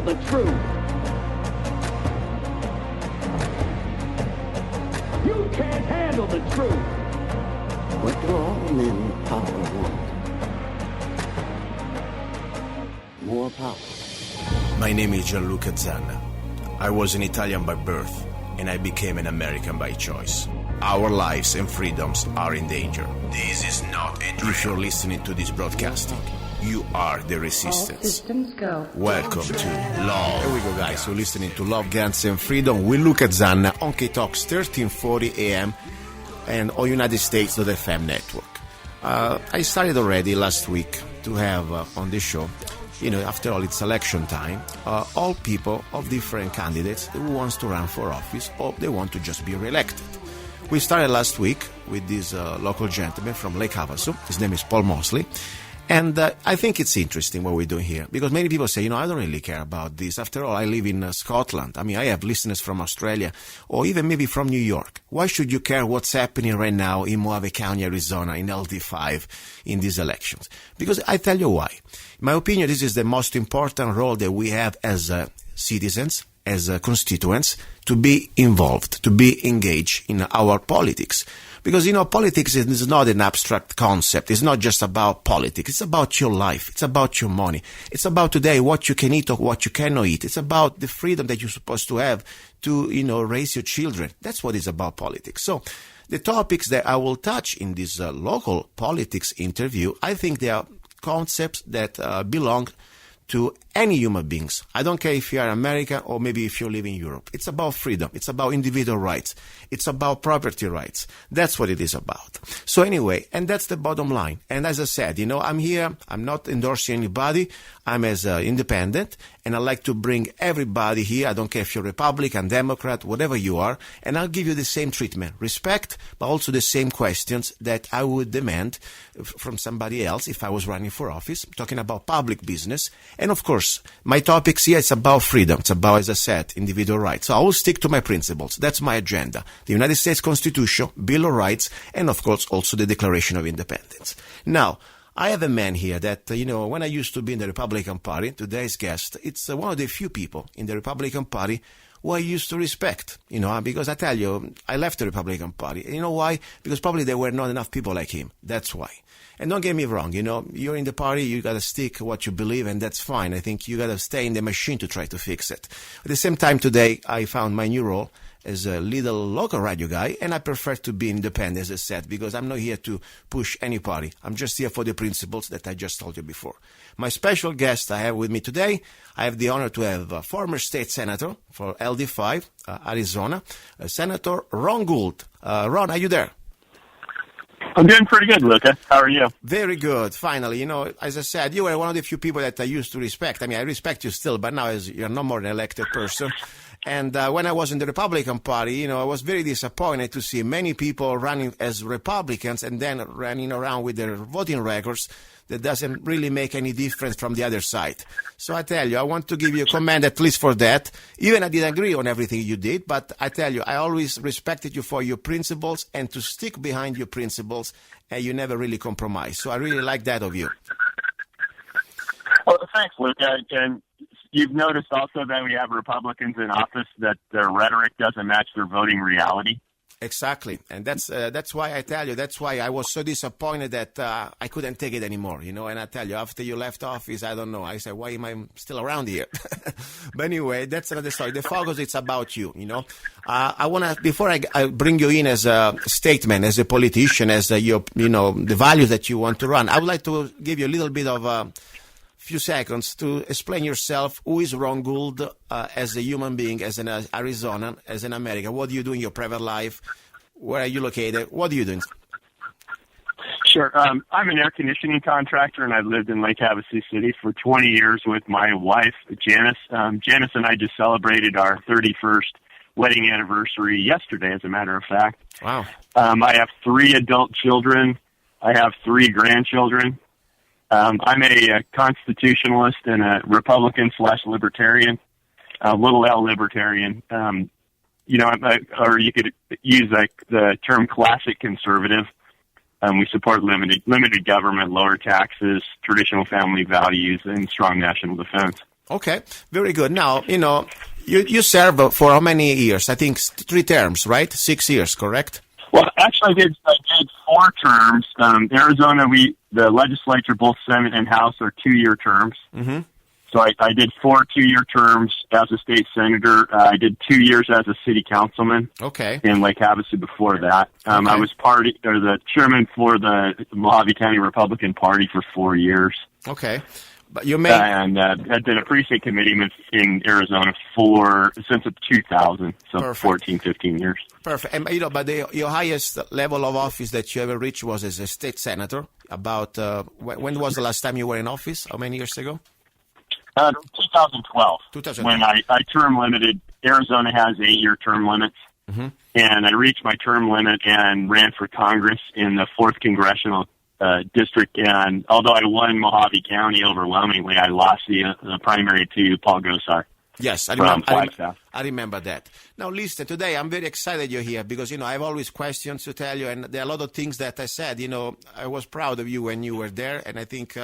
handle the truth. You can't handle the truth. What do all men power want? More power. My name is luca-zanna. I was an Italian by birth, and I became an American by choice. Our lives and freedoms are in danger. This is not a drill. If you're listening to this broadcasting, you are the resistance. All systems go. Welcome to Love. Here we go, guys. You're listening to Love, Guns, and Freedom with luca-zanna on KTOX 1340 AM and all United States.fm network. I started already last week to have on the show, after all, it's election time, all people of different candidates who wants to run for office or they want to just be reelected. We started last week with this local gentleman from Lake Havasu. His name is Paul Mosley. And I think it's interesting what we're doing here because many people say, I don't really care about this. After all, I live in Scotland. I mean, I have listeners from Australia or even maybe from New York. Why should you care what's happening right now in Mojave County, Arizona, in LD5 in these elections? Because I tell you why. In my opinion, this is the most important role that we have as citizens, as constituents, to be involved, to be engaged in our politics. Because, politics is not an abstract concept. It's not just about politics. It's about your life. It's about your money. It's about today what you can eat or what you cannot eat. It's about the freedom that you're supposed to have to, raise your children. That's what it's about politics. So the topics that I will touch in this local politics interview, I think they are concepts that belong to any human beings. I don't care if you are American or maybe if you live in Europe. It's about freedom. It's about individual rights. It's about property rights. That's what it is about. So anyway, and that's the bottom line. And as I said, I'm here. I'm not endorsing anybody. I'm as independent, and I like to bring everybody here. I don't care if you're Republican, Democrat, whatever you are, and I'll give you the same treatment, respect, but also the same questions that I would demand from somebody else if I was running for office, talking about public business. And of course, my topics here, it's about freedom. It's about, as I said, individual rights. So I will stick to my principles. That's my agenda. The United States Constitution, Bill of Rights, and of course also the Declaration of Independence. Now, I have a man here that, when I used to be in the Republican Party, today's guest, it's one of the few people in the Republican Party who I used to respect, because I tell you, I left the Republican Party. You know why? Because probably there were not enough people like him. That's why. And don't get me wrong, you're in the party, you gotta stick what you believe, and that's fine. I think you gotta stay in the machine to try to fix it. At the same time today, I found my new role as a little local radio guy, and I prefer to be independent, as I said, because I'm not here to push any party. I'm just here for the principles that I just told you before. My special guest I have with me today, I have the honor to have a former state senator for LD5, Arizona, Senator ron-gould. Ron, are you there? I'm doing pretty good, Luca. How are you? Very good. Finally, as I said, you were one of the few people that I used to respect. I mean, I respect you still, but now as you're no more an elected person. And when I was in the Republican Party, I was very disappointed to see many people running as Republicans and then running around with their voting records that doesn't really make any difference from the other side. So I tell you, I want to give you a comment at least for that. Even I didn't agree on everything you did, but I tell you, I always respected you for your principles and to stick behind your principles, and you never really compromise. So I really like that of you. Well, thanks, Luca. And you've noticed also that we have Republicans in office that their rhetoric doesn't match their voting reality. Exactly, and that's why I tell you, that's why I was so disappointed that I couldn't take it anymore, And I tell you, after you left office, I don't know. I said, why am I still around here? But anyway, that's another story. The focus is about you, I want to, before I bring you in as a statesman, as a politician, as your, the values that you want to run, I would like to give you a little bit of few seconds to explain yourself. Who is ron-gould as a human being, as an Arizonan, as an American? What do you do in your private life? Where are you located? What are you doing? Sure. I'm an air conditioning contractor, and I've lived in Lake Havasu City for 20 years with my wife, Janice. Janice and I just celebrated our 31st wedding anniversary yesterday, as a matter of fact. Wow. I have 3 adult children. I have 3 grandchildren. I'm a constitutionalist and a Republican/libertarian, little L libertarian. Or you could use the term classic conservative. We support limited government, lower taxes, traditional family values, and strong national defense. Okay, very good. Now, you serve for how many years? I think 3 terms, right? 6 years, correct? Well, actually, I did 4 terms. Arizona, the legislature, both Senate and House, are 2-year terms. Mm-hmm. So I did 4 2-year terms as a state senator. I did 2 years as a city councilman. Okay. In Lake Havasu before that. Okay. I was the chairman for the Mojave County Republican Party for 4 years. Okay. But you made and had been a precinct committeeman in Arizona since 2000, so Perfect. 14, 15 years. Perfect. And, but your highest level of office that you ever reached was as a state senator. About when was the last time you were in office? How many years ago? 2012. 2012. When I term limited. Arizona has 8-year term limits. Mm-hmm. And I reached my term limit and ran for Congress in the 4th Congressional District. And although I won Mojave County overwhelmingly, I lost the primary to Paul Gosar. Yes, I remember that. Now, listen, today I'm very excited you're here because, I have always questions to tell you, and there are a lot of things that I said. I was proud of you when you were there, and I think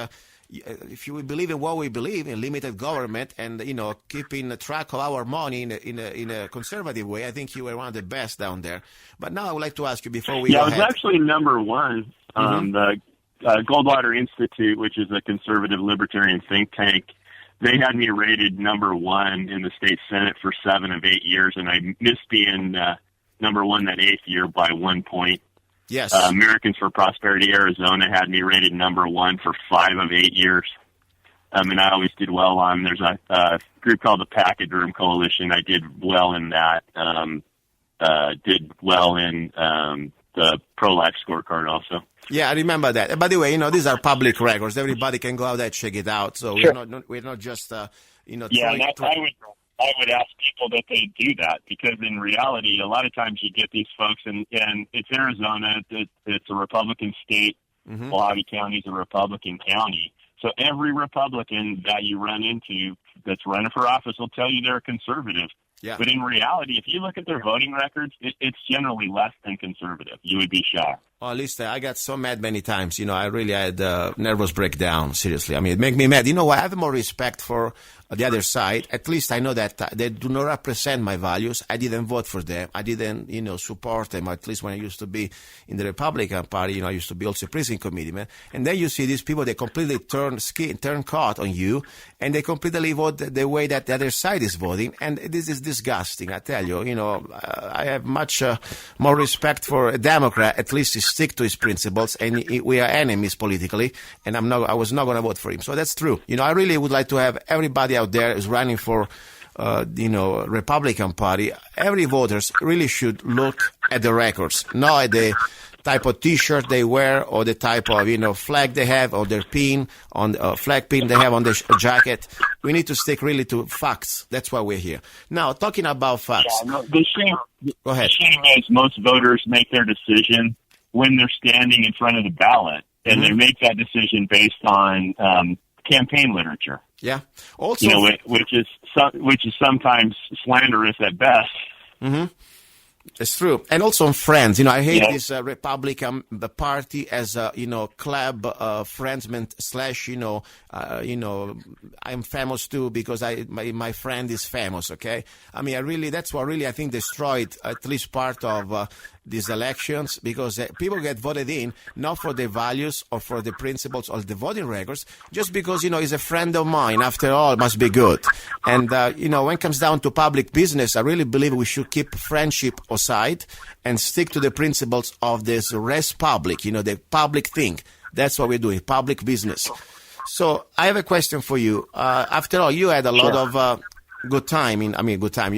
if you believe in what we believe in, limited government, and keeping track of our money in a conservative way, I think you were one of the best down there. But now I would like to ask you before we go ahead. I was actually number 1. The Goldwater Institute, which is a conservative libertarian think tank, they had me rated number 1 in the state Senate for 7 of 8 years, and I missed being number 1 that 8th year by 1 point. Yes. Americans for Prosperity Arizona had me rated number 1 for 5 of 8 years. And I always did well on. There's a group called the Pachyderm Coalition. I did well in that. Did well in the pro-life scorecard also. Yeah, I remember that. And by the way, these are public records. Everybody can go out there and check it out. So Sure. we're not just I would ask people that they do that because in reality, a lot of times you get these folks, and it's Arizona, it's a Republican state, Mm-hmm. Mojave County is a Republican county. So every Republican that you run into that's running for office will tell you they're a conservative. Yeah. But in reality, if you look at their voting records, it's generally less than conservative. You would be shocked. Well, at least I got so mad many times. I really had a nervous breakdown, seriously. I mean, it made me mad. I have more respect for the other side. At least I know that they do not represent my values. I didn't vote for them. I didn't, support them, at least when I used to be in the Republican Party. I used to be also precinct committeeman. And then you see these people, they completely turn coat on you, and they completely vote the way that the other side is voting. And this is disgusting, I tell you. I have much more respect for a Democrat, at least he stick to his principles, and we are enemies politically, and I was not going to vote for him. So that's true. I really would like to have everybody out there who's running for, Republican Party. Every voters really should look at the records, not at the type of T-shirt they wear or the type of, flag they have or their pin on flag pin they have on their jacket. We need to stick really to facts. That's why we're here. Now, talking about facts. Yeah, no, the shame, Go ahead. The shame is most voters make their decision when they're standing in front of the ballot, and they make that decision based on campaign literature. Yeah. Also, which is sometimes slanderous at best. Mm-hmm. It's true. And also on friends. I hate this Republican the party as a, club friendsman / I'm famous too because my friend is famous, okay? I mean, that's what really I think destroyed at least part of these elections because people get voted in not for their values or for the principles or the voting records, just because, he's a friend of mine. After all, must be good. And, when it comes down to public business, I really believe we should keep friendship aside and stick to the principles of this res public, the public thing. That's what we're doing, public business. So I have a question for you. After all, you had a lot of good time. You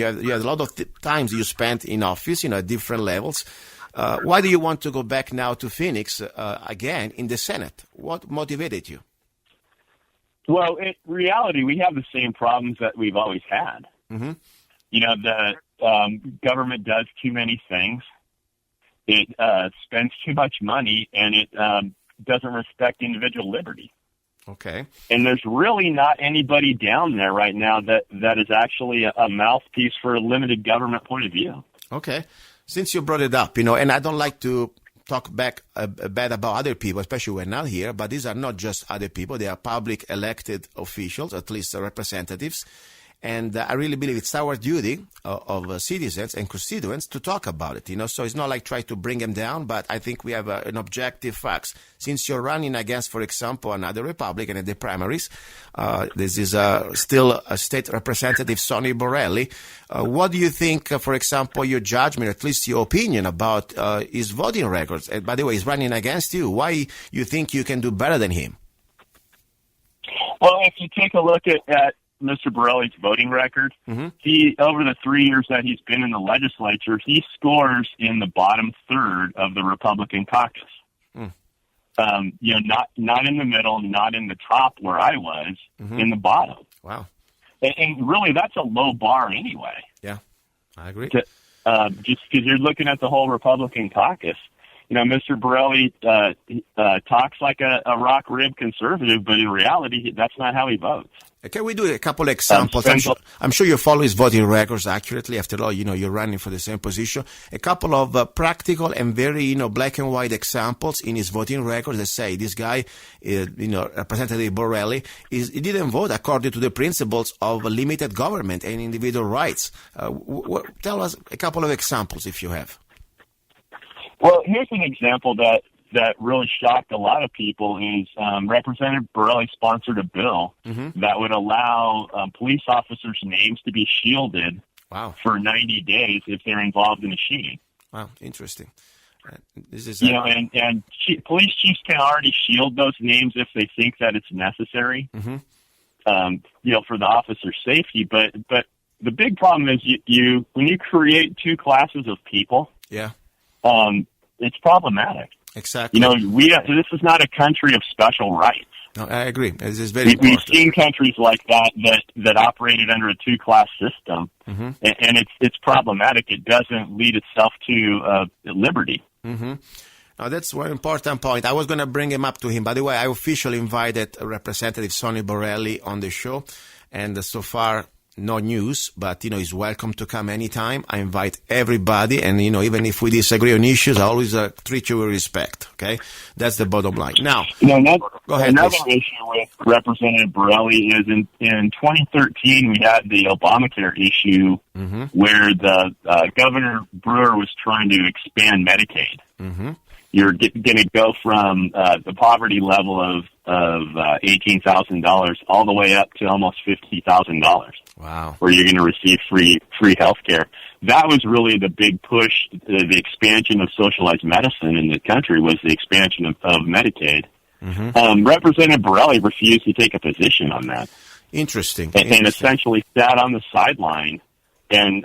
had a lot of times you spent in office, at different levels. Why do you want to go back now to Phoenix again in the Senate? What motivated you? Well, in reality, we have the same problems that we've always had. Mm-hmm. The government does too many things. It spends too much money, and it doesn't respect individual liberty. Okay. And there's really not anybody down there right now that is actually a mouthpiece for a limited government point of view. Okay. Since you brought it up, and I don't like to talk bad about other people, especially when not here, but these are not just other people. They are public elected officials, at least representatives. And I really believe it's our duty of citizens and constituents to talk about it, So it's not like try to bring them down, but I think we have an objective facts. Since you're running against, for example, another Republican in the primaries, this is still a state representative, Sonny Borrelli. What do you think, for example, your judgment, at least your opinion about his voting records? And by the way, he's running against you. Why you think you can do better than him? Well, if you take a look at Mr. Borrelli's voting record, he, over the 3 years that he's been in the legislature, he scores in the bottom third of the Republican caucus. Not in the middle, not in the top where I was, in the bottom. Wow. And really, that's a low bar anyway. Yeah, I agree. Just because you're looking at the whole Republican caucus. Mr. Borrelli talks like a rock rib conservative, but in reality, that's not how he votes. Can we do a couple of examples? I'm sure you follow his voting records accurately. After all, you're running for the same position. A couple of practical and very, black and white examples in his voting records that say this guy, Representative Borrelli, he didn't vote according to the principles of limited government and individual rights. Tell us a couple of examples if you have. Well, here's an example that really shocked a lot of people is Representative Borrelli sponsored a bill that would allow police officers' names to be shielded for 90 days if they're involved in a shooting. Wow, interesting. This is police chiefs can already shield those names if they think that it's necessary, for the officer's safety. But the big problem is when you create two classes of people, it's problematic. Exactly. This is not a country of special rights. No, I agree. This is very important. We've seen countries like that operated under a two-class system, and it's problematic. It doesn't lead itself to liberty. Now, that's one important point. I was going to bring him up to him. By the way, I officially invited Representative Sonny Borrelli on the show, and so far, no news, but, he's welcome to come anytime. I invite everybody, and, even if we disagree on issues, I always treat you with respect, okay? That's the bottom line. Now, go ahead, another please. issue with Representative Borrelli is in 2013, we had the Obamacare issue where the Governor Brewer was trying to expand Medicaid. You're going to go from the poverty level of $18,000 all the way up to almost $50,000. Wow! Where you're going to receive free health care. That was really the big push. The expansion of socialized medicine in the country was the expansion of Medicaid. Representative Borrelli refused to take a position on that. Interesting. And essentially sat on the sideline. And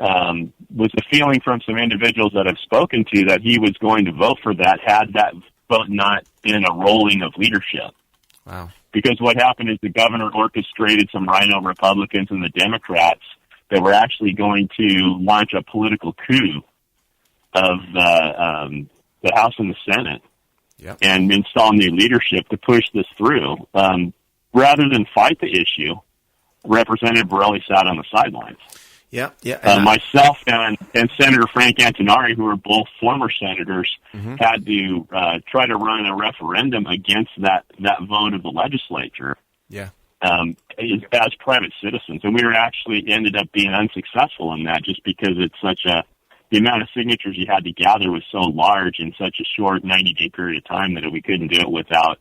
was the feeling from some individuals that I've spoken to that he was going to vote for that had that vote not been a rolling of leadership. Wow. Because what happened is the governor orchestrated some rhino Republicans and the Democrats that were actually going to launch a political coup of the House and the Senate and install new leadership to push this through. Rather than fight the issue, Representative Borrelli sat on the sidelines. Myself and Senator Frank Antonari, who are both former senators, had to try to run a referendum against that vote of the legislature as private citizens. And we ended up being unsuccessful in that just because it's the amount of signatures you had to gather was so large in such a short 90-day period of time that we couldn't do it without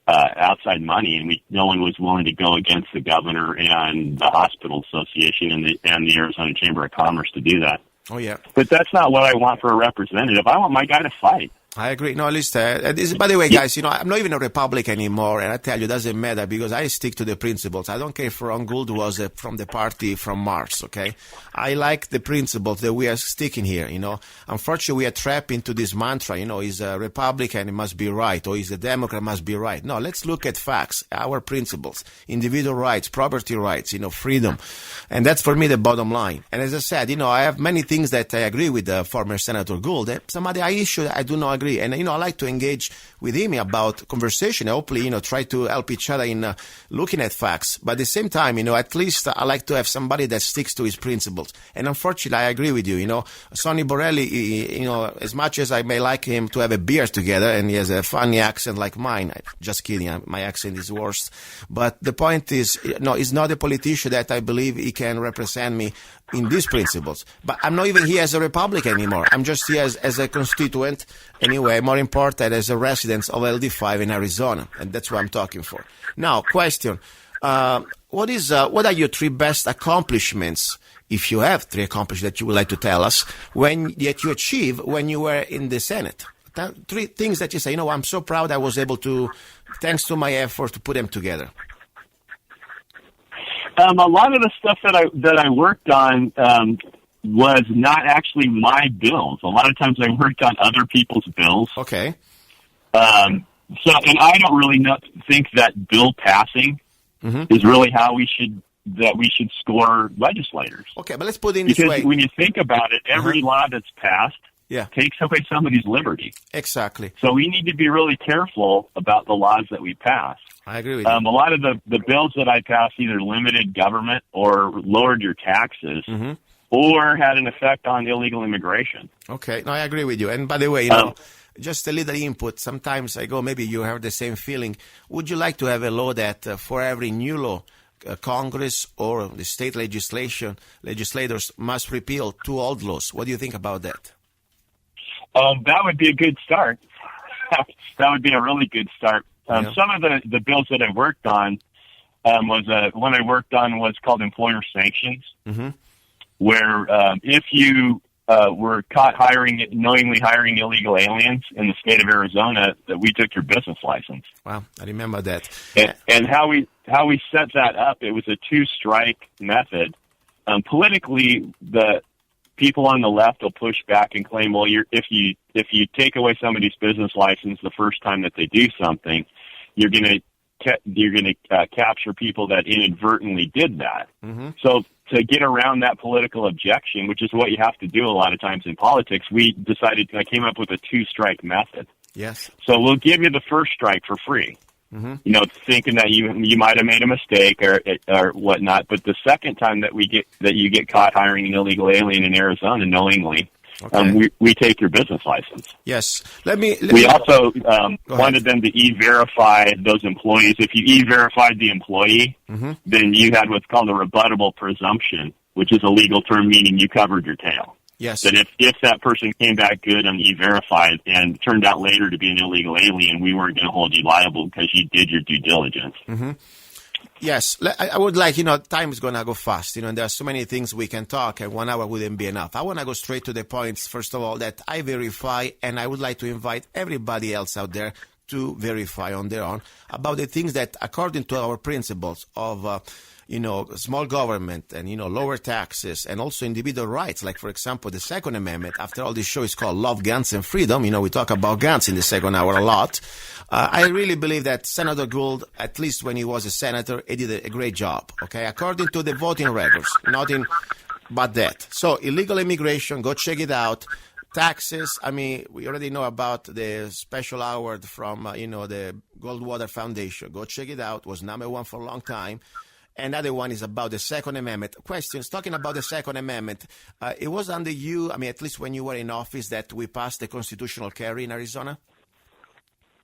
outside money, and no one was willing to go against the governor and the hospital association and the Arizona Chamber of Commerce to do that. Oh, yeah. But that's not what I want for a representative. I want my guy to fight. I agree. No, at least, by the way, guys, I'm not even a Republican anymore, and I tell you, it doesn't matter because I stick to the principles. I don't care if ron-gould was from the party from Mars, okay? I like the principles that we are sticking here, Unfortunately, we are trapped into this mantra, he's a Republican, he must be right, or he's a Democrat, must be right. No, let's look at facts, our principles, individual rights, property rights, freedom. And that's, for me, the bottom line. And as I said, I have many things that I agree with former Senator Gould. Some other issues I do not agree agree. And, I like to engage with him about conversation. Hopefully, try to help each other in looking at facts. But at the same time, at least I like to have somebody that sticks to his principles. And unfortunately, I agree with you. Sonny Borelli, as much as I may like him to have a beer together, and he has a funny accent like mine. Just kidding. My accent is worse. But the point is, he's not a politician that I believe he can represent me in these principles. But I'm not even here as a Republican anymore. I'm just here as a constituent. Anyway, more important, as a resident of LD5 in Arizona. And that's what I'm talking for. Now, question. What are your 3 best accomplishments, if you have 3 accomplishments that you would like to tell us, that you achieved when you were in the Senate? 3 things that you say, I'm so proud I was able to, thanks to my effort, to put them together. A lot of the stuff that I worked on was not actually my bills. A lot of times I worked on other people's bills. Okay. And I don't really think that bill passing is really how we should score legislators. Okay, but let's put it in this way. Because when you think about it, every law that's passed takes away somebody's liberty. Exactly. So we need to be really careful about the laws that we pass. I agree with you. A lot of the bills that I passed either limited government or lowered your taxes or had an effect on illegal immigration. Okay. No, I agree with you. And by the way, just a little input. Sometimes I go, maybe you have the same feeling. Would you like to have a law that for every new law, Congress or the state legislators must repeal 2 old laws? What do you think about that? That would be a good start. That would be a really good start. Some of the bills that I worked on one I worked on was called employer sanctions, where if you were caught knowingly hiring illegal aliens in the state of Arizona, that we took your business license. Wow, I remember that. And how we set that up, it was a 2-strike method. Politically, the people on the left will push back and claim, well, if you take away somebody's business license the first time that they do something, you're going to capture people that inadvertently did that. So to get around that political objection, which is what you have to do a lot of times in politics, I came up with a 2-strike method. Yes. So we'll give you the first strike for free. Thinking that you might have made a mistake or whatnot, but the second time that you get caught hiring an illegal alien in Arizona knowingly, we take your business license. Yes. We also wanted them to e-verify those employees. If you e-verified the employee, then you had what's called a rebuttable presumption, which is a legal term meaning you covered your tail. Yes. That if that person came back good on e-verified and turned out later to be an illegal alien, we weren't going to hold you liable because you did your due diligence. Yes. I would like, time is going to go fast, and there are so many things we can talk, and 1 hour wouldn't be enough. I want to go straight to the points, first of all, that I verify, and I would like to invite everybody else out there to verify on their own about the things that, according to our principles of small government and, lower taxes and also individual rights. Like, for example, the Second Amendment. After all, this show is called Love, Guns, and Freedom. We talk about guns in the second hour a lot. I really believe that Senator Gould, at least when he was a senator, he did a great job. Okay. According to the voting records, nothing but that. So illegal immigration, go check it out. Taxes, we already know about the special award from, the Goldwater Foundation. Go check it out. It was number 1 for a long time. Another one is about the Second Amendment. Questions, talking about the Second Amendment. It was under you, at least when you were in office, that we passed the constitutional carry in Arizona?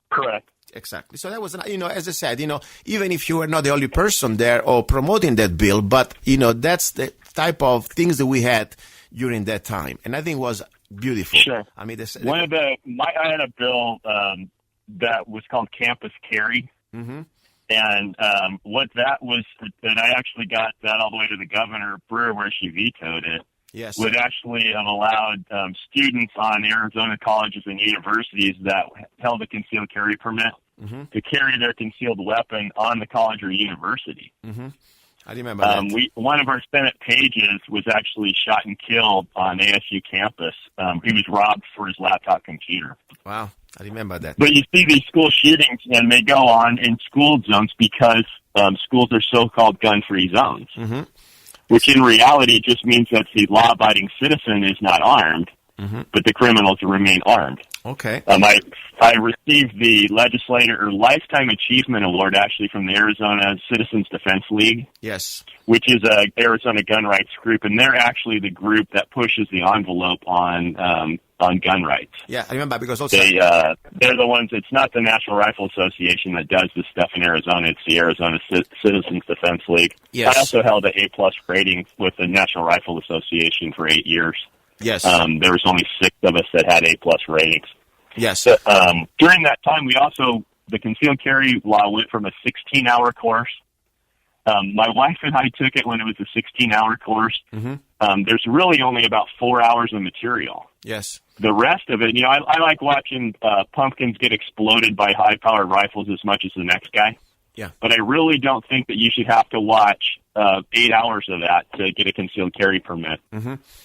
Correct. Exactly. So that was, as I said, even if you were not the only person there or promoting that bill, but, that's the type of things that we had during that time. And I think it was beautiful. Sure. I had a bill that was called Campus Carry. And what that was, and I actually got that all the way to the governor, Brewer, where she vetoed it, would actually have allowed students on Arizona colleges and universities that held a concealed carry permit to carry their concealed weapon on the college or university. I remember that. One of our Senate pages was actually shot and killed on ASU campus. He was robbed for his laptop computer. Wow. I remember that. But you see these school shootings, and they go on in school zones because schools are so-called gun-free zones, which in reality just means that the law-abiding citizen is not armed, but the criminals remain armed. Okay. I received the Legislator or Lifetime Achievement Award actually from the Arizona Citizens Defense League. Yes. Which is a Arizona gun rights group, and they're actually the group that pushes the envelope on gun rights. Yeah, I remember because also they're the ones. It's not the National Rifle Association that does this stuff in Arizona. It's the Arizona Citizens Defense League. Yes. I also held an A+ rating with the National Rifle Association for 8 years. Yes. There was only 6 of us that had A+ ratings. Yes. So, during that time, the concealed carry law went from a 16-hour course. My wife and I took it when it was a 16-hour course. There's really only about 4 hours of material. Yes. The rest of it, I like watching pumpkins get exploded by high-powered rifles as much as the next guy. Yeah. But I really don't think that you should have to watch 8 hours of that to get a concealed carry permit.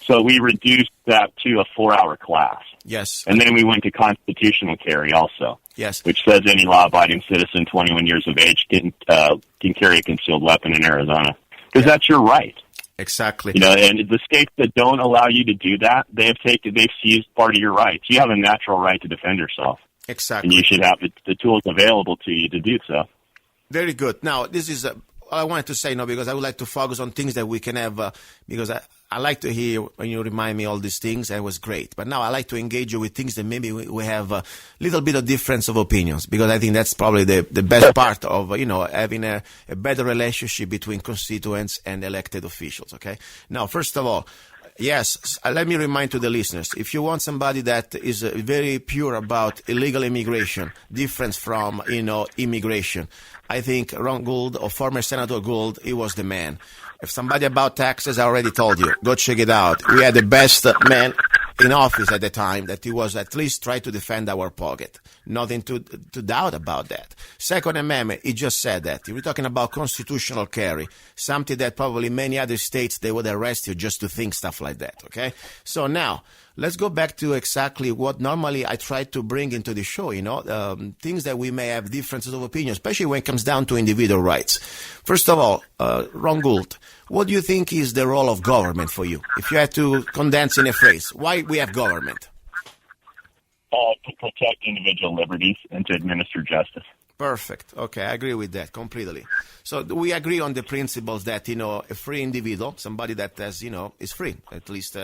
So we reduced that to a 4-hour class. Yes. And then we went to constitutional carry also. Yes. Which says any law-abiding citizen 21 years of age can carry a concealed weapon in Arizona. Because that's your right. Exactly. And the states that don't allow you to do that, they've seized part of your rights. You have a natural right to defend yourself. Exactly. And you should have the tools available to you to do so. Very good. Now, this is I wanted to say, because I would like to focus on things that we can have, because I like to hear when you remind me all these things, and it was great. But now I like to engage you with things that maybe we have a little bit of difference of opinions, because I think that's probably the best part of, having a better relationship between constituents and elected officials, okay? Now, first of all, yes, let me remind to the listeners, if you want somebody that is very pure about illegal immigration, different from, immigration, I think Ron Gould or former Senator Gould, he was the man. If somebody about taxes, I already told you, go check it out. We had the best man in office at the time that he was at least try to defend our pocket. Nothing to doubt about that. Second Amendment, he just said that. We're talking about constitutional carry, something that probably many other states, they would arrest you just to think stuff like that, okay? So now, let's go back to exactly what normally I try to bring into the show, things that we may have differences of opinion, especially when it comes down to individual rights. First of all, Ron Gould, what do you think is the role of government for you? If you had to condense in a phrase, why we have government? To protect individual liberties and to administer justice. Perfect. Okay, I agree with that completely. So we agree on the principles that, a free individual, somebody that has, is free, at least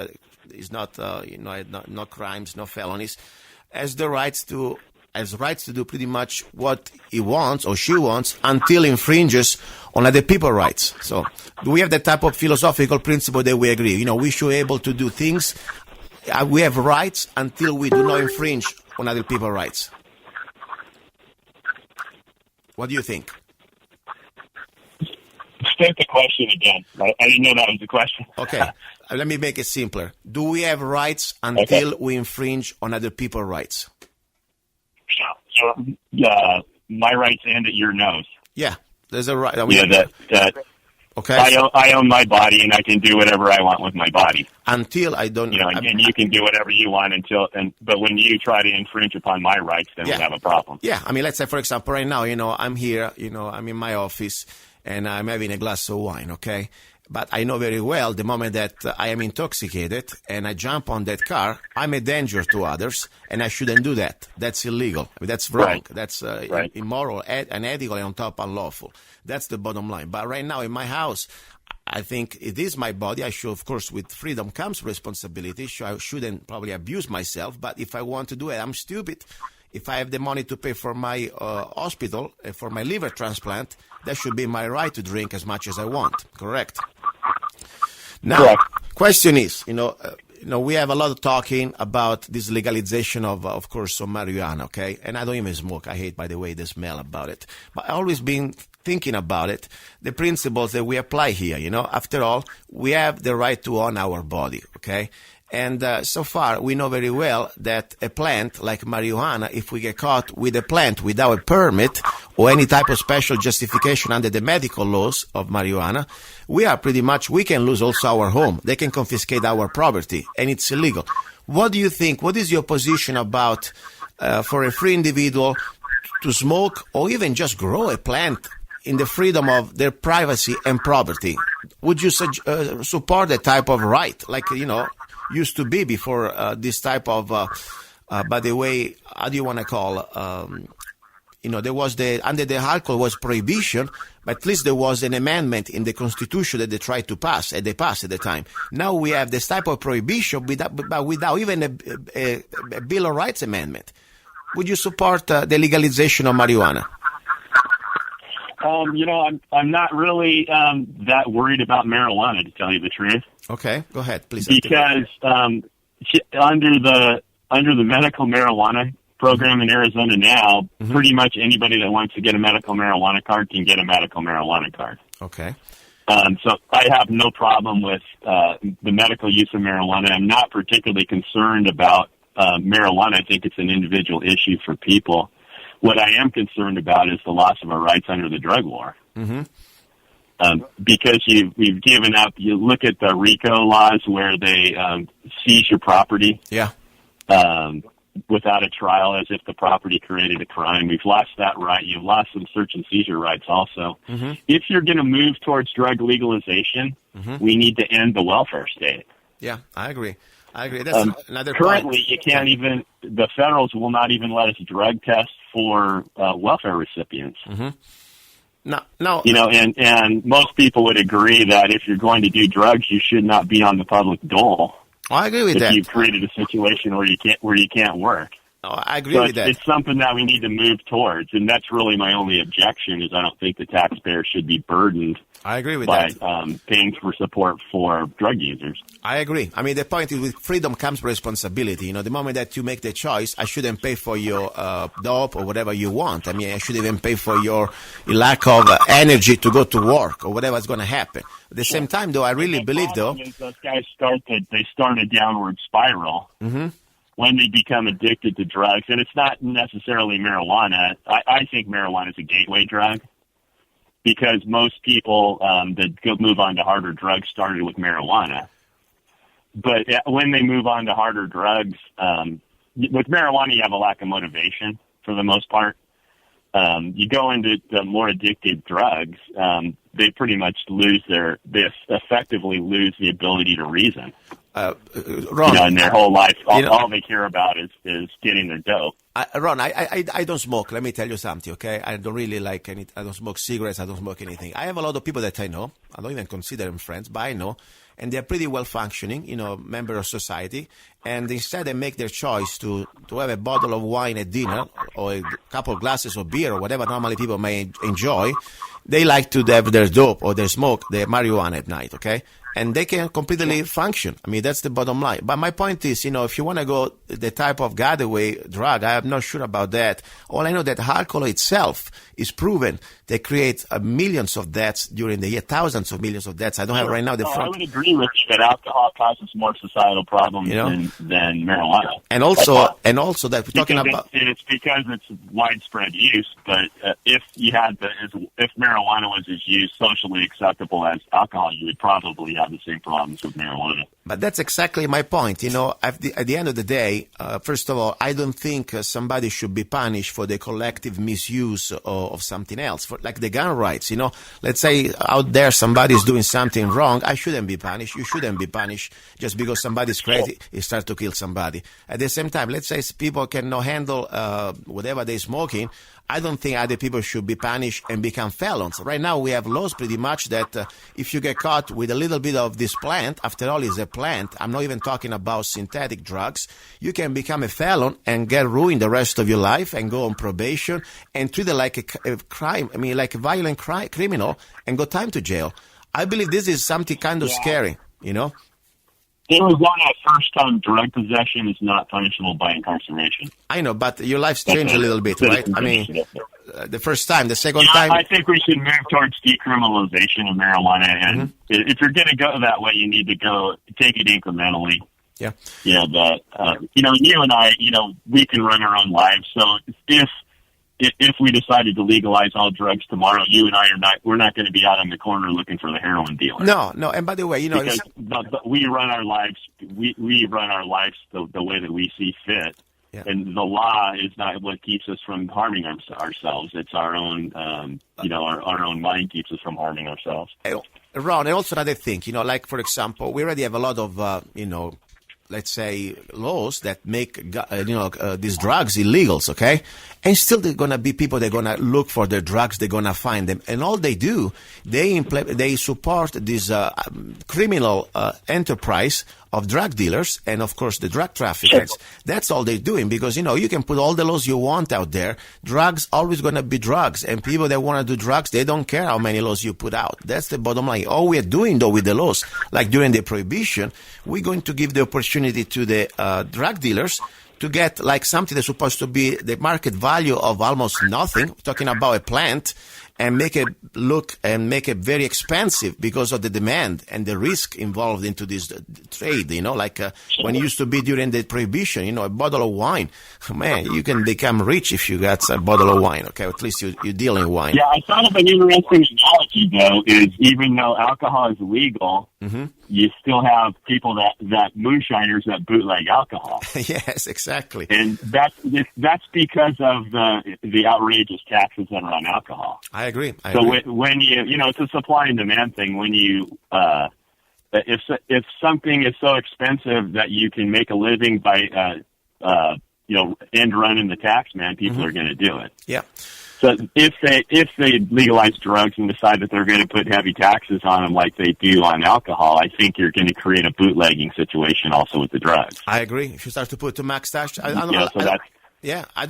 is not, no crimes, no felonies, has rights to do pretty much what he wants or she wants until infringes on other people's rights. So we have that type of philosophical principle that we agree. We should be able to do things. We have rights until we do not infringe on other people's rights. What do you think? State the question again. I didn't know that was the question. Okay. Let me make it simpler. Do we have rights until we infringe on other people's rights? So, my rights end at your nose. Yeah. There's a right. Okay. I own my body, and I can do whatever I want with my body. Until I don't... and you can do whatever you want but when you try to infringe upon my rights, then we have a problem. Yeah. Let's say, for example, right now, I'm here, I'm in my office, and I'm having a glass of wine, okay? But I know very well the moment that I am intoxicated and I jump on that car, I'm a danger to others, and I shouldn't do that. That's illegal. That's wrong. Right. That's right. immoral, unethical, and on top unlawful. That's the bottom line. But right now in my house, I think it is my body. I should, of course, with freedom comes responsibility. I shouldn't probably abuse myself. But if I want to do it, I'm stupid. If I have the money to pay for my hospital, for my liver transplant, that should be my right to drink as much as I want. Correct? Now, question is, we have a lot of talking about this legalization of course, of marijuana, okay? And I don't even smoke. I hate, by the way, the smell about it. But I've always been thinking about it, the principles that we apply here, After all, we have the right to own our body, okay? And so far, we know very well that a plant like marijuana, if we get caught with a plant without a permit or any type of special justification under the medical laws of marijuana, we can lose also our home. They can confiscate our property, and it's illegal. What do you think? What is your position about for a free individual to smoke or even just grow a plant in the freedom of their privacy and property? Would you support that type of right? Like, used to be before this type of, by the way, how do you want to call, there was under the alcohol was prohibition, but at least there was an amendment in the Constitution that they tried to pass, and they passed at the time. Now we have this type of prohibition but without even a Bill of Rights amendment. Would you support the legalization of marijuana? I'm not really that worried about marijuana, to tell you the truth. Okay, go ahead, please. Because under the medical marijuana program in Arizona now, pretty much anybody that wants to get a medical marijuana card can get a medical marijuana card. Okay. So I have no problem with the medical use of marijuana. I'm not particularly concerned about marijuana. I think it's an individual issue for people. What I am concerned about is the loss of our rights under the drug war. Because we've given up. You look at the RICO laws where they seize your property. Yeah. Without a trial, as if the property created a crime. We've lost that right. You've lost some search and seizure rights also. If you're going to move towards drug legalization, we need to end the welfare state. Yeah, I agree. That's another currently, point. you can't even, the federals will not even let us drug test for welfare recipients. No. And most people would agree that if you're going to do drugs, you should not be on the public dole. I agree with that. If you've created a situation where you can't work. I agree with that. It's something that we need to move towards, and that's really my only objection. Is I don't think the taxpayer should be burdened. I agree with by that. Paying for support for drug users. I agree. I mean, the point is with freedom comes responsibility. The moment that you make the choice, I shouldn't pay for your dope or whatever you want. I mean, I shouldn't even pay for your lack of energy to go to work or whatever's going to happen. At the same time, though, I really believe, though, those guys start a downward spiral. When they become addicted to drugs, and it's not necessarily marijuana. I think marijuana is a gateway drug. Because most people that move on to harder drugs started with marijuana. But when they move on to harder drugs, with marijuana you have a lack of motivation for the most part. You go into the more addictive drugs, they pretty much they effectively lose the ability to reason. Ron, in their whole life, all they care about is getting their dope. Ron, I don't smoke. Let me tell you something, okay? I don't really like I don't smoke cigarettes. I don't smoke anything. I have a lot of people that I know. I don't even consider them friends, but I know. And they're pretty well functioning, member of society. And instead they make their choice to have a bottle of wine at dinner or a couple of glasses of beer or whatever normally people may enjoy. They like to have their dope or their smoke, their marijuana at night, okay? And they can completely function. I mean, that's the bottom line. But my point is, if you want to go the type of getaway drug, I'm not sure about that. All I know that alcohol itself is proven that creates millions of deaths during the year, thousands of millions of deaths. I don't have right now the front. I would agree with you that alcohol causes more societal problems than marijuana. And also that we're talking about. It's because it's widespread use. But if marijuana was as used socially acceptable as alcohol, you would probably have the same problems with marijuana. But that's exactly my point. At the end of the day, first of all, I don't think somebody should be punished for the collective misuse of something else, like the gun rights. Let's say out there somebody is doing something wrong. I shouldn't be punished. You shouldn't be punished just because somebody's crazy. He starts to kill somebody. At the same time, let's say people cannot handle whatever they're smoking. I don't think other people should be punished and become felons. Right now, we have laws pretty much that if you get caught with a little bit of this plant, after all, it's a plant. I'm not even talking about synthetic drugs. You can become a felon and get ruined the rest of your life and go on probation and treated like a crime. I mean, like a violent criminal and go time to jail. I believe this is something kind of scary, Arizona, first-time drug possession is not punishable by incarceration. I know, but your life's changed a little bit, right? I mean, the first time, the second time. I think we should move towards decriminalization of marijuana, and if you're going to go that way, you need to take it incrementally. Yeah. You and I, we can run our own lives. So if we decided to legalize all drugs tomorrow, you and I we're not going to be out on the corner looking for the heroin dealer. No. And by the way, because we run our lives, we run our lives the way that we see fit. Yeah. And the law is not what keeps us from harming ourselves. It's our own, our own mind keeps us from harming ourselves. Ron, and also another thing, like, for example, we already have a lot of, let's say, laws that make, these drugs illegals, okay? And still there are going to be people that are going to look for their drugs, they're going to find them. And all they do, they support this criminal enterprise of drug dealers and, of course, the drug traffickers. That's all they're doing because, you can put all the laws you want out there. Drugs always going to be drugs. And people that want to do drugs, they don't care how many laws you put out. That's the bottom line. All we're doing, though, with the laws, like during the Prohibition, we're going to give the opportunity to the drug dealers to get like something that's supposed to be the market value of almost nothing, talking about a plant, and make it look and make it very expensive because of the demand and the risk involved into this trade, like when it used to be during the Prohibition, a bottle of wine. Man, you can become rich if you got a bottle of wine, okay? At least you deal in wine. Yeah, I thought of an interesting analogy, though, is even though alcohol is legal, you still have people that moonshiners that bootleg alcohol. Yes, exactly. And that's because of the outrageous taxes that are on alcohol. I agree. When you, it's a supply and demand thing. When you, if something is so expensive that you can make a living by, end running the tax man, people are going to do it. Yeah. So if they legalize drugs and decide that they're going to put heavy taxes on them like they do on alcohol, I think you're going to create a bootlegging situation also with the drugs. I agree. If you start to put to max tax, I don't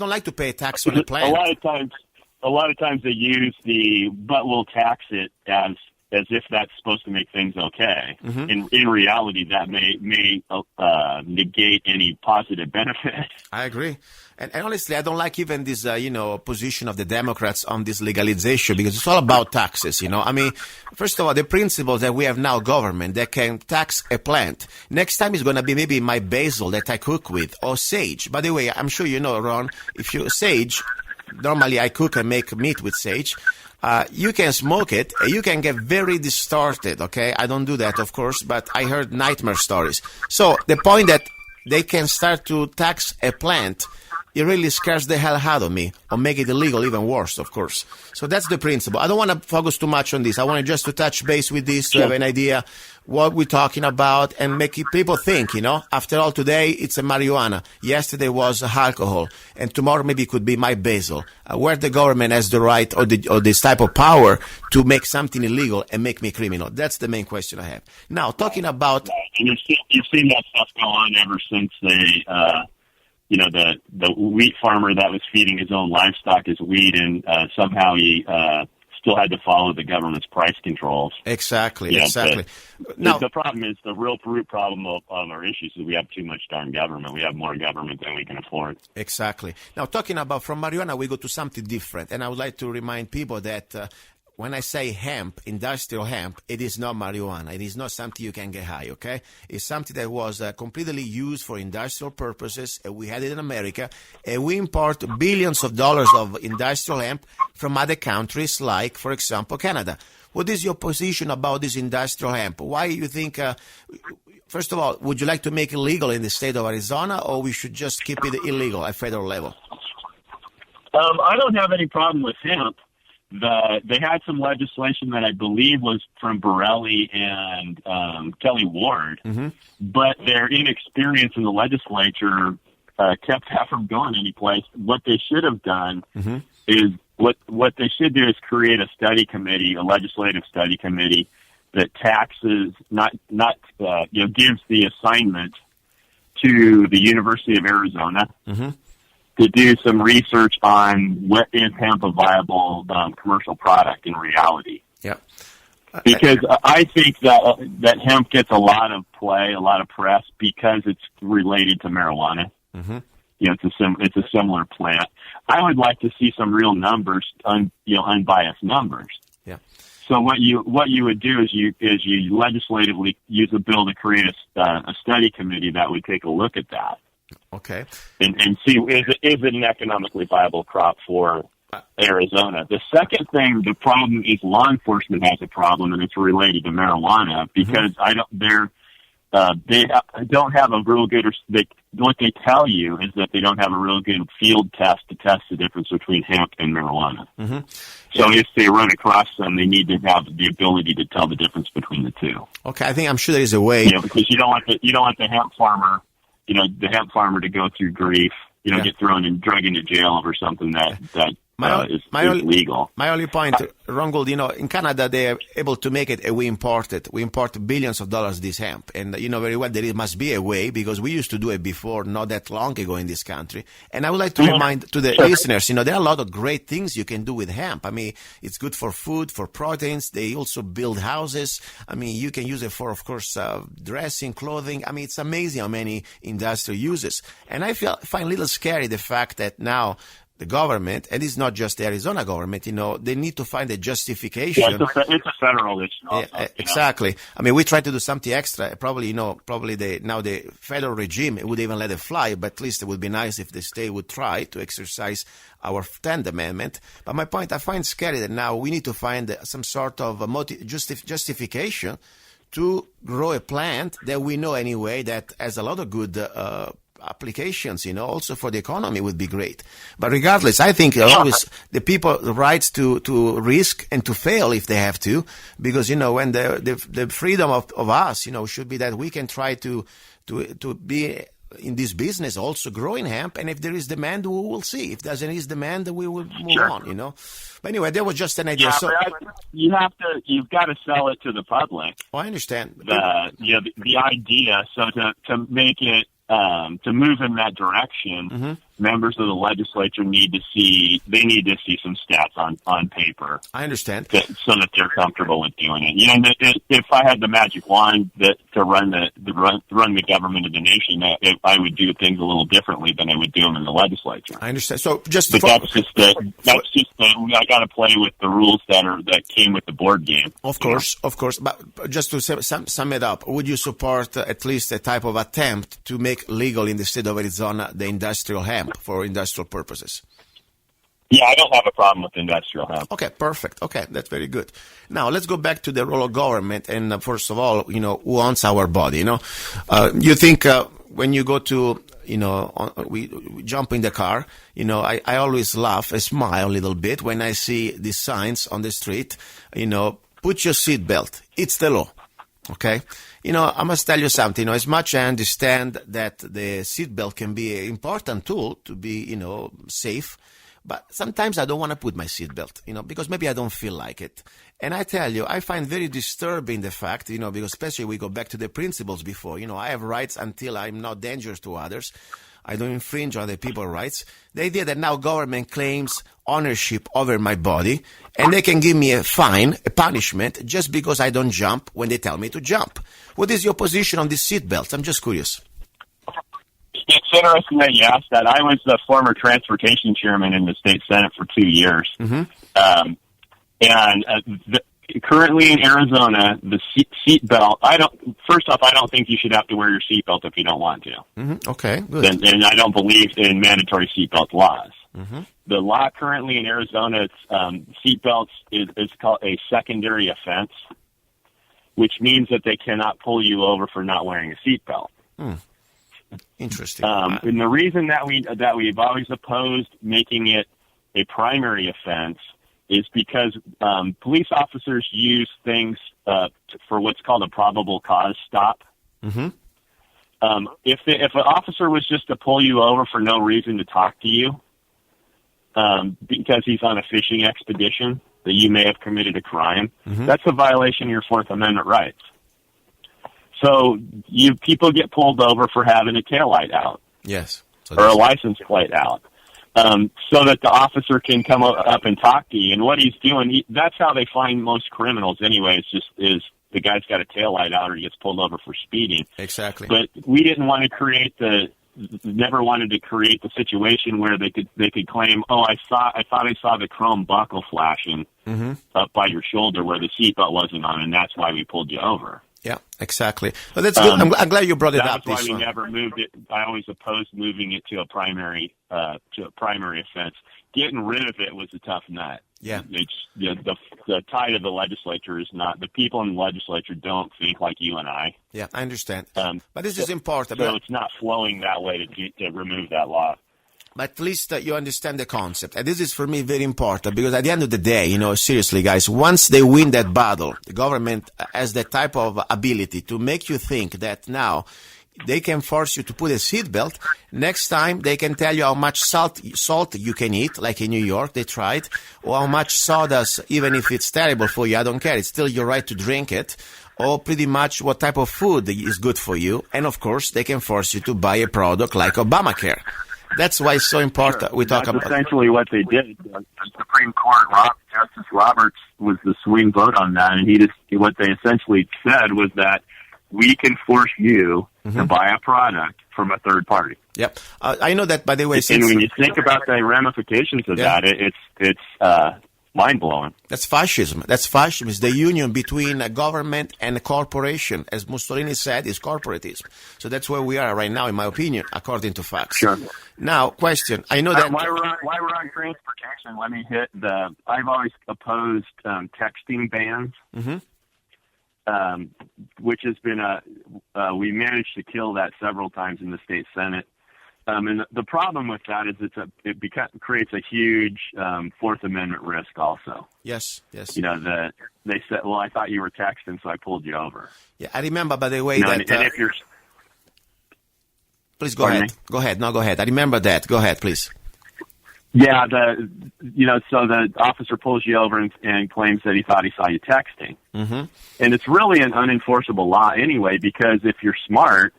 like to pay tax on a plant. A lot of times they use but we'll tax it as if that's supposed to make things okay. In reality, that may negate any positive benefit. I agree. And honestly, I don't like even this, position of the Democrats on this legalization because it's all about taxes, I mean, first of all, the principle that we have now government that can tax a plant. Next time it's going to be maybe my basil that I cook with or sage. By the way, I'm sure you know, Ron, sage, normally I cook and make meat with sage. You can smoke it. You can get very distorted, okay? I don't do that, of course, but I heard nightmare stories. So the point that they can start to tax a plant, it really scares the hell out of me, or make it illegal even worse, of course. So that's the principle. I don't want to focus too much on this. I want just to touch base with this, to have an idea what we're talking about, and make people think, After all, today it's a marijuana. Yesterday was alcohol. And tomorrow maybe it could be my basil. Where the government has the right or this type of power to make something illegal and make me criminal. That's the main question I have. Now, talking about... And you've seen that stuff go on ever since they... the wheat farmer that was feeding his own livestock his wheat, and somehow he still had to follow the government's price controls. Exactly. Now, the problem is, the real root problem of our issues is we have too much darn government. We have more government than we can afford. Exactly. Now, talking about from marijuana, we go to something different. And I would like to remind people that when I say hemp, industrial hemp, it is not marijuana. It is not something you can get high, okay? It's something that was completely used for industrial purposes, and we had it in America, and we import billions of dollars of industrial hemp from other countries like, for example, Canada. What is your position about this industrial hemp? Why you think, first of all, would you like to make it legal in the state of Arizona, or we should just keep it illegal at federal level? I don't have any problem with hemp. They had some legislation that I believe was from Borelli and Kelly Ward, but their inexperience in the legislature kept that from going anyplace. What they should have done is what they should do is create a study committee, a legislative study committee that taxes gives the assignment to the University of Arizona. To do some research on what is hemp a viable commercial product in reality. Yeah. Because I think that hemp gets a lot of play, a lot of press, because it's related to marijuana. It's a similar plant. I would like to see some real numbers, unbiased numbers. Yeah. So what you would do is you legislatively use a bill to create a study committee that would take a look at that. Okay. And see, is it an economically viable crop for Arizona? The second thing, the problem is law enforcement has a problem, and it's related to marijuana, because they don't have a real good, what they tell you is that they don't have a real good field test to test the difference between hemp and marijuana. So if they run across them, they need to have the ability to tell the difference between the two. Okay, I'm sure there is a way. Because you don't want the hemp farmer the hemp farmer to go through grief, get thrown and drug into jail over something that is legal. My only point, ron-gould, in Canada, they are able to make it, we import billions of dollars this hemp. And very well there must be a way, because we used to do it before, not that long ago in this country. And I would like to remind to the listeners, there are a lot of great things you can do with hemp. I mean, it's good for food, for proteins. They also build houses. I mean, you can use it for, of course, dressing, clothing. I mean, it's amazing how many industrial uses. And I find a little scary the fact that now the government, and it's not just the Arizona government, they need to find a justification. Yeah, it's a federal issue also, exactly. I mean, we try to do something extra. Probably, the federal regime would even let it fly, but at least it would be nice if the state would try to exercise our 10th Amendment. But my point, I find scary that now we need to find some sort of justification to grow a plant that we know anyway that has a lot of good applications, also for the economy would be great. But regardless, I think always the people the rights to risk and to fail if they have to, because, when the freedom of us, should be that we can try to be in this business, also growing hemp. And if there is demand, we will see. If there is demand, we will move on, But anyway, that was just an idea. Yeah, you've got to sell it to the public. Oh, I understand. The idea, so to make it, to move in that direction, members of the legislature need to see some stats on paper. I understand. So that they're comfortable with doing it. If I had the magic wand to run the government of the nation, I would do things a little differently than I would do them in the legislature. I understand. So that's just I got to play with the rules that came with the board game. Of course. But just to sum it up, would you support at least a type of attempt to make legal in the state of Arizona the industrial hemp for industrial purposes? Yeah, I don't have a problem with industrial hemp. Okay, perfect. Okay, that's very good. Now, let's go back to the role of government. And first of all, who owns our body? You think when you go to, we jump in the car, I always laugh, I smile a little bit when I see these signs on the street, put your seatbelt. It's the law. Okay. I must tell you something. As much as I understand that the seatbelt can be an important tool to be, safe, but sometimes I don't want to put my seatbelt, because maybe I don't feel like it. And I tell you, I find very disturbing the fact, because especially we go back to the principles before, I have rights until I'm not dangerous to others. I don't infringe on other people's rights. The idea that now government claims ownership over my body, and they can give me a fine, a punishment, just because I don't jump when they tell me to jump. What is your position on these seatbelts? I'm just curious. It's interesting that you asked that. I was the former transportation chairman in the state senate for 2 years. Currently in Arizona, the seatbelt, I don't think you should have to wear your seatbelt if you don't want to. Okay, good. And I don't believe in mandatory seatbelt laws. The law currently in Arizona, seatbelts is called a secondary offense, which means that they cannot pull you over for not wearing a seatbelt. Interesting. And the reason that we've always opposed making it a primary offense is because police officers use things for what's called a probable cause stop. If an officer was just to pull you over for no reason to talk to you, because he's on a fishing expedition, that you may have committed a crime, that's a violation of your Fourth Amendment rights. So people get pulled over for having a taillight out. Yes. Or a license plate out. So that the officer can come up and talk to you. And what he's doing, that's how they find most criminals anyway. Is the guy's got a taillight out or he gets pulled over for speeding. Exactly. But we didn't want to never wanted to create the situation where they could claim, I thought I saw the chrome buckle flashing up by your shoulder where the seatbelt wasn't on, and that's why we pulled you over. Yeah, exactly. Well, that's good. I'm glad you brought it up. That's why we never moved it. I always opposed moving it to a primary offense. Getting rid of it was a tough nut. Yeah. The tide of the legislature is not. The people in the legislature don't think like you and I. Yeah, I understand. But this is important. So it's not flowing that way to remove that law. But at least you understand the concept. And this is for me very important because at the end of the day, seriously guys, once they win that battle, the government has that type of ability to make you think that now they can force you to put a seatbelt. Next time, they can tell you how much salt you can eat, like in New York, they tried, or how much sodas, even if it's terrible for you, I don't care. It's still your right to drink it, or pretty much what type of food is good for you. And of course, they can force you to buy a product like Obamacare. That's why it's so important. Sure. We talk That's about essentially what they did. The Supreme Court, Justice Roberts was the swing vote on that, and what they essentially said was that we can force you to buy a product from a third party. Yep. I know that, by the way. And when you think about the ramifications of that, it's mind-blowing. That's fascism. That's fascism. It's the union between a government and a corporation. As Mussolini said, it's corporatism. So that's where we are right now, in my opinion, according to facts. Sure. Now, question. I know that... While we're on transportation, let me hit I've always opposed texting bans, which has been we managed to kill that several times in the state Senate. And the problem with that is it creates a huge Fourth Amendment risk also. Yes. You know, they said, well, I thought you were texting, so I pulled you over. Yeah, I remember, by the way, and that... if you're... Please go ahead. Go ahead. No, go ahead. I remember that. Go ahead, please. Yeah, so the officer pulls you over and claims that he thought he saw you texting. And it's really an unenforceable law anyway, because if you're smart,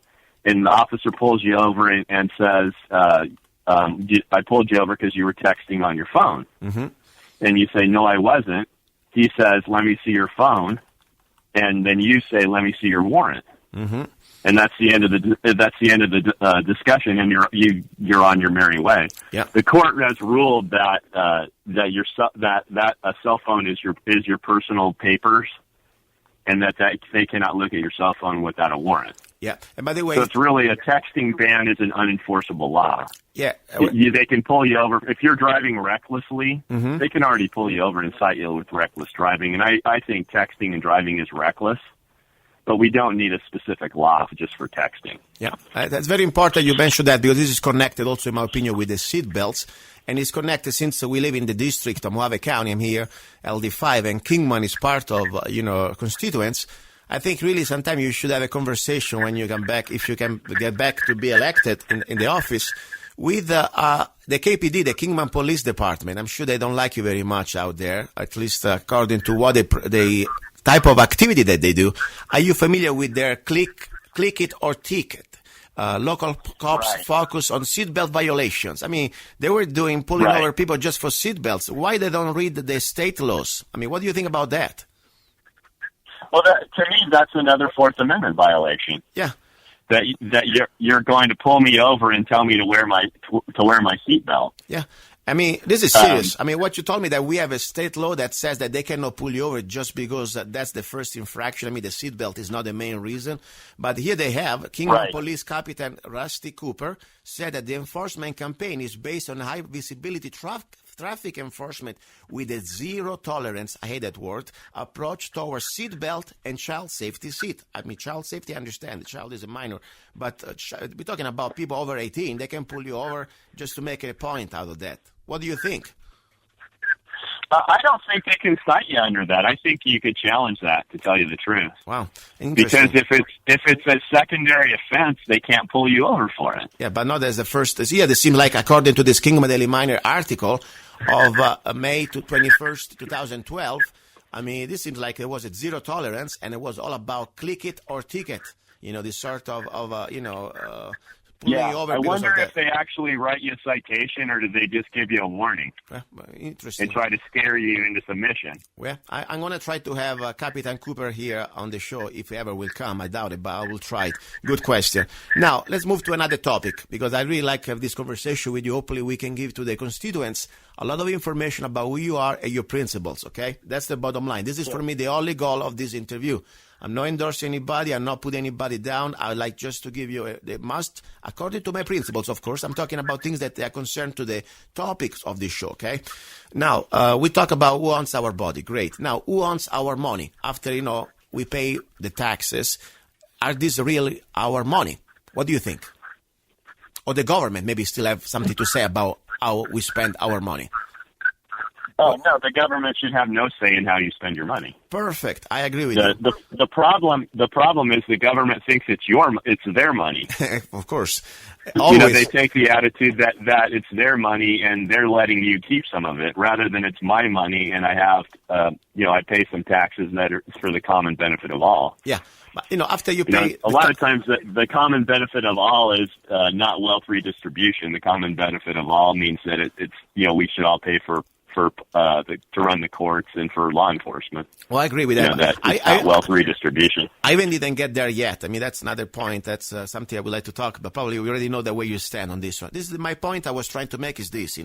and the officer pulls you over and says, I pulled you over because you were texting on your phone. And you say, no, I wasn't. He says, let me see your phone. And then you say, let me see your warrant. And that's the end of the discussion, and you're on your merry way. Yep. The court has ruled that a cell phone is your personal papers, and that they cannot look at your cell phone without a warrant. Yeah, and by the way... So it's really a texting ban is an unenforceable law. Yeah. They can pull you over. If you're driving recklessly, they can already pull you over and cite you with reckless driving. And I think texting and driving is reckless, but we don't need a specific law just for texting. Yeah, that's very important you mentioned that, because this is connected also, in my opinion, with the seat belts. And it's connected since we live in the district of Mohave County. I'm here, LD5, and Kingman is part of, constituents. I think really sometimes you should have a conversation when you come back, if you can get back to be elected in the office, with the KPD, the Kingman Police Department. I'm sure they don't like you very much out there, at least according to what the type of activity that they do. Are you familiar with their click it or ticket? Local cops focus on seatbelt violations. I mean, they were pulling over people just for seatbelts. Why they don't read the state laws? I mean, what do you think about that? Well, to me, that's another Fourth Amendment violation. Yeah, that you're going to pull me over and tell me to wear my seatbelt. Yeah, I mean, this is serious. I mean, what you told me, that we have a state law that says that they cannot pull you over just because that's the first infraction. I mean, the seatbelt is not the main reason. But here they have, Kingman Police Captain Rusty Cooper said that the enforcement campaign is based on high visibility traffic enforcement with a zero tolerance, I hate that word, approach towards seatbelt and child safety seat. I mean, child safety, I understand. The child is a minor. But we're talking about people over 18. They can pull you over just to make a point out of that. What do you think? I don't think they can cite you under that. I think you could challenge that, to tell you the truth. Wow, because if it's a secondary offense, they can't pull you over for it. Yeah, but not as the first. Yeah, they seem like, according to this Kingman Daily Miner article of May 21st, 2012. I mean, this seems like it was at zero tolerance, and it was all about click it or ticket. This sort of pulling you over. I wonder if they actually write you a citation, or did they just give you a warning? Interesting. And try to scare you into submission. Well, I'm going to try to have Captain Cooper here on the show if he ever will come. I doubt it, but I will try it. Good question. Now, let's move to another topic, because I really like to have this conversation with you. Hopefully, we can give to the constituents a lot of information about who you are and your principles, okay? That's the bottom line. This is, for me, the only goal of this interview. I'm not endorsing anybody. I'm not putting anybody down. I would like just to give you the must, according to my principles, of course. I'm talking about things that are concerned to the topics of this show, okay? Now, we talk about who owns our body. Great. Now, who owns our money? After, we pay the taxes, are these really our money? What do you think? Or the government maybe still have something to say about how we spend our money? Oh, no, the government should have no say in how you spend your money. Perfect. I agree with you. The problem is the government thinks it's their money. Of course. Always. They take the attitude that it's their money and they're letting you keep some of it rather than it's my money and I have, I pay some taxes that are for the common benefit of all. Yeah. But, after you pay... a lot of times the common benefit of all is not wealth redistribution. The common benefit of all means that it's we should all pay to run the courts and for law enforcement. Well, I agree with that. Not wealth redistribution. I even didn't get there yet. I mean, that's another point. That's something I would like to talk about. Probably we already know the way you stand on this one. This is my point I was trying to make is this,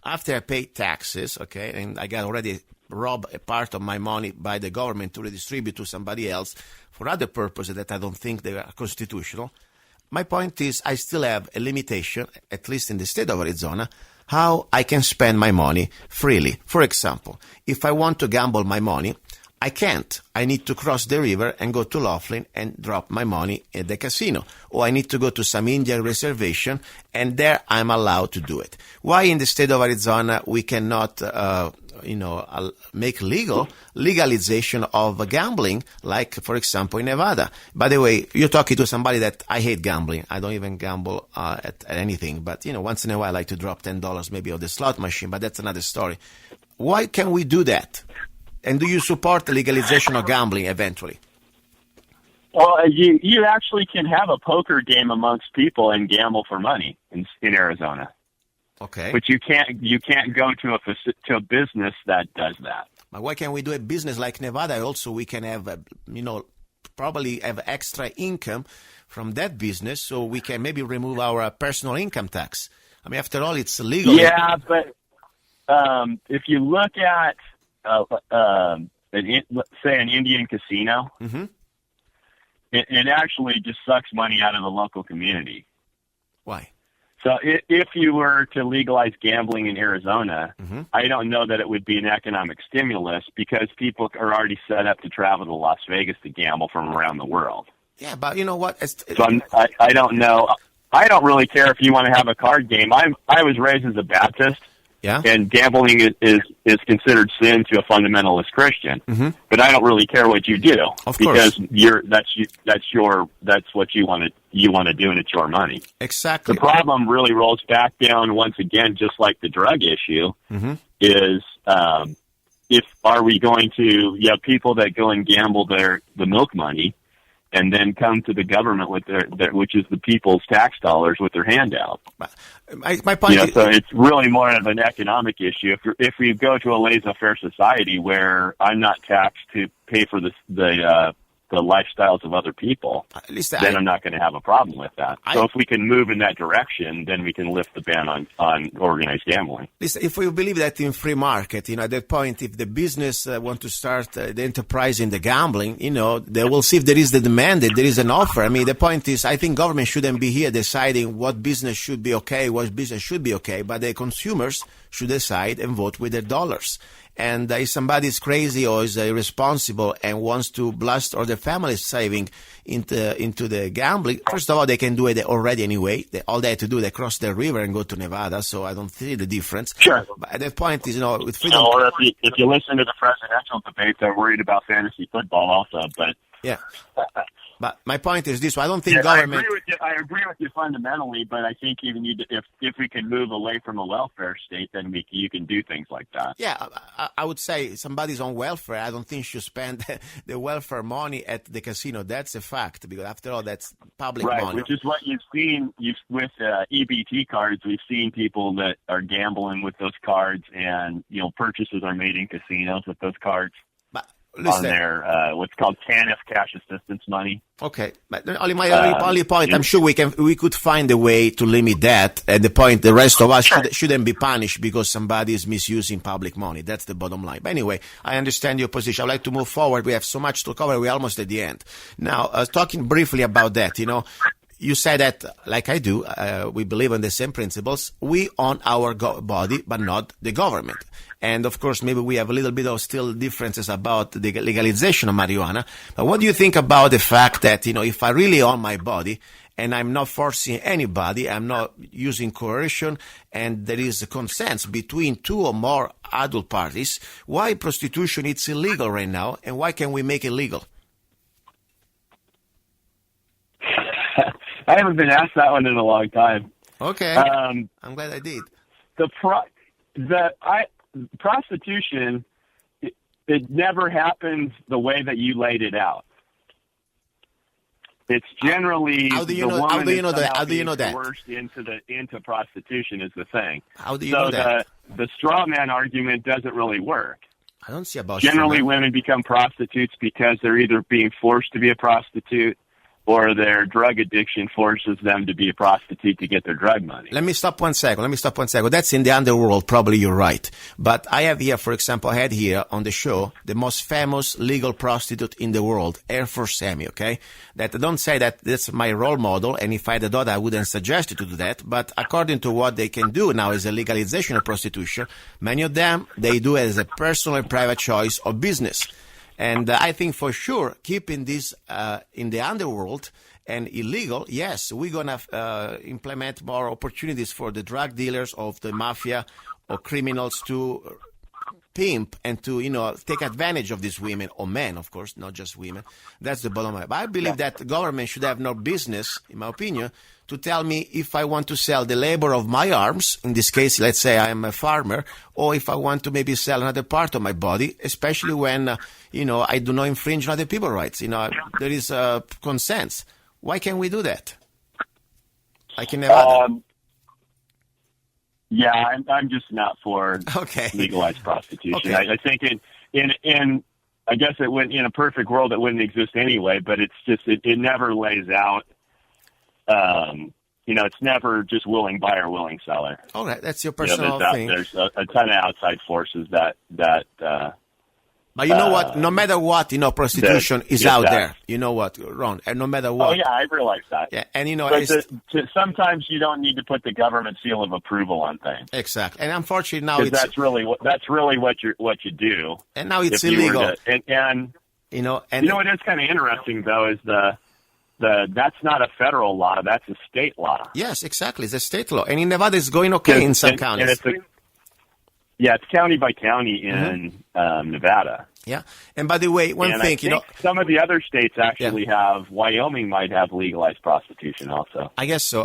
after I paid taxes, okay, and I got already robbed a part of my money by the government to redistribute to somebody else for other purposes that I don't think they are constitutional. My point is I still have a limitation, at least in the state of Arizona, how I can spend my money freely. For example, if I want to gamble my money, I can't. I need to cross the river and go to Laughlin and drop my money at the casino. Or I need to go to some Indian reservation, and there I'm allowed to do it. Why in the state of Arizona we cannot make legalization of gambling, like, for example, in Nevada? By the way, you're talking to somebody that I hate gambling. I don't even gamble at anything. But, once in a while I like to drop $10 maybe on the slot machine, but that's another story. Why can we do that? And do you support the legalization of gambling eventually? Well, you actually can have a poker game amongst people and gamble for money in Arizona. Okay. But you can't go to a business that does that. But why can't we do a business like Nevada? Also, we can have, probably have extra income from that business, so we can maybe remove our personal income tax. I mean, after all, it's legal. Yeah, but if you look at, let's say an Indian casino, mm-hmm. it actually just sucks money out of the local community. Why? So if you were to legalize gambling in Arizona, mm-hmm. I don't know that it would be an economic stimulus because people are already set up to travel to Las Vegas to gamble from around the world. Yeah, but you know what? So I don't know. I don't really care if you want to have a card game. I was raised as a Baptist. Yeah. And gambling is considered sin to a fundamentalist Christian. Mm-hmm. But I don't really care what you do. Of because course. that's what you want to do, and it's your money. Exactly. The problem really rolls back down once again, just like the drug issue, mm-hmm. is are we going to have people that go and gamble the milk money and then come to the government with their which is the people's tax dollars, with their handout. My point is, so it's really more of an economic issue. If we go to a laissez-faire society where I'm not taxed to pay for the lifestyles of other people, then I'm not going to have a problem with that. So if we can move in that direction, then we can lift the ban on organized gambling. Listen, if we believe that in free market, at that point, if the business want to start the enterprise in the gambling, they will see if there is the demand, if there is an offer. I mean, the point is, I think government shouldn't be here deciding what business should be okay, what business should be okay, but the consumers should decide and vote with their dollars. And if somebody is crazy or is irresponsible and wants to blast all their family's saving into the gambling, first of all, they can do it already anyway. All they have to do, they cross the river and go to Nevada, so I don't see the difference. Sure. But at that point is, with freedom... Or if you listen to the presidential debate, they're worried about fantasy football also, but... Yeah. But my point is this: I don't think government. I agree with you fundamentally, but I think even if we can move away from a welfare state, then you can do things like that. Yeah, I would say somebody's on welfare. I don't think should spend the welfare money at the casino. That's a fact, because after all, that's public money. Right, which is what you've seen with EBT cards. We've seen people that are gambling with those cards, and purchases are made in casinos with those cards. On their what's called TANF, cash assistance money. Okay, but only point. I'm sure we could find a way to limit that. At the point, the rest of us shouldn't be punished because somebody is misusing public money. That's the bottom line. But anyway, I understand your position. I'd like to move forward. We have so much to cover. We're almost at the end. Now, talking briefly about that, you said that, like I do, we believe in the same principles. We own our body, but not the government. And of course, maybe we have a little bit of still differences about the legalization of marijuana. But what do you think about the fact that, if I really own my body and I'm not forcing anybody, I'm not using coercion, and there is a consent between two or more adult parties, why prostitution is illegal right now, and why can we make it legal? I haven't been asked that one in a long time. Okay, I'm glad I did. Prostitution, it never happens the way that you laid it out. It's generally How do you know that? Coerced into prostitution is the thing. How do you know that? The straw man argument doesn't really work. I don't see about generally women become prostitutes because they're either being forced to be a prostitute or their drug addiction forces them to be a prostitute to get their drug money. Let me stop one second. That's in the underworld. Probably you're right. But I have here, for example, I had here on the show the most famous legal prostitute in the world, Air Force Sammy, okay? That don't say that that's my role model, and if I had a daughter, I wouldn't suggest you to do that. But according to what they can do now is a legalization of prostitution, many of them, they do it as a personal and private choice of business. And I think for sure, keeping this in the underworld and illegal, yes, we're going to implement more opportunities for the drug dealers of the mafia or criminals to pimp and to, take advantage of these women, or men, of course, not just women. That's the bottom line. But I believe that the government should have no business, in my opinion, to tell me if I want to sell the labor of my arms, in this case, let's say I'm a farmer, or if I want to maybe sell another part of my body, especially when, I do not infringe on other people's rights. There is consent. Why can't we do that? Like in Nevada. Yeah, I'm just not for legalized prostitution. Okay. I think in I guess it wouldn't, in a perfect world it wouldn't exist anyway, but it's just it never lays out. It's never just willing buyer, willing seller. All right, that's your personal thing. There's a ton of outside forces that. But you know what? No matter what, prostitution is out there. You know what, Ron? And no matter what. Oh yeah, I realize that. Yeah, and but sometimes you don't need to put the government seal of approval on things. Exactly, and unfortunately now that's really what you do. And now it's illegal. And you know what is kind of interesting though is that's not a federal law, that's a state law. Yes, exactly, it's a state law, and in Nevada it's going okay in some counties. Yeah, it's county by county in Nevada. Yeah, and by the way, one thing, some of the other states actually have. Wyoming might have legalized prostitution also. I guess so.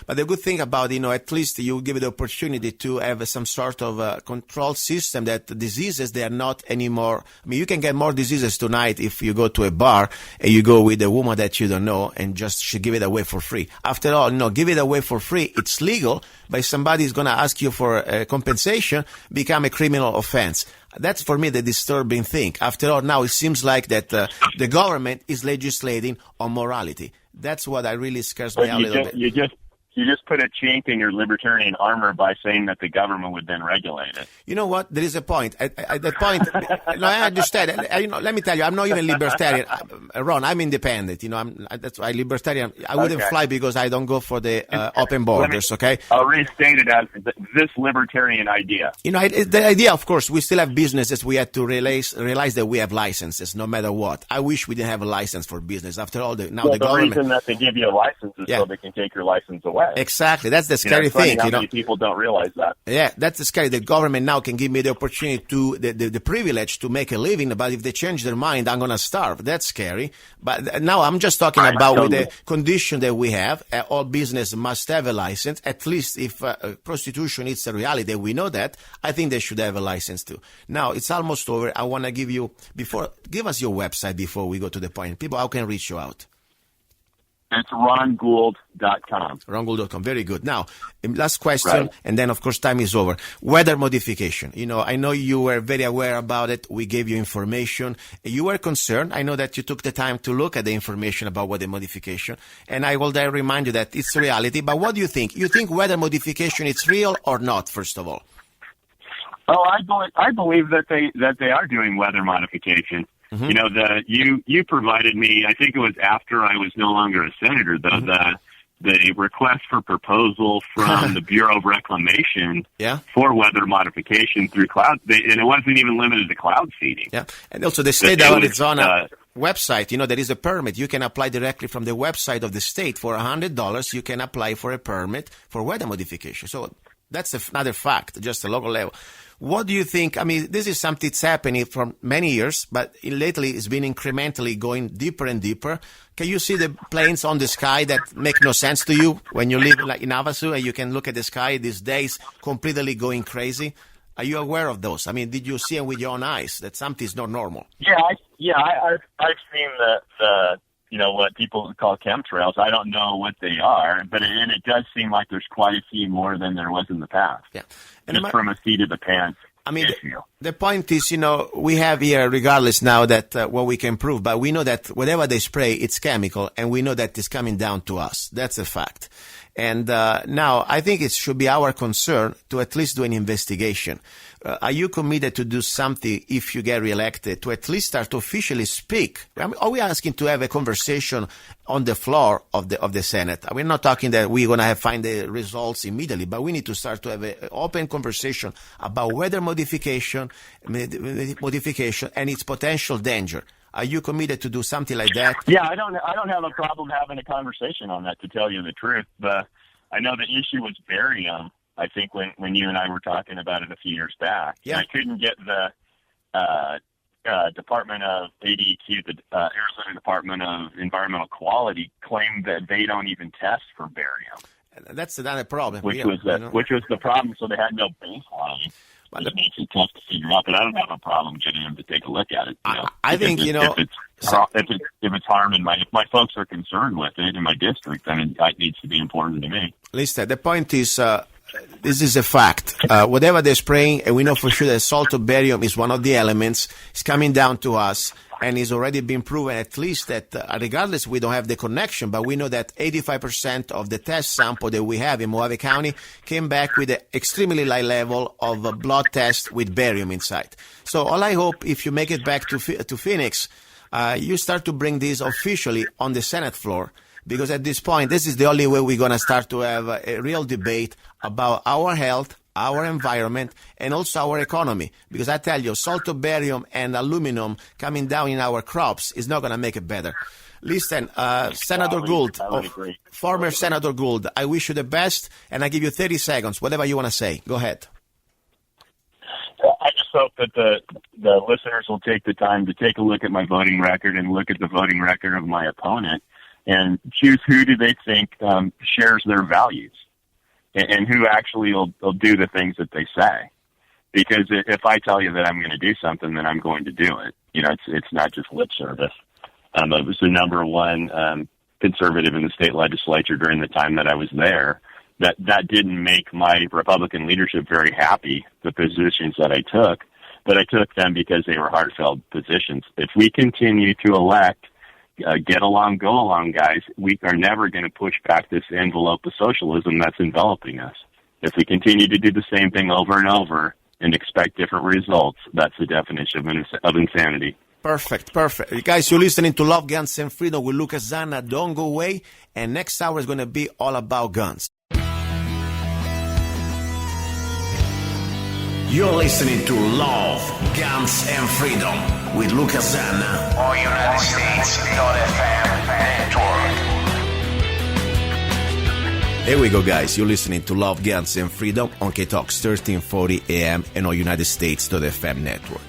But the good thing about at least you give it the opportunity to have some sort of control system that diseases they are not anymore. I mean, you can get more diseases tonight if you go to a bar and you go with a woman that you don't know and just she give it away for free. After all, give it away for free. It's legal, but if somebody is going to ask you for compensation, become a criminal offense. That's for me the disturbing thing. After all, now it seems like that the government is legislating on morality. That's what really scares me a little bit. You just put a chink in your libertarian armor by saying that the government would then regulate it. You know what? There is a point. At that point, I understand. Let me tell you, I'm not even libertarian. Ron, I'm independent. That's why libertarian. I wouldn't fly because I don't go for the open borders. Okay. I'll restate it as this libertarian idea. The idea, of course, we still have businesses. We have to realize that we have licenses, no matter what. I wish we didn't have a license for business. After all, the government. The reason that they give you a license is so they can take your license away. Exactly. That's the scary thing. How many people don't realize that? Yeah, that's the scary. The government now can give me the opportunity to, the privilege to make a living, but if they change their mind, I'm going to starve. That's scary. But now I'm just talking about with the condition that we have. All business must have a license. At least if prostitution is a reality, we know that. I think they should have a license too. Now, it's almost over. I want to give us your website before we go to the point. People, how can reach you out? It's ron-gould.com. ron-gould.com. Very good. Now, last question, and then, of course, time is over. Weather modification. I know you were very aware about it. We gave you information. You were concerned. I know that you took the time to look at the information about weather modification, and I will then remind you that it's reality. But what do you think? You think weather modification is real or not, first of all? Oh, I believe that they are doing weather modification. Mm-hmm. You provided me, I think it was after I was no longer a senator, though, the request for proposal from the Bureau of Reclamation for weather modification through cloud, and it wasn't even limited to cloud seeding. Yeah, and also the state of Arizona website, there is a permit. You can apply directly from the website of the state. For $100, you can apply for a permit for weather modification. So that's another fact, just a local level. What do you think? I mean, this is something that's happening for many years, but lately it's been incrementally going deeper and deeper. Can you see the planes on the sky that make no sense to you when you live like in Havasu and you can look at the sky these days completely going crazy? Are you aware of those? I mean, did you see them with your own eyes that something is not normal? I've seen the what people call chemtrails. I don't know what they are, but it does seem like there's quite a few more than there was in the past. Yeah, and just from a seat of the pants. I mean, the point is, we have here, regardless now that what we can prove, but we know that whatever they spray, it's chemical, and we know that it's coming down to us. That's a fact. And now I think it should be our concern to at least do an investigation. Are you committed to do something if you get reelected to at least start to officially speak? I mean, are we asking to have a conversation on the floor of the Senate? We're not talking that we're going to find the results immediately, but we need to start to have an open conversation about weather modification and its potential danger. Are you committed to do something like that? Yeah, I don't have a problem having a conversation on that, to tell you the truth. But I know the issue was barium, I think, when you and I were talking about it a few years back. Yeah. I couldn't get the Department of ADQ, the Arizona Department of Environmental Quality, claimed that they don't even test for barium. That's another problem. Which was the problem, so they had no baseline. It makes it tough to figure out, but I don't have a problem getting them to take a look at it. I think, if it's harming if my folks are concerned with it in my district, then it needs to be important to me. Listen, the point is, this is a fact. Whatever they're spraying, and we know for sure that salt of barium is one of the elements, is coming down to us. And it's already been proven, at least, that regardless, we don't have the connection, but we know that 85% of the test sample that we have in Mojave County came back with an extremely high level of a blood test with barium inside. So all I hope, if you make it back to Phoenix, you start to bring this officially on the Senate floor, because at this point, this is the only way we're going to start to have a real debate about our health, our environment, and also our economy. Because I tell you, salt of barium and aluminum coming down in our crops is not going to make it better. Listen, Senator Gould, former Senator Gould, I wish you the best, and I give you 30 seconds, whatever you want to say. Go ahead. I just hope that the listeners will take the time to take a look at my voting record and look at the voting record of my opponent and choose who do they think shares their values. And who actually will do the things that they say. Because if I tell you that I'm going to do something, then I'm going to do it. It's not just lip service. I was the number one conservative in the state legislature during the time that I was there. That didn't make my Republican leadership very happy, the positions that I took. But I took them because they were heartfelt positions. If we continue to elect get along, go along, guys, we are never going to push back this envelope of socialism that's enveloping us. If we continue to do the same thing over and over and expect different results, that's the definition of insanity. Perfect. Guys, you're listening to Love, Guns, and Freedom with luca-zanna. Don't go away. And next hour is going to be all about guns. You're listening to Love, Guns, and Freedom with luca-zanna on United States.FM network. Here we go, guys. You're listening to Love, Guns, and Freedom on KTOX 1340 AM and on United States.FM network.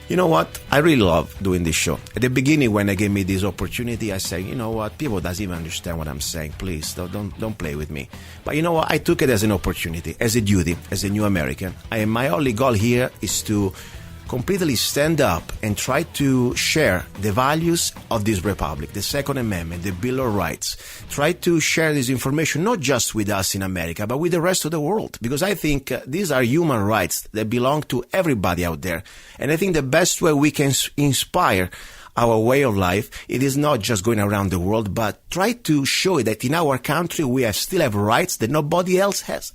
You know what? I really love doing this show. At the beginning, when they gave me this opportunity, I said, you know what? People doesn't even understand what I'm saying. Please, don't play with me. But you know what? I took it as an opportunity, as a duty, as a new American. And my only goal here is to completely stand up and try to share the values of this republic, the Second Amendment, the Bill of Rights. Try to share this information not just with us in America, but with the rest of the world. Because I think these are human rights that belong to everybody out there. And I think the best way we can inspire our way of life, it is not just going around the world, but try to show that in our country we still have rights that nobody else has.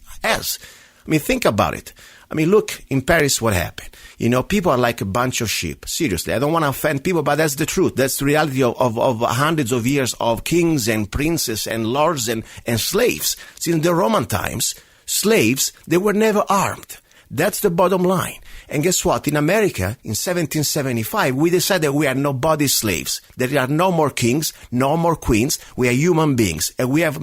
I mean, think about it. I mean, look, in Paris, what happened? You know, people are like a bunch of sheep. Seriously, I don't want to offend people, but that's the truth. That's the reality of hundreds of years of kings and princes and lords and slaves. Since the Roman times, slaves, they were never armed. That's the bottom line. And guess what? In America, in 1775, we decided we are nobody's slaves. There are no more kings, no more queens. We are human beings, and we have,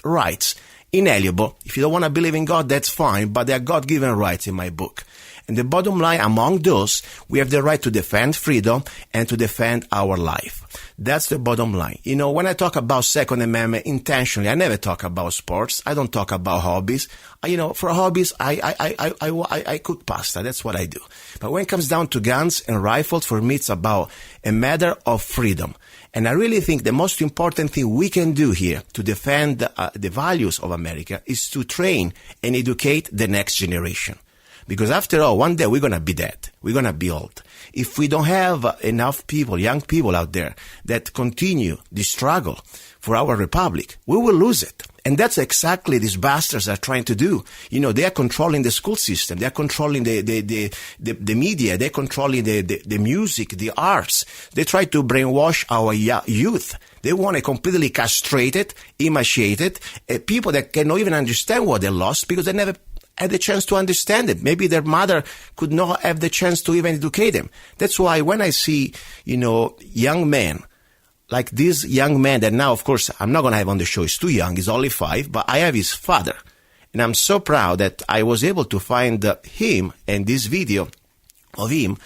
rights. Inalienable. If you don't want to believe in God, that's fine, but there are God-given rights in my book. And the bottom line, among those, we have the right to defend freedom and to defend our life. That's the bottom line. You know, when I talk about Second Amendment intentionally, I never talk about sports. I don't talk about hobbies. For hobbies, I cook pasta. That's what I do. But when it comes down to guns and rifles, for me, it's about a matter of freedom. And I really think the most important thing we can do here to defend the values of America is to train and educate the next generation. Because after all, one day we're going to be dead. We're going to be old. If we don't have enough people, young people out there that continue the struggle for our republic, we will lose it. And that's exactly these bastards are trying to do. You know, they are controlling the school system. They are controlling the media. They're controlling the music, the arts. They try to brainwash our youth. They want to completely castrated, emaciated, people that cannot even understand what they lost because they never had the chance to understand it. Maybe their mother could not have the chance to even educate them. That's why when I see, young men, like this young man that now, of course, I'm not going to have on the show. He's too young. He's only 5, but I have his father. And I'm so proud that I was able to find him and this video of him.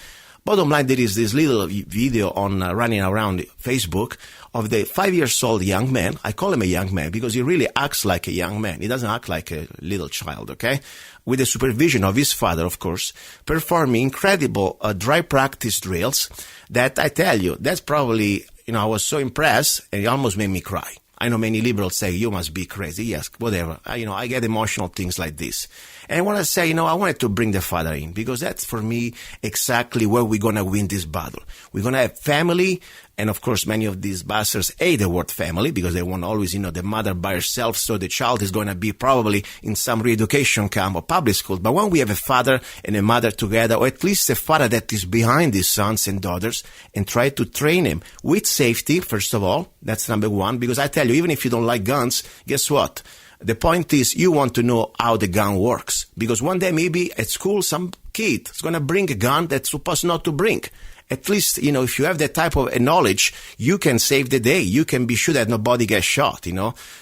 Bottom line, there is this little video on running around Facebook of the 5-year-old young man. I call him a young man because he really acts like a young man. He doesn't act like a little child, okay? With the supervision of his father, of course, performing incredible dry practice drills that I tell you, that's probably, I was so impressed and it almost made me cry. I know many liberals say, you must be crazy. Yes, whatever. I get emotional things like this. And I want to say, I wanted to bring the father in because that's for me exactly where we're going to win this battle. We're going to have family. And of course, many of these bastards hate the word family because they want always, the mother by herself. So the child is going to be probably in some re-education camp or public school. But when we have a father and a mother together, or at least a father that is behind his sons and daughters and try to train him with safety, first of all, that's number one. Because I tell you, even if you don't like guns, guess what? The point is you want to know how the gun works. Because one day maybe at school some kid is going to bring a gun that's supposed not to bring. At least, if you have that type of knowledge, you can save the day. You can be sure that nobody gets shot,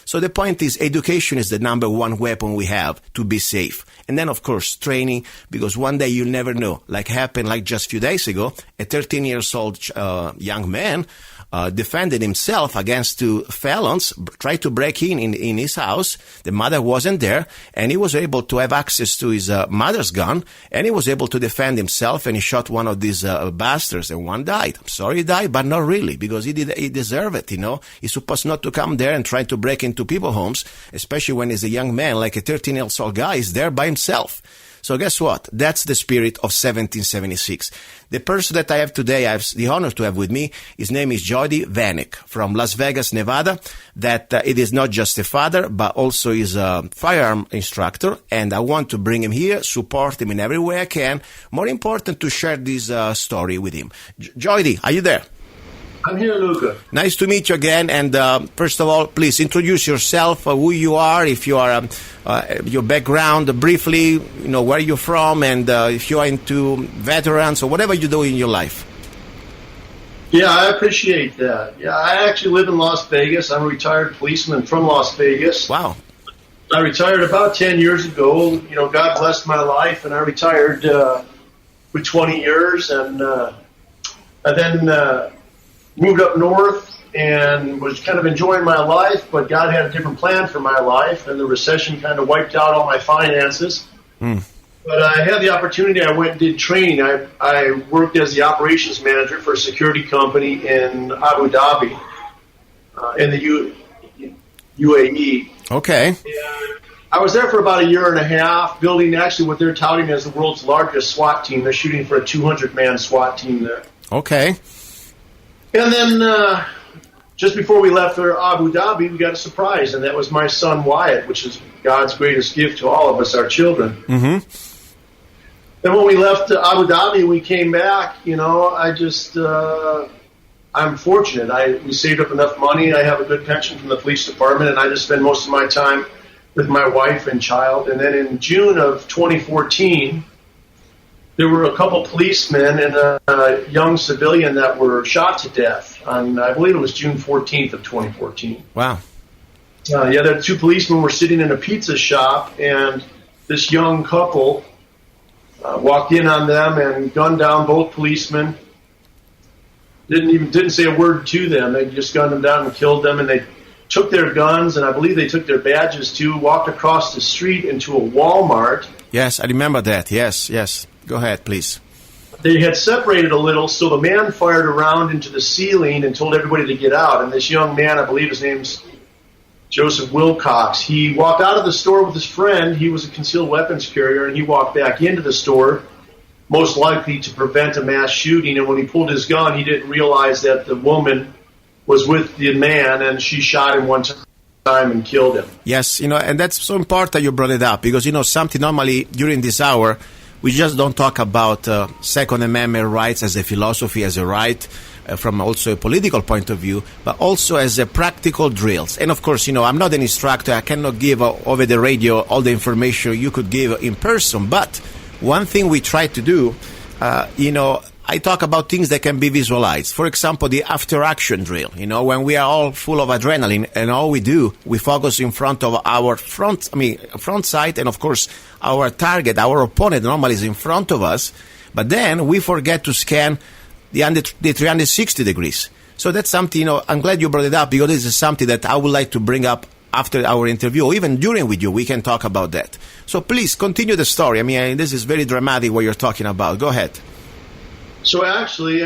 So the point is education is the number one weapon we have to be safe. And then, of course, training, because one day you'll never know. Like happened like just a few days ago, a 13-year-old young man defended himself against 2 felons, tried to break in his house. The mother wasn't there, and he was able to have access to his mother's gun, and he was able to defend himself, and he shot one of these bastards, and one died. I'm sorry he died, but not really, because he deserved it, He's supposed not to come there and try to break into people's homes, especially when he's a young man, like a 13-year-old guy, is there by himself. So guess what? That's the spirit of 1776. The person that I have today, I have the honor to have with me, his name is Joede Vanek from Las Vegas, Nevada, that it is not just a father, but also is a firearm instructor. And I want to bring him here, support him in every way I can. More important, to share this story with him. Joede, are you there? I'm here, Luca. Nice to meet you again. And first of all, please introduce yourself, who you are, if you are, your background briefly, where you're from, and if you are into veterans or whatever you do in your life. Yeah, I appreciate that. Yeah, I actually live in Las Vegas. I'm a retired policeman from Las Vegas. Wow. I retired about 10 years ago. God blessed my life, and I retired for 20 years, and I then moved up north and was kind of enjoying my life, but God had a different plan for my life, and the recession kind of wiped out all my finances. But I had the opportunity. I went and did training. I worked as the operations manager for a security company in Abu Dhabi, in the UAE. Okay. And I was there for about 1.5 years, building actually what they're touting as the world's largest SWAT team. They're shooting for a 200-man SWAT team there. Okay. And then just before we left for Abu Dhabi, we got a surprise, and that was my son Wyatt, which is God's greatest gift to all of us, our children. Mm-hmm. Then when we left Abu Dhabi, we came back. I'm fortunate. We saved up enough money. I have a good pension from the police department, and I just spend most of my time with my wife and child. And then in June of 2014, there were a couple policemen and a young civilian that were shot to death on, I believe it was June 14th of 2014. Wow. The two policemen were sitting in a pizza shop, and this young couple walked in on them and gunned down both policemen. Didn't say a word to them. They just gunned them down and killed them, and they took their guns, and I believe they took their badges too, walked across the street into a Walmart. Yes, I remember that. Yes. Go ahead, please. They had separated a little, so the man fired a round into the ceiling and told everybody to get out. And this young man, I believe his name's Joseph Wilcox, he walked out of the store with his friend. He was a concealed weapons carrier, and he walked back into the store, most likely to prevent a mass shooting. And when he pulled his gun, he didn't realize that the woman was with the man, and she shot him one time and killed him. Yes, and that's so important you brought it up, because, something normally during this hour, we just don't talk about Second Amendment rights as a philosophy, as a right, from also a political point of view, but also as a practical drills. And of course, I'm not an instructor. I cannot give over the radio all the information you could give in person. But one thing we try to do, I talk about things that can be visualized. For example, the after-action drill. When we are all full of adrenaline, and all we do, we focus in front of our front sight, and of course, our target, our opponent normally is in front of us, but then we forget to scan the 360 degrees. So that's something, I'm glad you brought it up, because this is something that I would like to bring up after our interview, or even during with you, we can talk about that. So please, continue the story. This is very dramatic what you're talking about. Go ahead. So actually,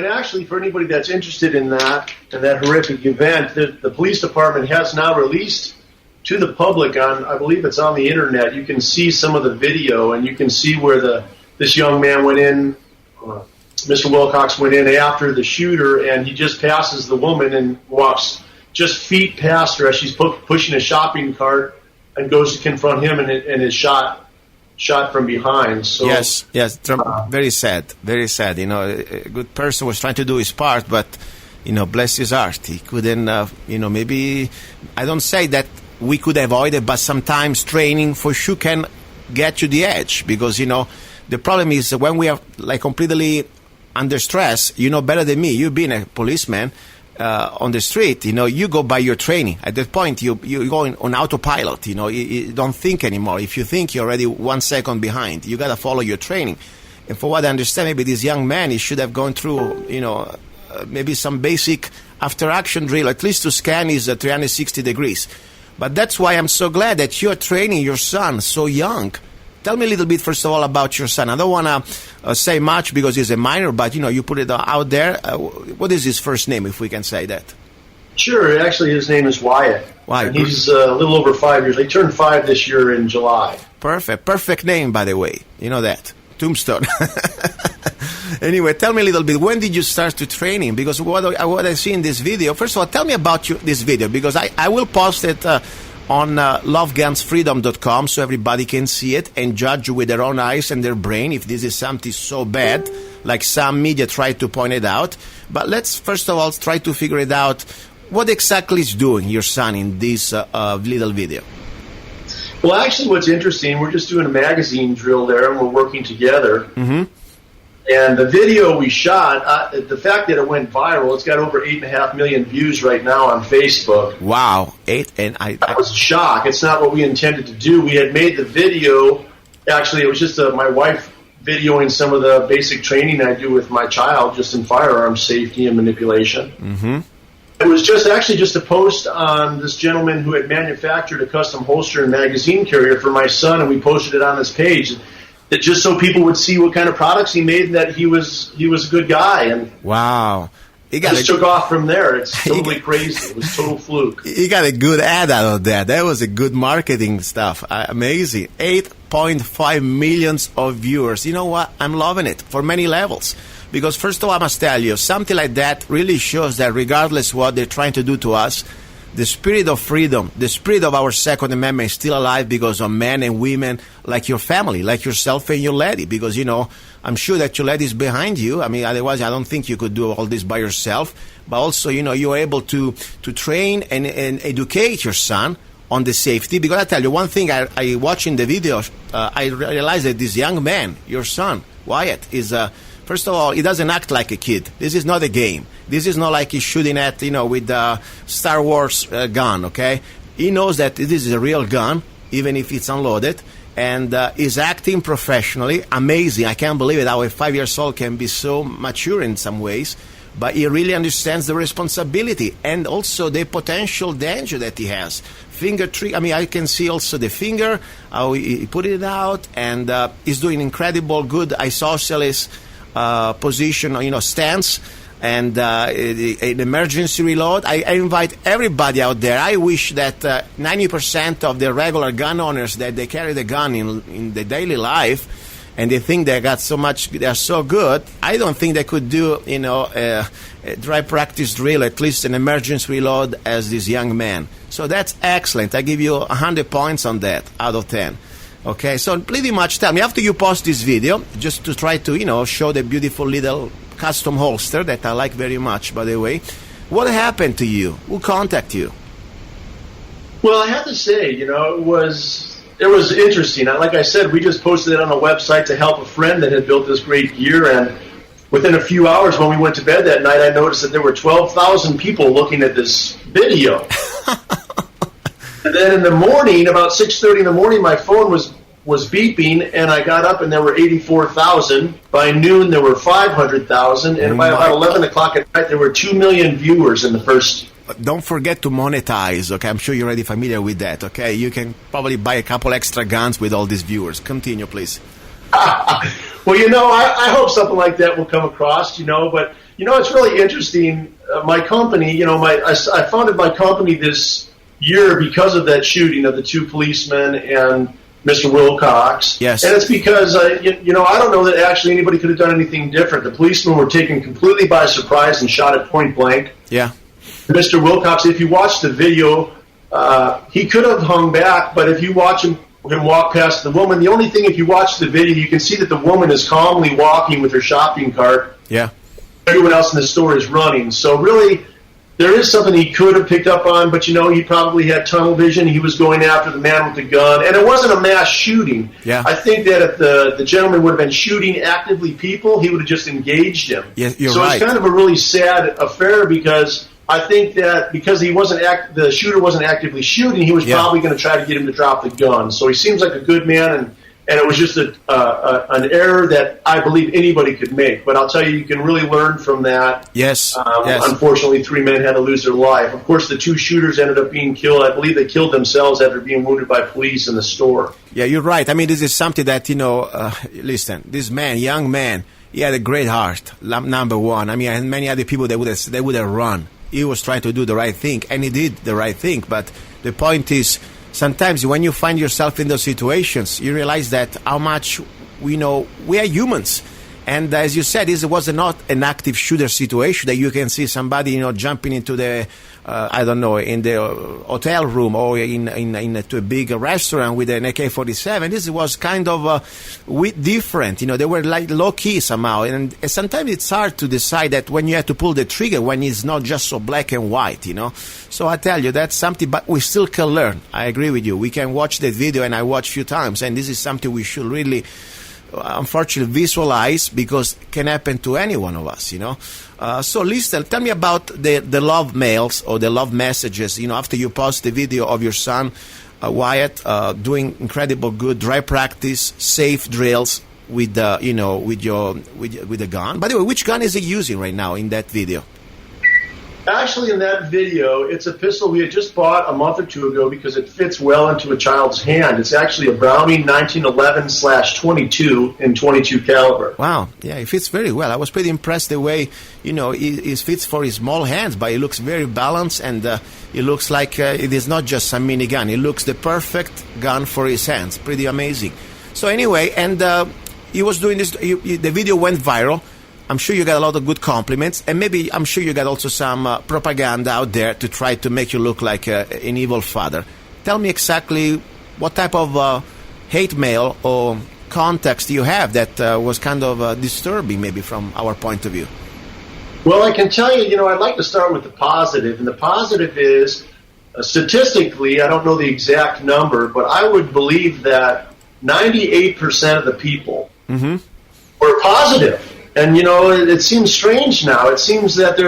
for anybody that's interested in that horrific event, the police department has now released to the public I believe it's on the internet. You can see some of the video, and you can see where this young man went in. Mr. Wilcox went in after the shooter, and he just passes the woman and walks just feet past her as she's pushing a shopping cart, and goes to confront him, and is shot from behind. So yes, very sad. A good person was trying to do his part, but bless his heart, he couldn't. Maybe I don't say that we could avoid it, but sometimes training for sure can get you the edge, because the problem is when we are like completely under stress. Better than me. You've been a policeman. On the street, you go by your training. At that point, you're going on autopilot. You don't think anymore. If you think, you're already 1 second behind. You got to follow your training. And for what I understand, maybe this young man, he should have gone through, maybe some basic after-action drill, at least to scan his 360 degrees. But that's why I'm so glad that you're training your son so young. Tell me a little bit, first of all, about your son. I don't want to say much because he's a minor, but, you put it out there. What is his first name, if we can say that? Sure. Actually, his name is Wyatt. Wyatt. And he's a little over 5 years. He turned 5 this year in July. Perfect name, by the way. You know that. Tombstone. Anyway, tell me a little bit. When did you start to training? Because what I see in this video, first of all, tell me about this video, because I will post it on lovegunsfreedom.com so everybody can see it and judge with their own eyes and their brain if this is something so bad, like some media try to point it out. But let's first of all try to figure it out. What exactly is doing your son in this little video? Well, actually, what's interesting, we're just doing a magazine drill there, and we're working together. Mm-hmm. And the video we shot, the fact that it went viral, it's got over 8.5 million views right now on Facebook. Wow, That was a shock. It's not what we intended to do. We had made the video. Actually, it was just my wife videoing some of the basic training I do with my child, just in firearms safety and manipulation. Mm-hmm. It was just a post on this gentleman who had manufactured a custom holster and magazine carrier for my son, and we posted it on his page. That just so people would see what kind of products he made, and that he was a good guy. And wow, it just took off from there. It's totally crazy. It was total fluke. He got a good ad out of that. That was a good marketing stuff. Amazing. 8.5 million of viewers. You know what? I'm loving it for many levels. Because first of all, I must tell you, something like that really shows that regardless what they're trying to do to us, the spirit of freedom, the spirit of our Second Amendment is still alive because of men and women like your family, like yourself and your lady. Because, I'm sure that your lady is behind you. I mean, otherwise, I don't think you could do all this by yourself. But also, you're able to train and educate your son on the safety. Because I tell you, one thing I watching the video, I realized that this young man, your son, Wyatt, is... First of all, he doesn't act like a kid. This is not a game. This is not like he's shooting at, with the Star Wars gun, okay? He knows that this is a real gun, even if it's unloaded, and he's acting professionally. Amazing. I can't believe it how a 5-year-old can be so mature in some ways, but he really understands the responsibility and also the potential danger that he has. Finger trick. I mean, I can see also the finger, how he put it out, and he's doing incredible good isosceles position, stance, and an emergency reload. I invite everybody out there. I wish that 90% of the regular gun owners that they carry the gun in the daily life, and they think they got so much, they are so good. I don't think they could do, a dry practice drill, at least an emergency reload, as this young man. So that's excellent. I give you 100 points on that out of 10. Okay, so pretty much tell me, after you post this video, just to try to, show the beautiful little custom holster that I like very much, by the way, what happened to you? Who contacted you? Well, I have to say, it was interesting. Like I said, we just posted it on a website to help a friend that had built this great gear, and within a few hours when we went to bed that night, I noticed that there were 12,000 people looking at this video. And then in the morning, about 6:30 in the morning, my phone was beeping, and I got up, and there were 84,000. By noon, there were 500,000, and by about 11 o'clock at night, there were 2 million viewers in the first. Don't forget to monetize, okay? I'm sure you're already familiar with that, okay? You can probably buy a couple extra guns with all these viewers. Continue, please. Well, I hope something like that will come across, but, it's really interesting. My company, I founded my company this year because of that shooting of the 2 policemen and Mr. Wilcox. Yes. And it's because, I don't know that actually anybody could have done anything different. The policemen were taken completely by surprise and shot at point blank. Yeah. Mr. Wilcox, if you watch the video, he could have hung back, but if you watch him walk past the woman, the only thing, if you watch the video, you can see that the woman is calmly walking with her shopping cart. Yeah. Everyone else in the store is running. So really, there is something he could have picked up on, but, he probably had tunnel vision. He was going after the man with the gun, and it wasn't a mass shooting. Yeah. I think that if the gentleman would have been shooting actively people, he would have just engaged him. Yeah, you're so right. It's kind of a really sad affair because I think that because the shooter wasn't actively shooting, he was probably going to try to get him to drop the gun. So he seems like a good man, and it was just an error that I believe anybody could make. But I'll tell you, you can really learn from that. Yes. Unfortunately, 3 men had to lose their life. Of course, the 2 shooters ended up being killed. I believe they killed themselves after being wounded by police in the store. Yeah, you're right. I mean, this is something that, listen, this man, young man, he had a great heart, number one. I mean, and many other people, they would have run. He was trying to do the right thing, and he did the right thing. But the point is, sometimes when you find yourself in those situations, you realize that how much we are humans. And as you said, this was not an active shooter situation that you can see somebody, jumping into the, in the hotel room or into a big restaurant with an AK-47. This was kind of different. They were like low key somehow. And sometimes it's hard to decide that when you have to pull the trigger, when it's not just so black and white, So I tell you, that's something, but we still can learn. I agree with you. We can watch the video, and I watched a few times, and this is something we should really, unfortunately, visualize, because it can happen to any one of us, So listen, tell me about the love mails or the love messages, after you post the video of your son, Wyatt, doing incredible good dry practice, safe drills with the, with the gun. By the way, which gun is he using right now in that video? Actually, in that video, it's a pistol we had just bought a month or 2 ago because it fits well into a child's hand. It's actually a Browning 1911/22 in 22 caliber. Wow, yeah, it fits very well. I was pretty impressed the way, it fits for his small hands, but it looks very balanced, and it looks like it is not just some minigun. It looks the perfect gun for his hands. Pretty amazing. So anyway, and he was doing this, the video went viral. I'm sure you got a lot of good compliments, and maybe I'm sure you got also some propaganda out there to try to make you look like an evil father. Tell me exactly what type of hate mail or context you have that was kind of disturbing, maybe from our point of view. Well, I can tell you, I'd like to start with the positive, and the positive is, statistically, I don't know the exact number, but I would believe that 98% of the people were positive. And, it seems strange now. It seems that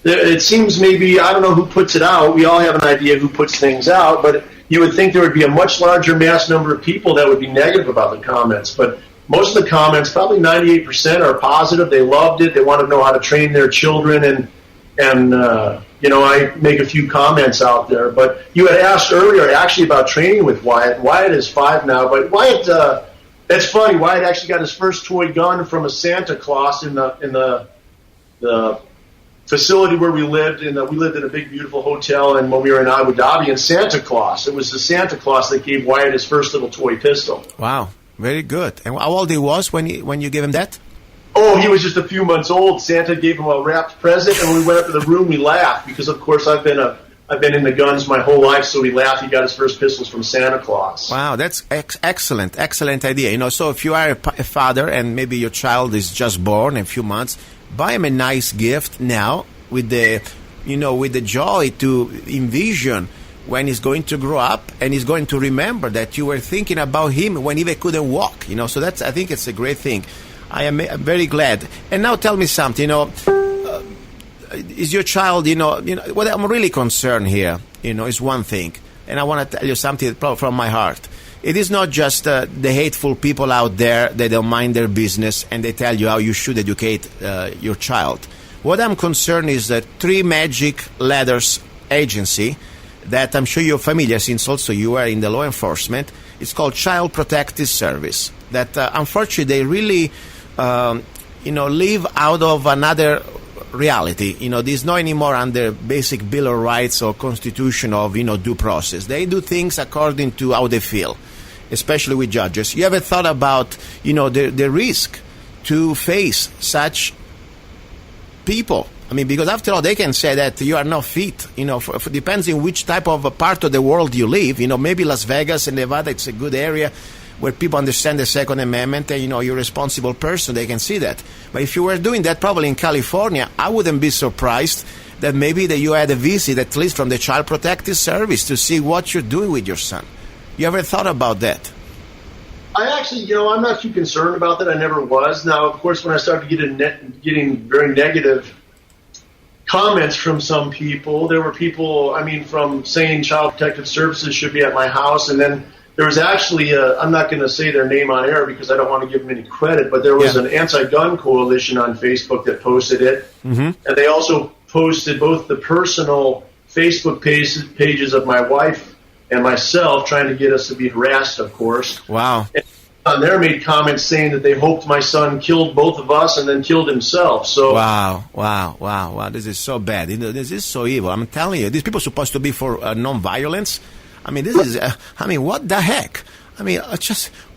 it seems maybe, I don't know who puts it out. We all have an idea who puts things out, but you would think there would be a much larger mass number of people that would be negative about the comments. But most of the comments, probably 98%, are positive. They loved it. They want to know how to train their children, and I make a few comments out there. But you had asked earlier actually about training with Wyatt. Wyatt is 5 now, but Wyatt, it's funny. Wyatt actually got his first toy gun from a Santa Claus in the facility where we lived. We lived in a big, beautiful hotel, and when we were in Abu Dhabi, in Santa Claus, it was the Santa Claus that gave Wyatt his first little toy pistol. Wow, very good. And how old he was when you gave him that? Oh, he was just a few months old. Santa gave him a wrapped present, and when we went up to the room, we laughed because, of course, I've been in the guns my whole life, so we laughed. He got his first pistols from Santa Claus. Wow, that's excellent idea. So if you are a father and maybe your child is just born in a few months, buy him a nice gift now with the joy to envision when he's going to grow up and he's going to remember that you were thinking about him when he even couldn't walk. So I think it's a great thing. I am very glad. And now tell me something. Is your child? What I'm really concerned here. Is one thing, and I want to tell you something from my heart. It is not just the hateful people out there that don't mind their business and they tell you how you should educate your child. What I'm concerned is that 3 magic letters agency that I'm sure you're familiar since also you are in the law enforcement. It's called Child Protective Service. That unfortunately they really live out of another reality. There's no anymore under basic Bill of Rights or Constitution of due process. They do things according to how they feel, especially with judges. You ever thought about the risk to face such people? I mean, because after all, they can say that you are not fit. Depends on which type of part of the world you live. Maybe Las Vegas and Nevada, it's a good area where people understand the Second Amendment and, you're a responsible person, they can see that. But if you were doing that probably in California, I wouldn't be surprised that maybe that you had a visit, at least from the Child Protective Service, to see what you're doing with your son. You ever thought about that? I actually, I'm not too concerned about that. I never was. Now, of course, when I started getting very negative comments from some people, there were people, from saying Child Protective Services should be at my house, and then there was actually I'm not going to say their name on air because I don't want to give them any credit, but there was an anti-gun coalition on Facebook that posted it. And they also posted both the personal Facebook pages of my wife and myself, trying to get us to be harassed, of course. Wow. And on there made comments saying that they hoped my son killed both of us and then killed himself. So Wow. This is so bad. This is so evil. I'm telling you, these people are supposed to be for non-violence. This is, what the heck?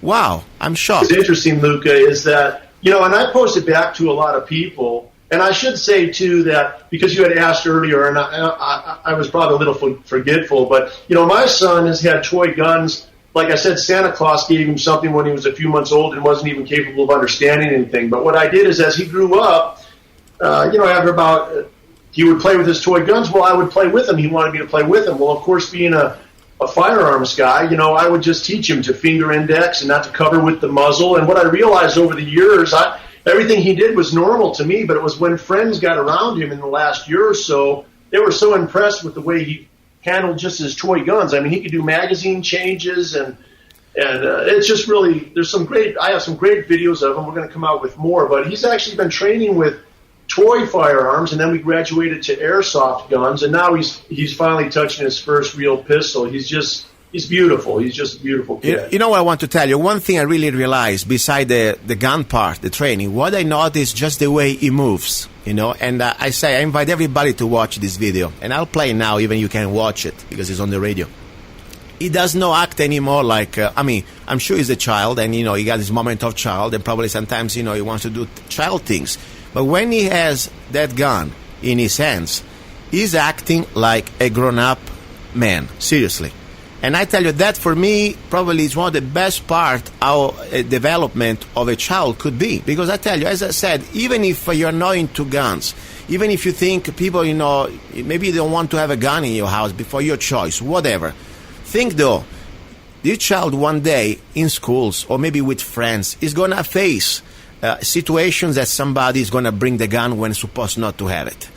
Wow, I'm shocked. What's interesting, Luca, is that, and I posted back to a lot of people, and I should say, too, that because you had asked earlier, and I was probably a little forgetful, but, my son has had toy guns. Like I said, Santa Claus gave him something when he was a few months old and wasn't even capable of understanding anything. But what I did is, as he grew up, after about, he would play with his toy guns. Well, I would play with him. He wanted me to play with him. Well, of course, being a firearms guy, I would just teach him to finger index and not to cover with the muzzle. And what I realized over the years, everything he did was normal to me, but it was when friends got around him in the last year or so, they were so impressed with the way he handled just his toy guns. He could do magazine changes, and it's just really, I have some great videos of him. We're going to come out with more, but he's actually been training with toy firearms, and then we graduated to airsoft guns, and now he's finally touching his first real pistol. He's beautiful. He's just a beautiful kid. You know what I want to tell you? One thing I really realized, beside the gun part, the training, what I noticed just the way he moves, and I invite everybody to watch this video, and I'll play now, even you can watch it, because it's on the radio. He does not act anymore like, I'm sure he's a child, and, he got his moment of child, and probably sometimes, he wants to do child things. But when he has that gun in his hands, he's acting like a grown-up man, seriously. And I tell you, that for me probably is one of the best part how a development of a child could be. Because I tell you, as I said, even if you're not into guns, even if you think people, maybe you don't want to have a gun in your house before your choice, whatever. Think though, this child one day in schools or maybe with friends is going to face situations that somebody is going to bring the gun when supposed not to have it.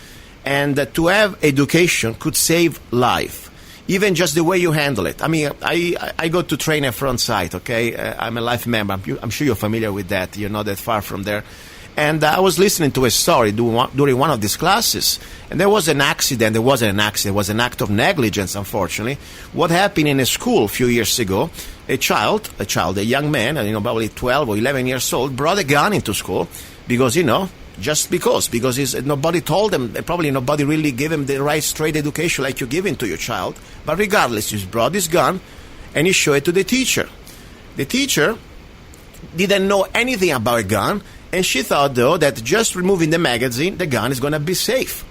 And to have education could save life. Even just the way you handle it. I mean, I go to train at front sight, okay? I'm a life member. I'm sure you're familiar with that. You're not that far from there. And I was listening to a story during one of these classes, and there was an accident. There wasn't an accident. It was an act of negligence, unfortunately. What happened in a school a few years ago, a young man, probably 12 or 11 years old, brought a gun into school because, just because nobody told him, probably nobody really gave him the right straight education like you give it to your child. But regardless, he brought his gun and he showed it to the teacher. The teacher didn't know anything about a gun, and she thought, though, that just removing the magazine, the gun is going to be safe.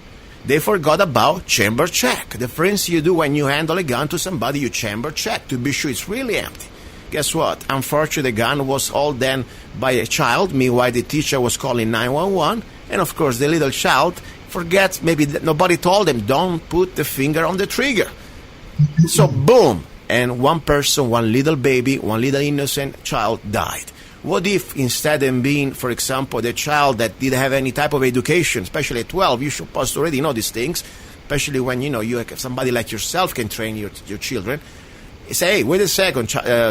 They forgot about chamber check. The first thing you do when you handle a gun to somebody, you chamber check to be sure it's really empty. Guess what? Unfortunately, the gun was all done by a child. Meanwhile, the teacher was calling 911. And, of course, the little child forgets, maybe nobody told him, don't put the finger on the trigger. So, boom. And one person, one little baby, one little innocent child died. What if instead of being, for example, the child that didn't have any type of education, especially at 12, you should supposed to already know these things, especially when, you have somebody like yourself can train your children. Say, hey, wait a second,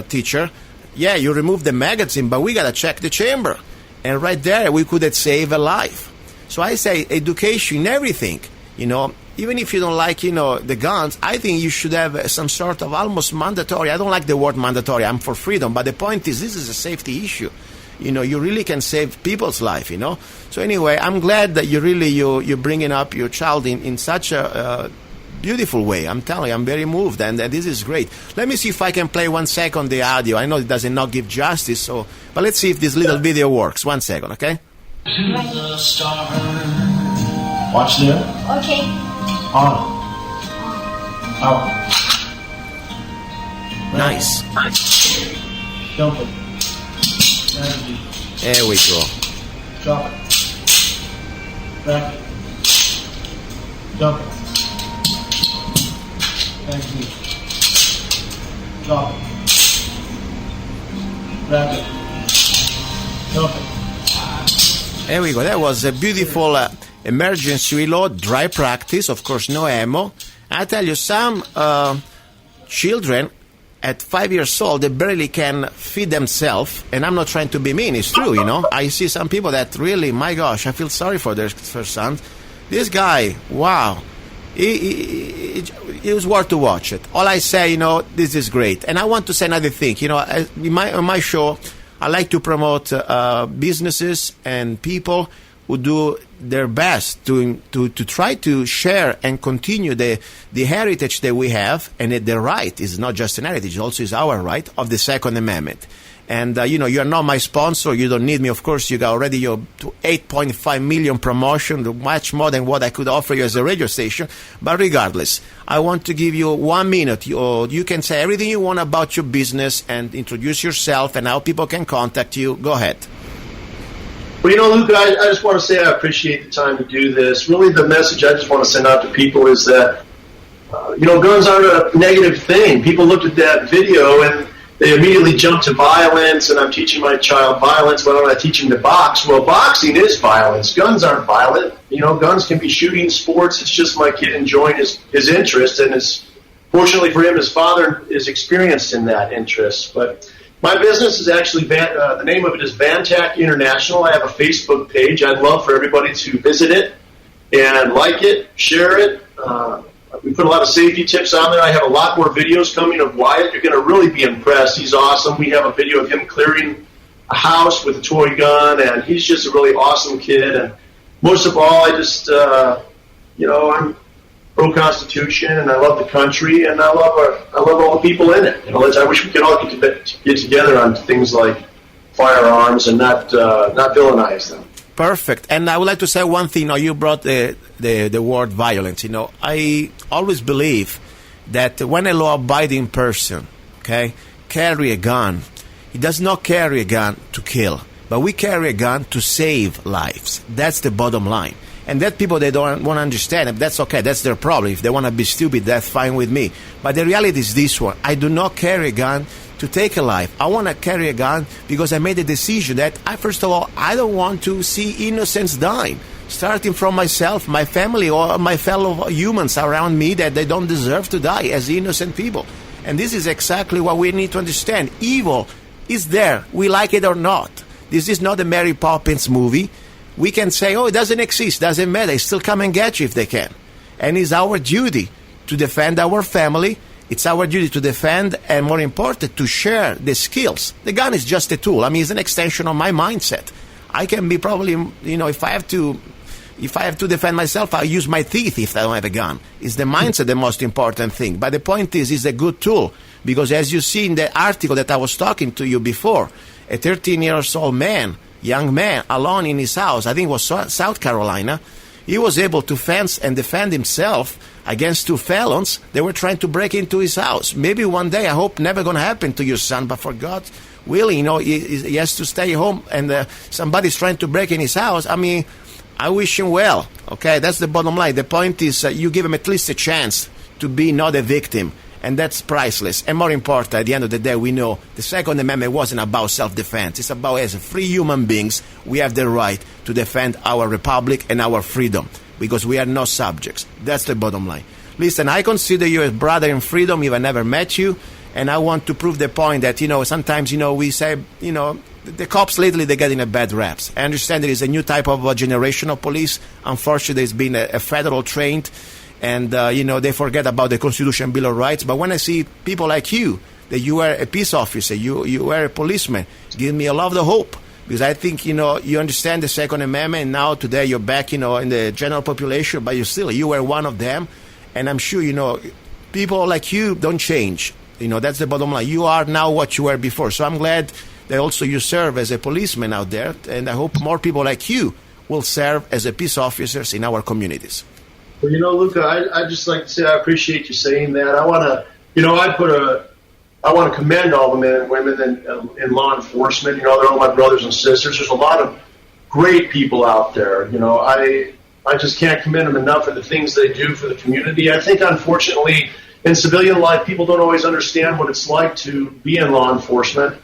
teacher. Yeah, you removed the magazine, but we got to check the chamber. And right there, we could have saved a life. So I say education in everything, even if you don't like, the guns, I think you should have some sort of almost mandatory. I don't like the word mandatory. I'm for freedom. But the point is, this is a safety issue. You really can save people's life, So anyway, I'm glad that you're bringing up your child in such a beautiful way. I'm telling you, I'm very moved, and this is great. Let me see if I can play 1 second the audio. I know it does not give justice, but let's see if this little video works. 1 second, okay? Watch there. Okay. On. Out. Nice. Dump it. There we go. Drop it. Back it. Dump it. Thank you. Drop it. Grab it. Dump it. There we go. That was a beautiful emergency reload, dry practice. Of course, no ammo. I tell you, some children at 5 years old, they barely can feed themselves. And I'm not trying to be mean. It's true, I see some people that really, my gosh, I feel sorry for their sons. This guy, wow. It was worth to watch it. All I say, this is great. And I want to say another thing. On my show, I like to promote businesses and people who do their best to try to share and continue the heritage that we have, and the right is not just an heritage, also is our right of the Second Amendment. And, you're not my sponsor. You don't need me. Of course, you got already your 8.5 million promotion, much more than what I could offer you as a radio station. But regardless, I want to give you 1 minute. You can say everything you want about your business and introduce yourself and how people can contact you. Go ahead. Well, Luca, I just want to say I appreciate the time to do this. Really, the message I just want to send out to people is that, guns aren't a negative thing. People looked at that video and they immediately jump to violence, and I'm teaching my child violence. Why don't I teach him to box? Well, boxing is violence. Guns aren't violent. Guns can be shooting sports. It's just my kid enjoying his interest, and fortunately for him, his father is experienced in that interest. But my business is actually, the name of it is Vantac International. I have a Facebook page. I'd love for everybody to visit it and like it, share it. We put a lot of safety tips on there. I have a lot more videos coming of Wyatt. You're going to really be impressed. He's awesome. We have a video of him clearing a house with a toy gun, and he's just a really awesome kid. And most of all, I just, I'm pro-Constitution, and I love the country, and I love all the people in it. I wish we could all get together on things like firearms and not villainize them. Perfect. And I would like to say one thing. You brought the word violence. I always believe that when a law-abiding person, carry a gun, he does not carry a gun to kill, but we carry a gun to save lives. That's the bottom line. And that people, they don't want to understand it. That's okay. That's their problem. If they want to be stupid, that's fine with me. But the reality is this one. I do not carry a gun to take a life. I want to carry a gun because I made a decision that, first of all, I don't want to see innocents dying, starting from myself, my family, or my fellow humans around me that they don't deserve to die as innocent people. And this is exactly what we need to understand. Evil is there. We like it or not. This is not a Mary Poppins movie. We can say, it doesn't exist, doesn't matter. They still come and get you if they can. And it's our duty to defend our family. It's our duty to defend, and more important, to share the skills. The gun is just a tool. It's an extension of my mindset. I can be probably, if I have to defend myself, I'll use my teeth if I don't have a gun. It's the mindset the most important thing. But the point is, it's a good tool. Because as you see in the article that I was talking to you before, a 13-year-old man, young man, alone in his house, I think it was South Carolina, he was able to fence and defend himself against two felons. They were trying to break into his house. Maybe one day, I hope never going to happen to your son, but for God's willing, he has to stay home, and somebody's trying to break in his house. I wish him well. Okay, that's the bottom line. The point is, you give him at least a chance to be not a victim. And that's priceless. And more important, at the end of the day, we know the Second Amendment wasn't about self-defense. It's about, as free human beings, we have the right to defend our republic and our freedom, because we are not subjects. That's the bottom line. Listen, I consider you a brother in freedom if I never met you, and I want to prove the point that, sometimes, we say, the cops lately, they're getting a bad raps. I understand there is a new type of generational police. Unfortunately, there's been a federal trained, and, they forget about the Constitution Bill of Rights. But when I see people like you, that you are a peace officer, you are a policeman, give me a lot of hope. Because I think, you understand the Second Amendment, and now today you're back, in the general population, but you were one of them. And I'm sure, people like you don't change. That's the bottom line. You are now what you were before. So I'm glad that also you serve as a policeman out there. And I hope more people like you will serve as a peace officers in our communities. Well, Luca, I just like to say I appreciate you saying that. I want to, I want to commend all the men and women in law enforcement. They're all my brothers and sisters. There's a lot of great people out there. I just can't commend them enough for the things they do for the community. I think, unfortunately, in civilian life, people don't always understand what it's like to be in law enforcement.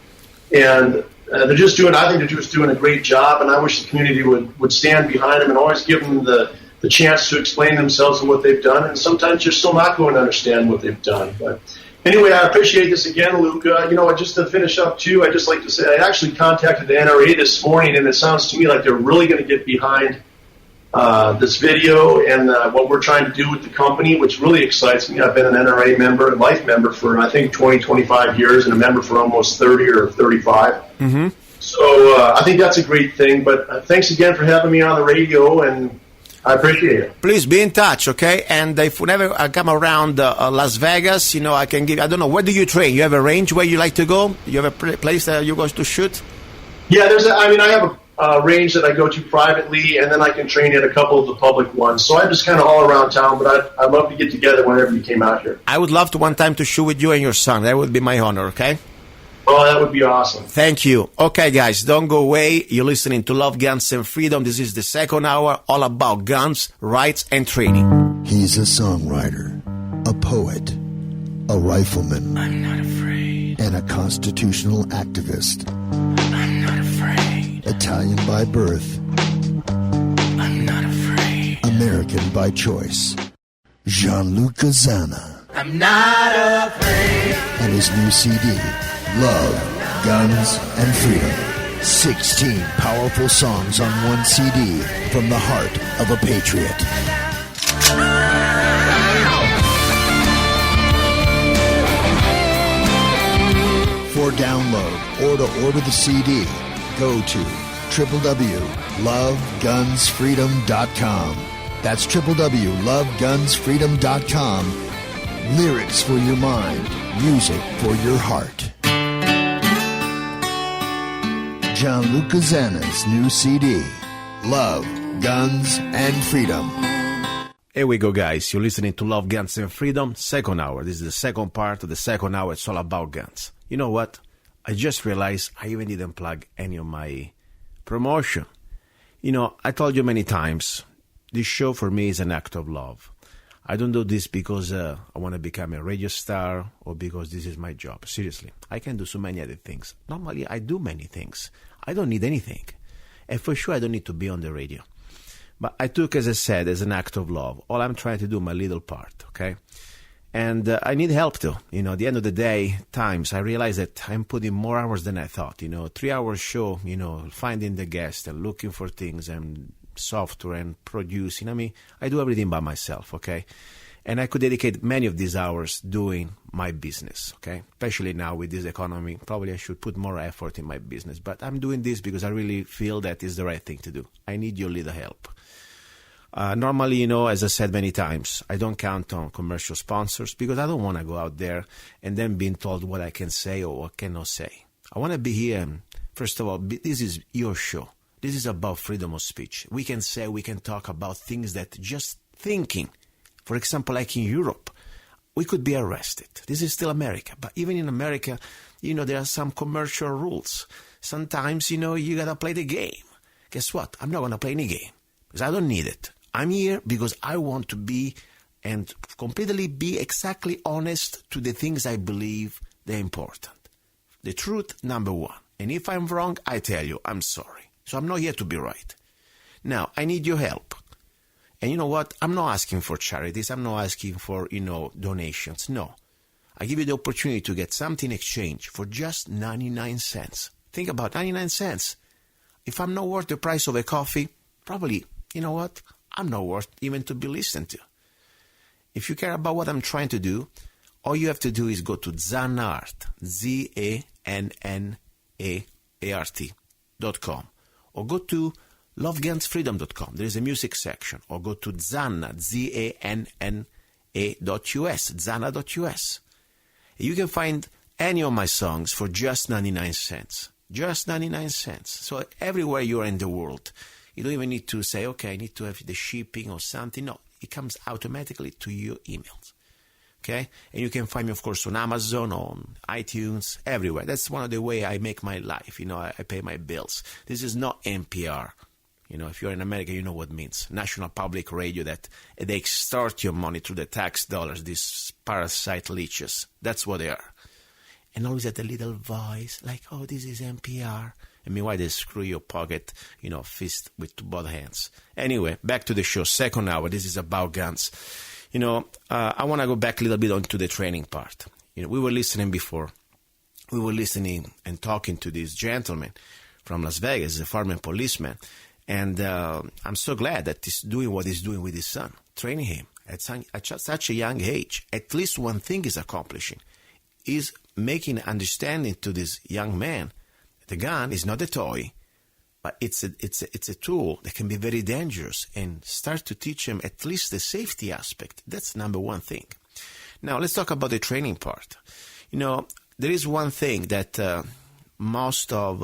And they're just doing a great job. And I wish the community would stand behind them and always give them the chance to explain themselves and what they've done. And sometimes you're still not going to understand what they've done. But anyway, I appreciate this again, Luca. Just to finish up, too, I'd just like to say I actually contacted the NRA this morning, and it sounds to me like they're really going to get behind this video and what we're trying to do with the company, which really excites me. I've been an NRA member, a life member for, I think, 20, 25 years, and a member for almost 30 or 35. Mm-hmm. So I think that's a great thing. But thanks again for having me on the radio, and I appreciate it. Please be in touch, okay? And if whenever I come around Las Vegas, I can give, I don't know, where do you train? You have a range where you like to go? You have a place that you go to shoot? Yeah, I have a range that I go to privately, and then I can train at a couple of the public ones. So I'm just kind of all around town, but I'd love to get together whenever you came out here. I would love to one time to shoot with you and your son. That would be my honor, okay? Oh, that would be awesome. Thank you. Okay, guys, don't go away. You're listening to Love, Guns, and Freedom. This is the second hour, all about guns, rights, and training. He's a songwriter, a poet, a rifleman. I'm not afraid. And a constitutional activist. I'm not afraid. Italian by birth. I'm not afraid. American by choice. Gianluca Zanna. I'm not afraid. And his new CD, Love, Guns, and Freedom. 16 powerful songs on one CD from the heart of a patriot. For download or to order the CD, go to www.lovegunsfreedom.com. That's www.lovegunsfreedom.com. Lyrics for your mind, music for your heart. Gianluca Zanna's new CD, Love, Guns, and Freedom. Here we go, guys. You're listening to Love, Guns, and Freedom, second hour. This is the second part of the second hour. It's all about guns. You know what? I just realized I even didn't plug any of my promotion. You know, I told you many times, this show for me is an act of love. I don't do this because I want to become a radio star or because this is my job. Seriously, I can do so many other things. Normally, I do many things. I don't need anything. And for sure, I don't need to be on the radio. But I took, as I said, as an act of love. All I'm trying to do, my little part, okay? And I need help too. You know, at the end of the day, times, I realize that I'm putting more hours than I thought. You know, 3-hour show, you know, finding the guest and looking for things and software and producing. I mean, I do everything by myself, okay? And I could dedicate many of these hours doing my business, okay? Especially now with this economy, probably I should put more effort in my business. But I'm doing this because I really feel that is the right thing to do. I need your little help. Normally, you know, as I said many times, I don't count on commercial sponsors because I don't want to go out there and then being told what I can say or what cannot say. I want to be here. First of all, this is your show. This is about freedom of speech. We can say, we can talk about things that just thinking, for example, like in Europe, we could be arrested. This is still America. But even in America, you know, there are some commercial rules. Sometimes, you know, you got to play the game. Guess what? I'm not going to play any game because I don't need it. I'm here because I want to be and completely be exactly honest to the things I believe they're important. The truth, number one. And if I'm wrong, I tell you, I'm sorry. So I'm not here to be right. Now, I need your help. And you know what? I'm not asking for charities. I'm not asking for, you know, donations. No. I give you the opportunity to get something in exchange for just 99 cents. Think about 99 cents. If I'm not worth the price of a coffee, probably, you know what? I'm not worth even to be listened to. If you care about what I'm trying to do, all you have to do is go to Zannart, ZANNAART.com, or go to lovegunsfreedom.com. There is a music section, or go to Zanna, ZANNA.us, Zanna.us. You can find any of my songs for just 99 cents. Just 99 cents. So everywhere you are in the world, you don't even need to say, okay, I need to have the shipping or something. No, it comes automatically to your emails. Okay? And you can find me, of course, on Amazon, on iTunes, everywhere. That's one of the way I make my life. You know, I pay my bills. This is not NPR. You know, if you're in America, you know what it means. National Public Radio, that they extort your money through the tax dollars, these parasite leeches. That's what they are. And always at a little voice, like, oh, this is NPR. And meanwhile, they screw your pocket, you know, fist with both hands. Anyway, back to the show. Second hour. This is about guns. You know, I want to go back a little bit onto the training part. You know, we were listening before. We were listening and talking to this gentleman from Las Vegas, a former policeman. And I'm so glad that he's doing what he's doing with his son, training him at such a young age. At least one thing he's accomplishing is making understanding to this young man. The gun is not a toy, but it's a tool that can be very dangerous, and start to teach him at least the safety aspect. That's number one thing. Now, let's talk about the training part. You know, there is one thing that most of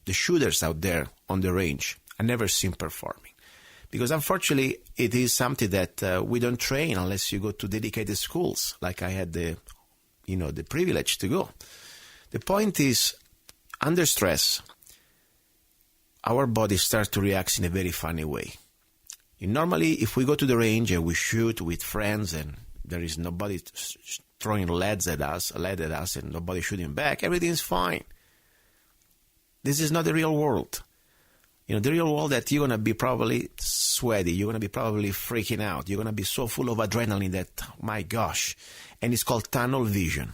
the shooters out there on the range I never seen performing. Because unfortunately, it is something that we don't train unless you go to dedicated schools, like I had the privilege to go. The point is, under stress, our bodies start to react in a very funny way. Normally, if we go to the range and we shoot with friends and there is nobody throwing lead at us and nobody shooting back, everything's fine. This is not the real world. You know, the real world that you're going to be probably sweaty, you're going to be probably freaking out, you're going to be so full of adrenaline that, my gosh, and it's called tunnel vision.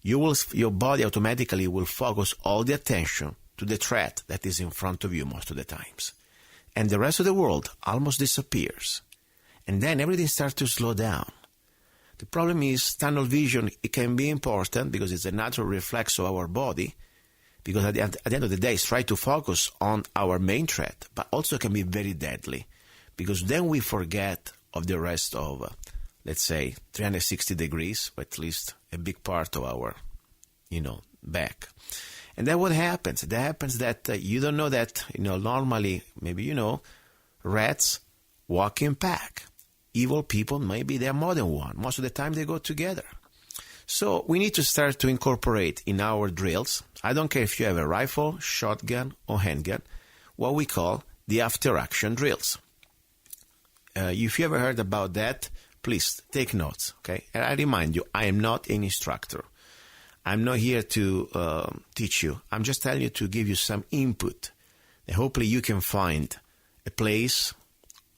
Your body automatically will focus all the attention to the threat that is in front of you most of the times. And the rest of the world almost disappears. And then everything starts to slow down. The problem is tunnel vision, it can be important because it's a natural reflex of our body, because at the end of the day, it's try to focus on our main threat, but also can be very deadly, because then we forget of the rest of, let's say, 360 degrees, or at least a big part of our, back. And then what happens? That happens that you don't know that, normally, maybe rats walk in pack. Evil people, maybe there are more than one. Most of the time they go together. So we need to start to incorporate in our drills, I don't care if you have a rifle, shotgun, or handgun, what we call the after-action drills. If you ever heard about that, please take notes, okay? And I remind you, I am not an instructor. I'm not here to teach you. I'm just telling you to give you some input. And hopefully you can find a place,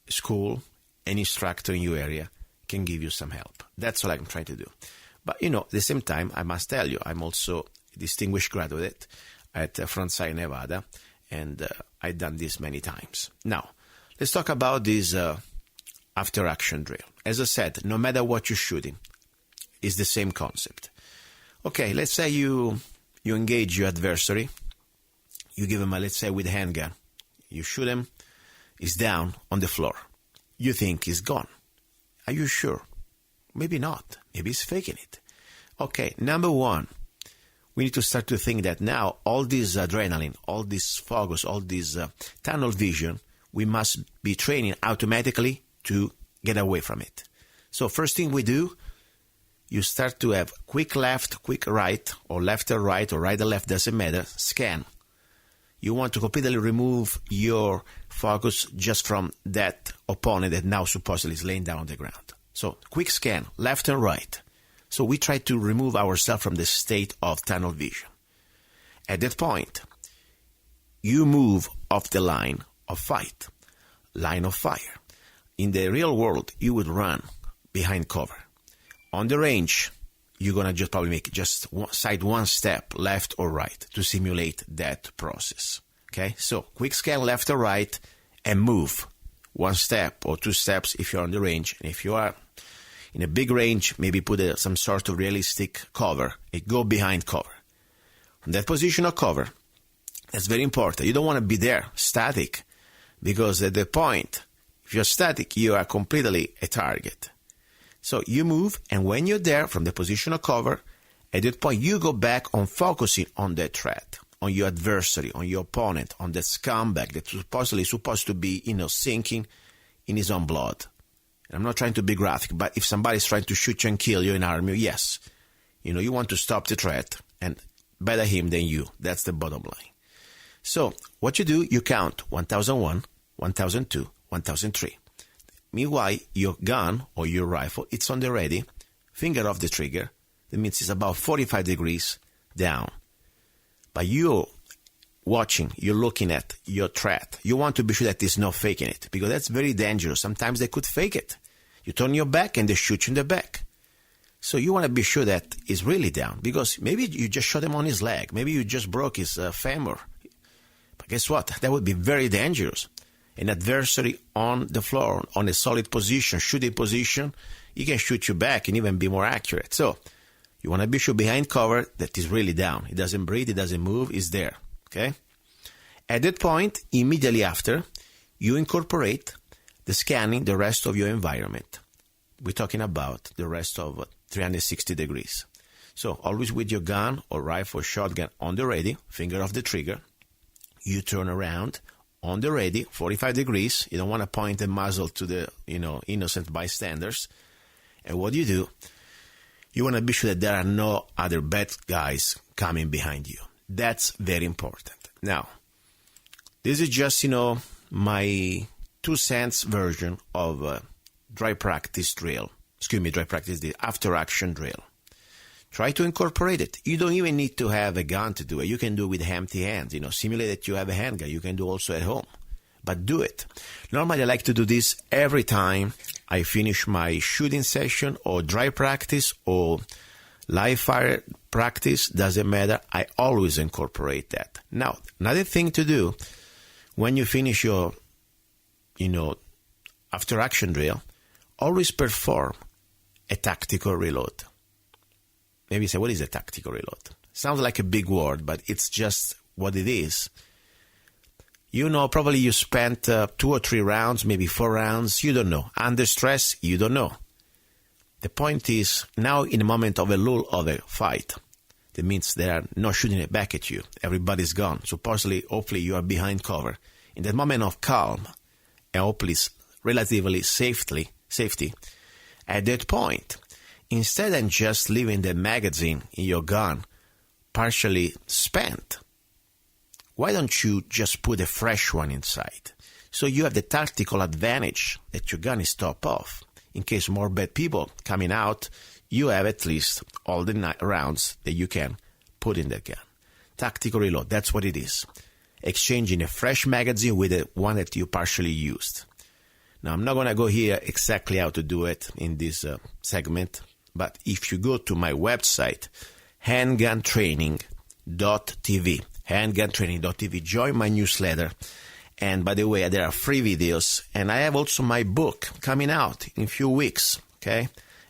a school, an instructor in your area can give you some help. That's what I'm trying to do. But, at the same time, I must tell you, I'm also a distinguished graduate at Frontside, Nevada, and I've done this many times. Now, let's talk about this after-action drill. As I said, no matter what you're shooting, it's the same concept. Okay, let's say you engage your adversary. You give him let's say with a handgun. You shoot him, he's down on the floor. You think he's gone. Are you sure? Maybe not. Maybe he's faking it. Okay, number one, we need to start to think that now all this adrenaline, all this focus, all this tunnel vision, we must be training automatically to get away from it. So first thing we do, you start to have quick left, quick right, or left or right, or right or left, doesn't matter, scan. You want to completely remove your focus just from that opponent that now supposedly is laying down on the ground. So quick scan, left and right. So we try to remove ourselves from the state of tunnel vision. At that point, you move off the line of fight, line of fire. In the real world, you would run behind cover. On the range, you're going to just probably make just one step left or right to simulate that process. Okay, so quick scan left or right and move one step or two steps if you're on the range. And if you are in a big range, maybe put some sort of realistic cover and go behind cover. From that position of cover, that's very important. You don't want to be there static, because at the point, if you're static, you are completely a target. So you move, and when you're there from the position of cover, at that point you go back on focusing on that threat, on your adversary, on your opponent, on that scumbag that's supposedly supposed to be, sinking in his own blood. And I'm not trying to be graphic, but if somebody's trying to shoot you and kill you in army, yes, you want to stop the threat, and better him than you. That's the bottom line. So what you do, you count 1001, 1002, 1003. Meanwhile, your gun or your rifle, it's on the ready, finger off the trigger. That means it's about 45 degrees down. But you're watching, you're looking at your threat. You want to be sure that there's no faking it, because that's very dangerous. Sometimes they could fake it. You turn your back and they shoot you in the back. So you want to be sure that it's really down, because maybe you just shot him on his leg. Maybe you just broke his femur. But guess what? That would be very dangerous. An adversary on the floor, on a solid position, shooting position, he can shoot you back and even be more accurate. So you want to be sure behind cover that he's really down. He doesn't breathe, he doesn't move, he's there. Okay? At that point, immediately after, you incorporate the scanning the rest of your environment. We're talking about the rest of 360 degrees. So always with your gun or rifle or shotgun on the ready, finger off the trigger, you turn around on the ready, 45 degrees. You don't want to point the muzzle to the, innocent bystanders. And what do? You want to be sure that there are no other bad guys coming behind you. That's very important. Now, this is just, my 2 cents version of dry practice drill. The after-action drill. Try to incorporate it. You don't even need to have a gun to do it. You can do it with empty hands. Simulate that you have a handgun. You can do also at home. But do it. Normally, I like to do this every time I finish my shooting session or dry practice or live fire practice. Doesn't matter. I always incorporate that. Now, another thing to do when you finish your, after-action drill, always perform a tactical reload. Maybe you say, what is a tactical reload? Sounds like a big word, but it's just what it is. Probably you spent 2 or 3 rounds, maybe 4 rounds. You don't know. Under stress, you don't know. The point is, now in the moment of a lull of a fight, that means they are not shooting it back at you. Everybody's gone. Supposedly, hopefully, you are behind cover. In that moment of calm, and hopefully relatively safety, at that point, instead of just leaving the magazine in your gun partially spent, why don't you just put a fresh one inside? So you have the tactical advantage that your gun is top off. In case more bad people coming out, you have at least all the rounds that you can put in the gun. Tactical reload, that's what it is. Exchanging a fresh magazine with the one that you partially used. Now, I'm not going to go here exactly how to do it in this segment, but if you go to my website, handguntraining.tv, join my newsletter. And by the way, there are free videos, and I have also my book coming out in a few weeks, okay?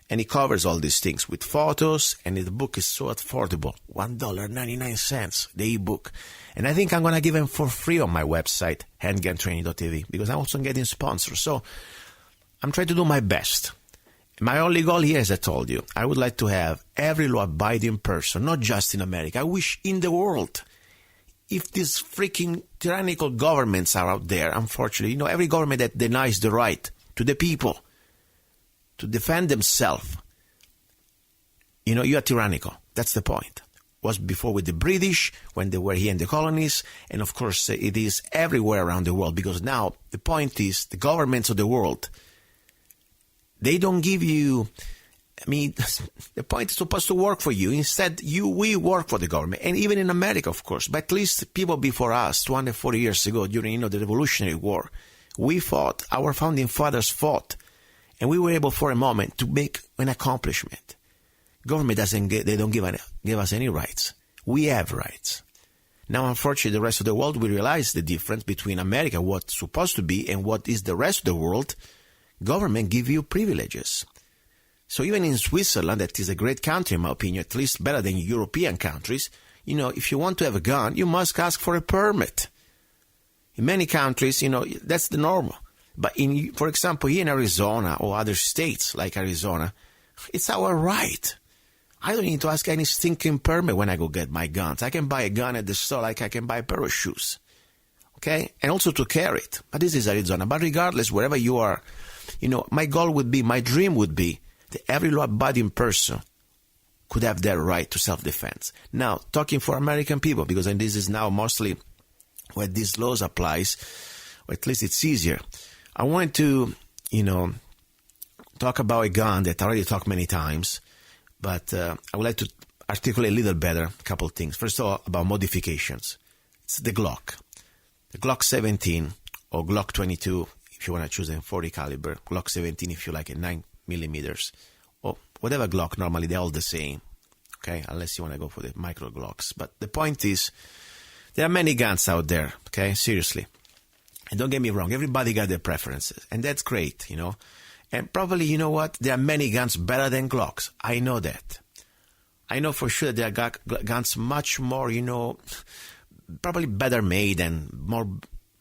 And it covers all these things with photos, and the book is so affordable, $1.99, the ebook. And I think I'm going to give them for free on my website, handguntraining.tv, because I'm also getting sponsors. So I'm trying to do my best. My only goal here, as I told you, I would like to have every law-abiding person, not just in America. I wish in the world, if these freaking tyrannical governments are out there, unfortunately, every government that denies the right to the people to defend themselves, you are tyrannical. That's the point. Was before with the British, when they were here in the colonies, and of course it is everywhere around the world, because now the point is the governments of the world, they don't give you, the point is supposed to work for you. Instead, we work for the government. And even in America, of course, but at least people before us, 240 years ago, during, the Revolutionary War, we fought, our founding fathers fought, and we were able for a moment to make an accomplishment. Government they don't give us any rights. We have rights. Now, unfortunately, the rest of the world, we realize the difference between America, what's supposed to be, and what is the rest of the world. Government give you privileges. So even in Switzerland, that is a great country, in my opinion, at least better than European countries, if you want to have a gun, you must ask for a permit. In many countries, that's the normal. But for example, here in Arizona or other states like Arizona, it's our right. I don't need to ask any stinking permit when I go get my guns. I can buy a gun at the store like I can buy a pair of shoes. Okay? And also to carry it. But this is Arizona. But regardless, wherever you are, my dream would be that every law-abiding person could have their right to self-defense. Now, talking for American people, because this is now mostly where these laws applies, or at least it's easier. I wanted to, talk about a gun that I already talked many times, but I would like to articulate a little better a couple of things. First of all, about modifications. It's the Glock. The Glock 17 or Glock 22, if you want to choose a 40 caliber. Glock 17 if you like a 9 millimeters. Or whatever Glock, normally they're all the same. Okay, unless you want to go for the micro Glocks. But the point is, there are many guns out there, okay, seriously. And don't get me wrong, everybody got their preferences, and that's great, And probably, there are many guns better than Glocks. I know that. I know for sure there are guns much more, probably better made and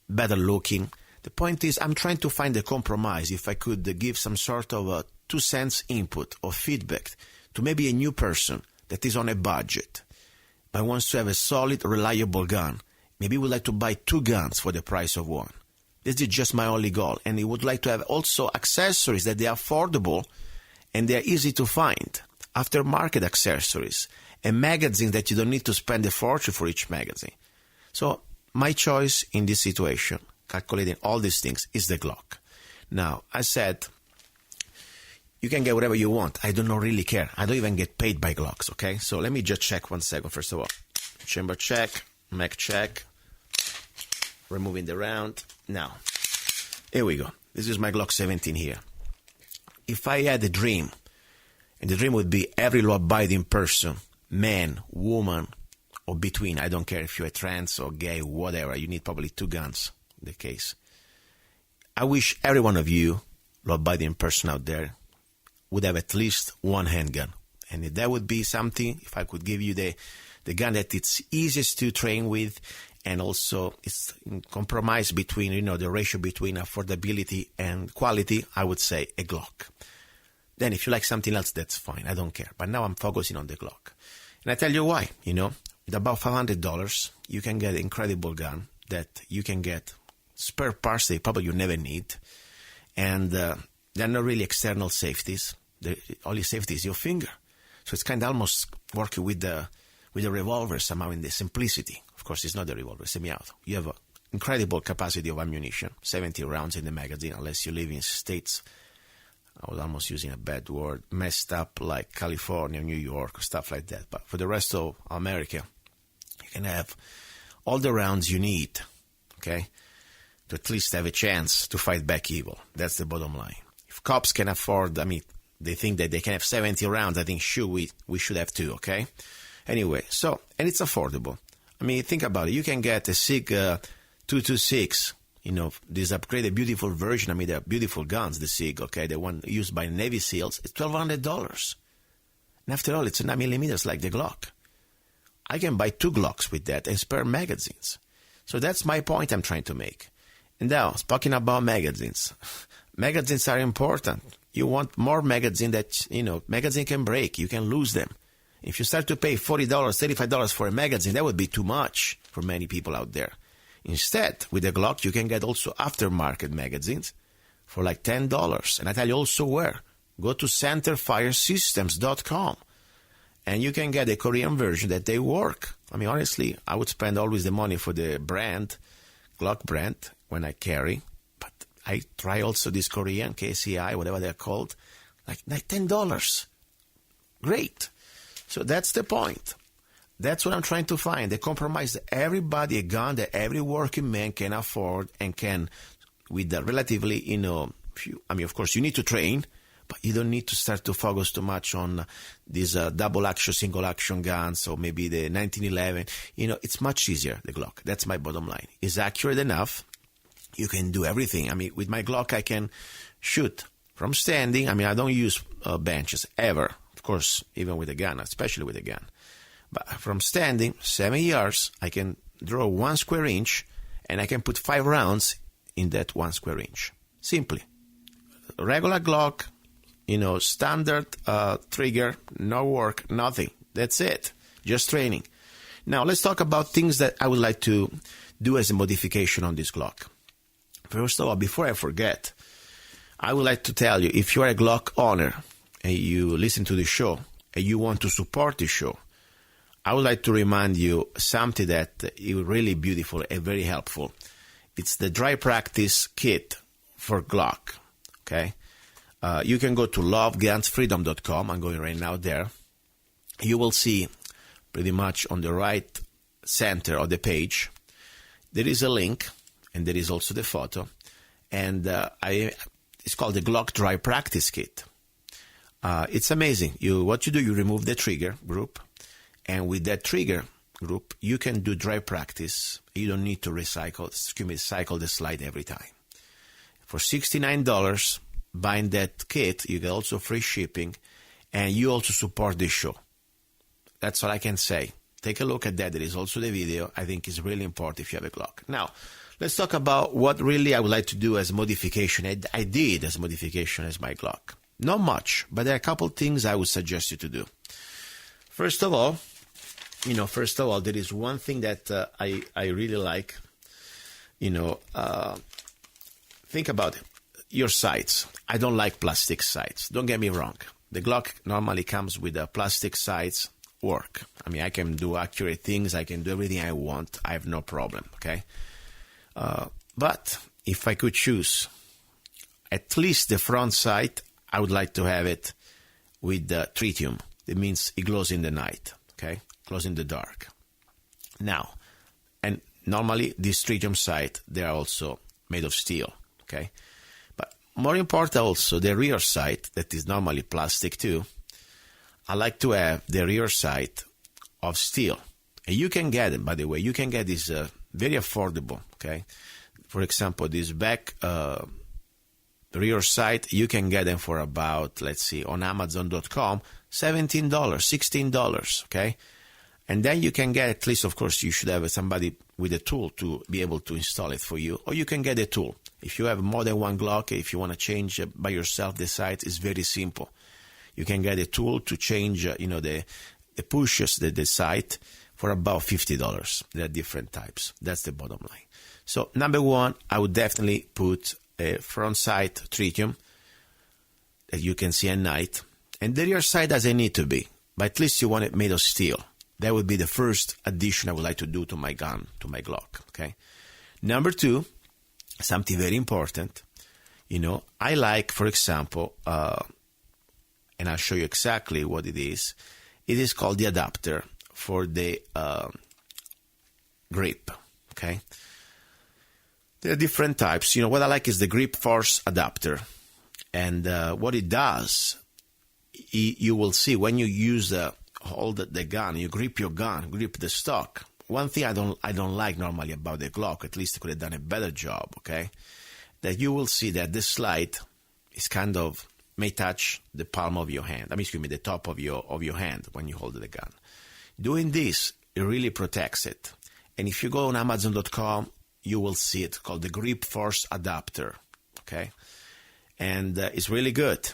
better looking. The point is, I'm trying to find a compromise. If I could give some sort of a 2 cents input or feedback to maybe a new person that is on a budget, but wants to have a solid, reliable gun. Maybe would like to buy 2 guns for the price of one. This is just my only goal. And he would like to have also accessories that they are affordable and they are easy to find. Aftermarket accessories. A magazine that you don't need to spend a fortune for each magazine. So my choice in this situation, calculating all these things, is the Glock. Now, I said, you can get whatever you want. I don't really care. I don't even get paid by Glocks, okay? So let me just check 1 second, first of all. Chamber check, mag check, removing the round. Now, here we go. This is my Glock 17 here. If I had a dream, and the dream would be every law-abiding person, man, woman, or between, I don't care if you're trans or gay, whatever, you need probably 2 guns in the case. I wish every one of you, law-abiding person out there, would have at least 1 handgun. And that would be something, if I could give you the gun that it's easiest to train with, and also it's in compromise between, the ratio between affordability and quality, I would say a Glock. Then if you like something else, that's fine. I don't care. But now I'm focusing on the Glock. And I tell you why, with about $500, you can get an incredible gun that you can get spare parts that probably you never need. And they're not really external safeties. The only safety is your finger. So it's kind of almost working with the revolver somehow in the simplicity. Of course, it's not a revolver, semi-auto. You have an incredible capacity of ammunition, 70 rounds in the magazine, unless you live in states, I was almost using a bad word, messed up like California, New York, stuff like that. But for the rest of America, you can have all the rounds you need, okay, to at least have a chance to fight back evil. That's the bottom line. If cops can afford, they think that they can have 70 rounds, I think sure we should have two, okay? Anyway, and it's affordable. Think about it. You can get a SIG 226, this upgraded beautiful version. They're beautiful guns, the SIG, okay? The one used by Navy SEALs. It's $1,200. And after all, it's 9mm like the Glock. I can buy 2 Glocks with that and spare magazines. So that's my point I'm trying to make. And now, speaking about magazines. Magazines are important. You want more magazine that, magazine can break. You can lose them. If you start to pay $40, $35 for a magazine, that would be too much for many people out there. Instead, with the Glock, you can get also aftermarket magazines for like $10. And I tell you also where. Go to centerfiresystems.com. And you can get a Korean version that they work. Honestly, I would spend always the money for the brand, Glock brand, when I carry. But I try also this Korean, KCI, whatever they're called, like $10. Great. So that's the point. That's what I'm trying to find. They compromise everybody a gun that every working man can afford and can, with the relatively, of course, you need to train, but you don't need to start to focus too much on these double action, single action guns, or maybe the 1911. It's much easier, the Glock. That's my bottom line. It's accurate enough. You can do everything. With my Glock, I can shoot from standing. I don't use benches ever. Of course, even with a gun, especially with a gun. But from standing, 7 yards, I can draw 1 square inch, and I can put 5 rounds in that 1 square inch. Simply. Regular Glock, standard trigger, no work, nothing. That's it. Just training. Now, let's talk about things that I would like to do as a modification on this Glock. First of all, before I forget, I would like to tell you, if you are a Glock owner and you listen to the show and you want to support the show, I would like to remind you something that is really beautiful and very helpful. It's the dry practice kit for Glock. Okay, you can go to lovegunsfreedom.com. I'm going right now there. You will see pretty much on the right center of the page, there is a link, and there is also the photo. And it's called the Glock Dry Practice Kit. It's amazing. What you do, you remove the trigger group. And with that trigger group, you can do dry practice. You don't need to cycle the slide every time. For $69, buying that kit, you get also free shipping, and you also support the show. That's all I can say. Take a look at that. There is also the video. I think it's really important if you have a Glock. Now, let's talk about what really I would like to do as modification. I did as modification as my Glock. Not much, but there are a couple things I would suggest you to do. First of all, there is one thing that I really like. Think about it. Your sights. I don't like plastic sights. Don't get me wrong. The Glock normally comes with a plastic sights work. I can do accurate things. I can do everything I want. I have no problem, okay? But if I could choose at least the front sight, I would like to have it with the tritium. It means it glows in the night, okay? Glows in the dark. Now, and normally this tritium sight, they are also made of steel, okay? But more important also, the rear sight, that is normally plastic too, I like to have the rear sight of steel. And you can get it, by the way, you can get this very affordable, okay? For example, this back rear sight, you can get them for about, let's see, on Amazon.com, $17, $16, okay? And then you can get, at least, of course, you should have somebody with a tool to be able to install it for you, or you can get a tool. If you have more than one Glock, if you want to change by yourself the sight, it's very simple. You can get a tool to change, the pushes, the sight for about $50. There are different types. That's the bottom line. So number one, I would definitely put a front sight tritium that you can see at night. And the rear sight doesn't need to be, but at least you want it made of steel. That would be the first addition I would like to do to my gun, to my Glock, okay? Number two, something very important, I like, for example, and I'll show you exactly what it is. It is called the adapter for the grip, okay? There are different types. What I like is the grip force adapter. And what it does, you will see when you hold the gun, you grip your gun, grip the stock. One thing I don't like normally about the Glock, at least I could have done a better job, okay? That you will see that the slide is may touch the palm of your hand. The top of your hand when you hold the gun. Doing this, it really protects it. And if you go on Amazon.com, you will see it called the grip force adapter, okay? And it's really good.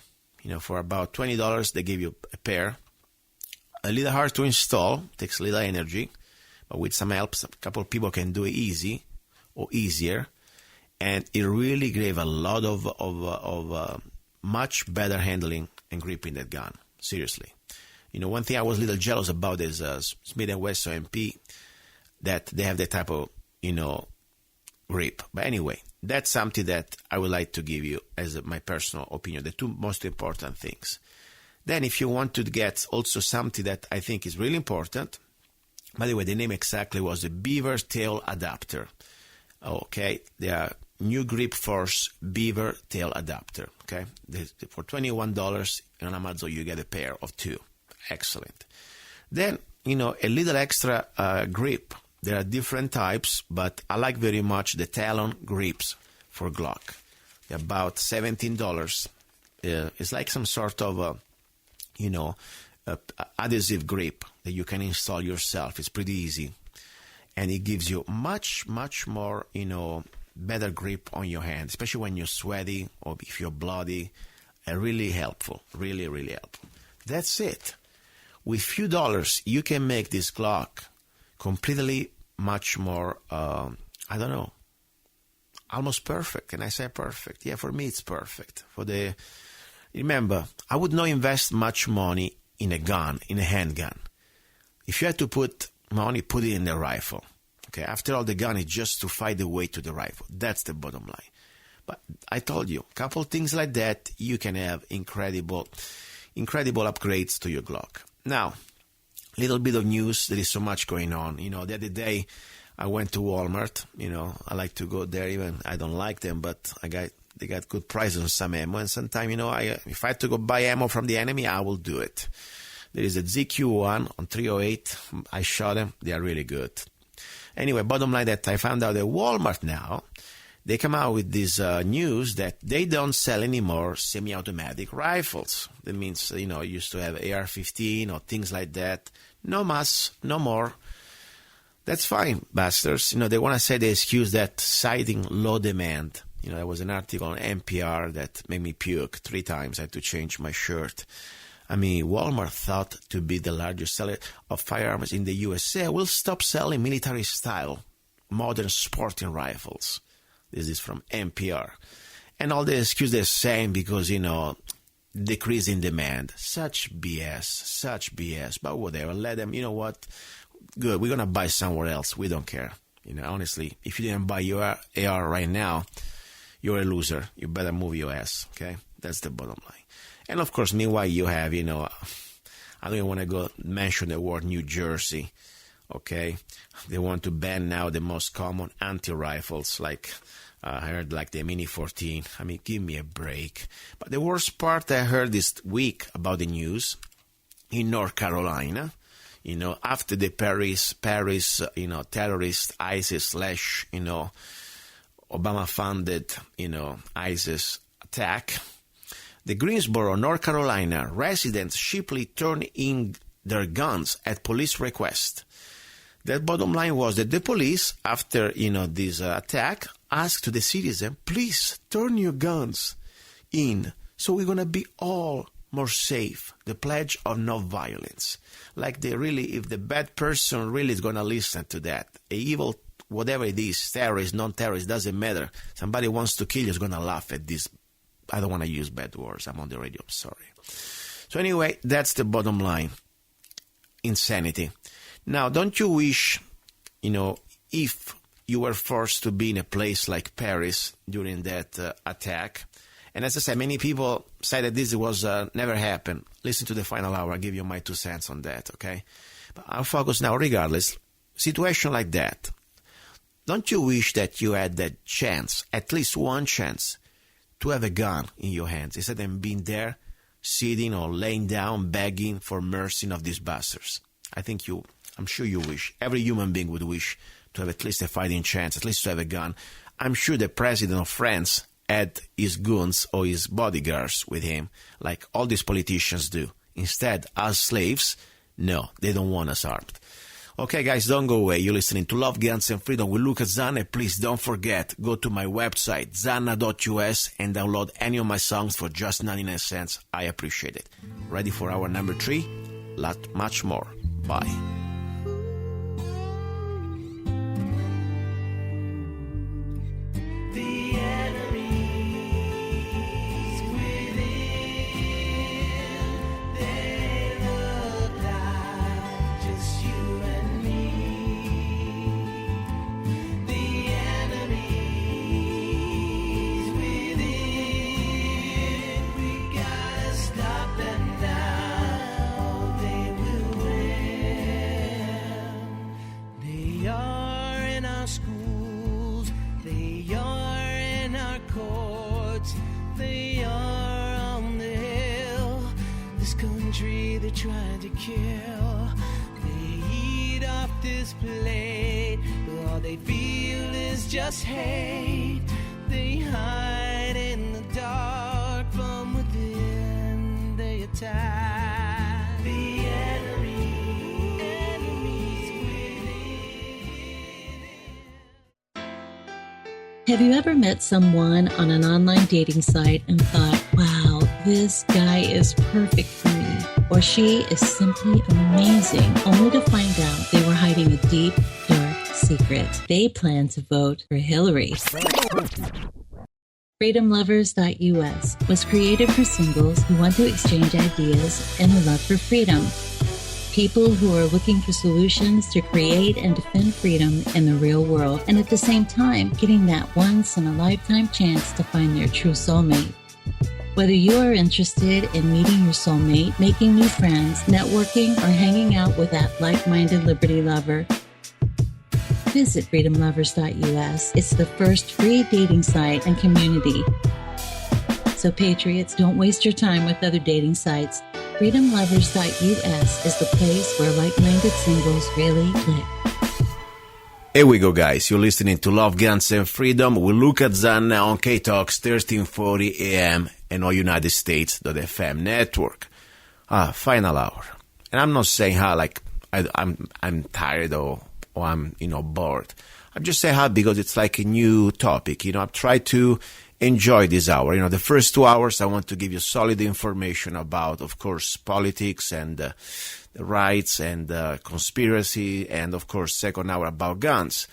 For about $20, they give you a pair. A little hard to install, takes a little energy, but with some help, a couple of people can do it easier. And it really gave a lot of much better handling and gripping that gun. Seriously. One thing I was a little jealous about is Smith & Wesson MP, that they have that type of, grip. But anyway, that's something that I would like to give you as my personal opinion, the two most important things. Then if you want to get also something that I think is really important, by the way, the name exactly was the Beaver Tail Adapter. Okay, they are new grip force Beaver Tail Adapter. Okay, for $21 on Amazon you get a pair of two. Excellent. Then, a little extra grip. There are different types, but I like very much the Talon grips for Glock. They're about $17. It's like some sort of adhesive grip that you can install yourself. It's pretty easy. And it gives you much, much more, better grip on your hand, especially when you're sweaty or if you're bloody. Really helpful. Really, really helpful. That's it. With few dollars, you can make this Glock completely much more, almost perfect. Can I say perfect? Yeah, for me it's perfect. Remember, I would not invest much money in a gun, in a handgun. If you had to put money, put it in the rifle. Okay, after all, the gun is just to fight the way to the rifle. That's the bottom line. But I told you, a couple things like that, you can have incredible upgrades to your Glock. Now, little bit of news. There is so much going on. The other day I went to Walmart. I like to go there. Even I don't like them, but they got good prices on some ammo. And sometimes, if I have to go buy ammo from the enemy, I will do it. There is a ZQ1 on 308. I shot them. They are really good. Anyway, bottom line that I found out that Walmart now, they come out with this news that they don't sell anymore semi-automatic rifles. That means, used to have AR-15 or things like that. No mas, no more. That's fine, bastards. They want to say the excuse that citing low demand. There was an article on NPR that made me puke 3 times. I had to change my shirt. Walmart, thought to be the largest seller of firearms in the USA, will stop selling military-style, modern sporting rifles. This is from NPR. And all the excuse they're saying because, decrease in demand. Such BS. But whatever, let them, what? Good, we're going to buy somewhere else. We don't care. Honestly, if you didn't buy your AR right now, you're a loser. You better move your ass, okay? That's the bottom line. And of course, meanwhile, you have, I don't even want to go mention the word New Jersey, okay? They want to ban now the most common anti-rifles, like I heard like the Mini 14. Give me a break. But the worst part I heard this week about the news in North Carolina, after the Paris, terrorist ISIS / Obama-funded, ISIS attack, the Greensboro, North Carolina residents cheaply turned in their guns at police request. The bottom line was that the police, after, this attack, asked to the citizen, please turn your guns in, so we're going to be all more safe, the pledge of no violence. Like if the bad person really is going to listen to that, a evil, whatever it is, terrorist, non-terrorist, doesn't matter. Somebody wants to kill you is going to laugh at this. I don't want to use bad words. I'm on the radio. I'm sorry. So anyway, that's the bottom line. Insanity. Now, don't you wish, if you were forced to be in a place like Paris during that attack, and as I said, many people say that this was never happened. Listen to the final hour. I'll give you my 2 cents on that, okay? But I'll focus now, regardless. Situation like that. Don't you wish that you had that chance, at least one chance, to have a gun in your hands, instead of being there, sitting or laying down, begging for mercy of these bastards? I'm sure you wish. Every human being would wish to have at least a fighting chance, at least to have a gun. I'm sure the president of France had his goons or his bodyguards with him, like all these politicians do. Instead, as slaves, no, they don't want us armed. Okay, guys, don't go away. You're listening to Love, Guns, and Freedom with luca-zanna. Please don't forget, go to my website, zanna.us, and download any of my songs for just 99 cents. I appreciate it. Ready for hour number 3? Much more. Bye. Trying to kill, they eat off this plate, but all they feel is just hate. They hide in the dark, from within they attack. The enemies within. Have you ever met someone on an online dating site and thought, wow, this guy is perfect for me, or she is simply amazing, only to find out they were hiding a deep, dark secret? They plan to vote for Hillary. FreedomLovers.us was created for singles who want to exchange ideas and a love for freedom. People who are looking for solutions to create and defend freedom in the real world, and at the same time, getting that once-in-a-lifetime chance to find their true soulmate. Whether you are interested in meeting your soulmate, making new friends, networking, or hanging out with that like-minded liberty lover, visit freedomlovers.us. It's the first free dating site and community. So patriots, don't waste your time with other dating sites. freedomlovers.us is the place where like-minded singles really click. Here we go, guys. You're listening to Love, Guns, and Freedom with luca-zanna on KTOX 1340 AM and all United States .fm network. Final hour. And I'm not saying how I'm tired or I'm bored. I'm just saying how because it's like a new topic. I've tried to enjoy this hour. The first 2 hours I want to give you solid information about, of course, politics and the rights and conspiracy, and of course second hour about guns.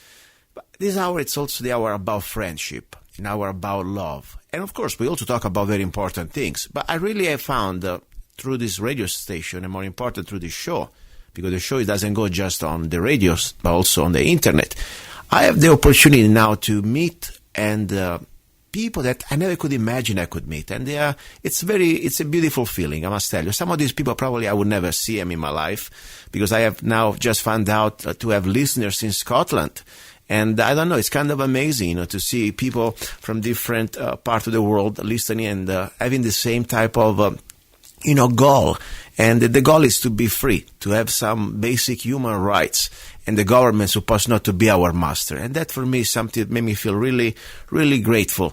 But this hour it's also the hour about friendship, an hour about love, and of course we also talk about very important things. But I really have found through this radio station, and more important through this show, because the show doesn't go just on the radios but also on the internet, I have the opportunity now to meet and people that I never could imagine I could meet. And it's a beautiful feeling, I must tell you. Some of these people probably I would never see them in my life, because I have now just found out to have listeners in Scotland. And I don't know, it's kind of amazing, to see people from different parts of the world listening and having the same type of, goal. And the goal is to be free, to have some basic human rights. And the government is supposed not to be our master. And that for me is something that made me feel really, really grateful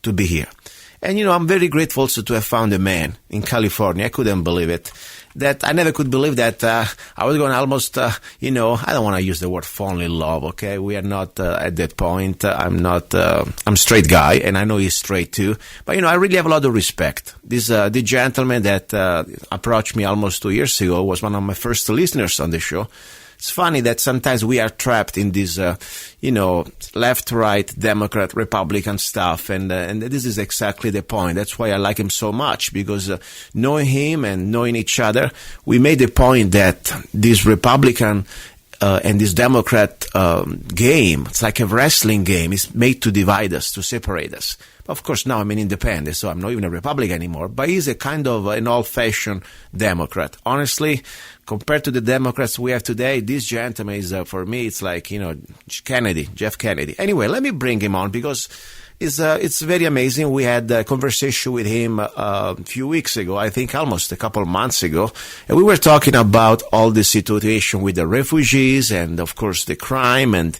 to be here. And, I'm very grateful also to have found a man in California. I couldn't believe it. That I never could believe that I was going to almost, I don't want to use the word fall in love, okay? We are not at that point. I'm straight guy, and I know he's straight too. But, I really have a lot of respect. The gentleman that approached me almost 2 years ago was one of my first listeners on the show. It's funny that sometimes we are trapped in this, left, right, Democrat, Republican stuff, and this is exactly the point. That's why I like him so much, because knowing him and knowing each other, we made the point that this Republican and this Democrat game, it's like a wrestling game, is made to divide us, to separate us. Of course, now I'm an independent, so I'm not even a Republican anymore, but he's a kind of an old-fashioned Democrat. Honestly, compared to the Democrats we have today, this gentleman is, for me, it's like, Jeff Kennedy. Anyway, let me bring him on, because it's very amazing. We had a conversation with him a few weeks ago, I think almost a couple of months ago, and we were talking about all the situation with the refugees and, of course, the crime and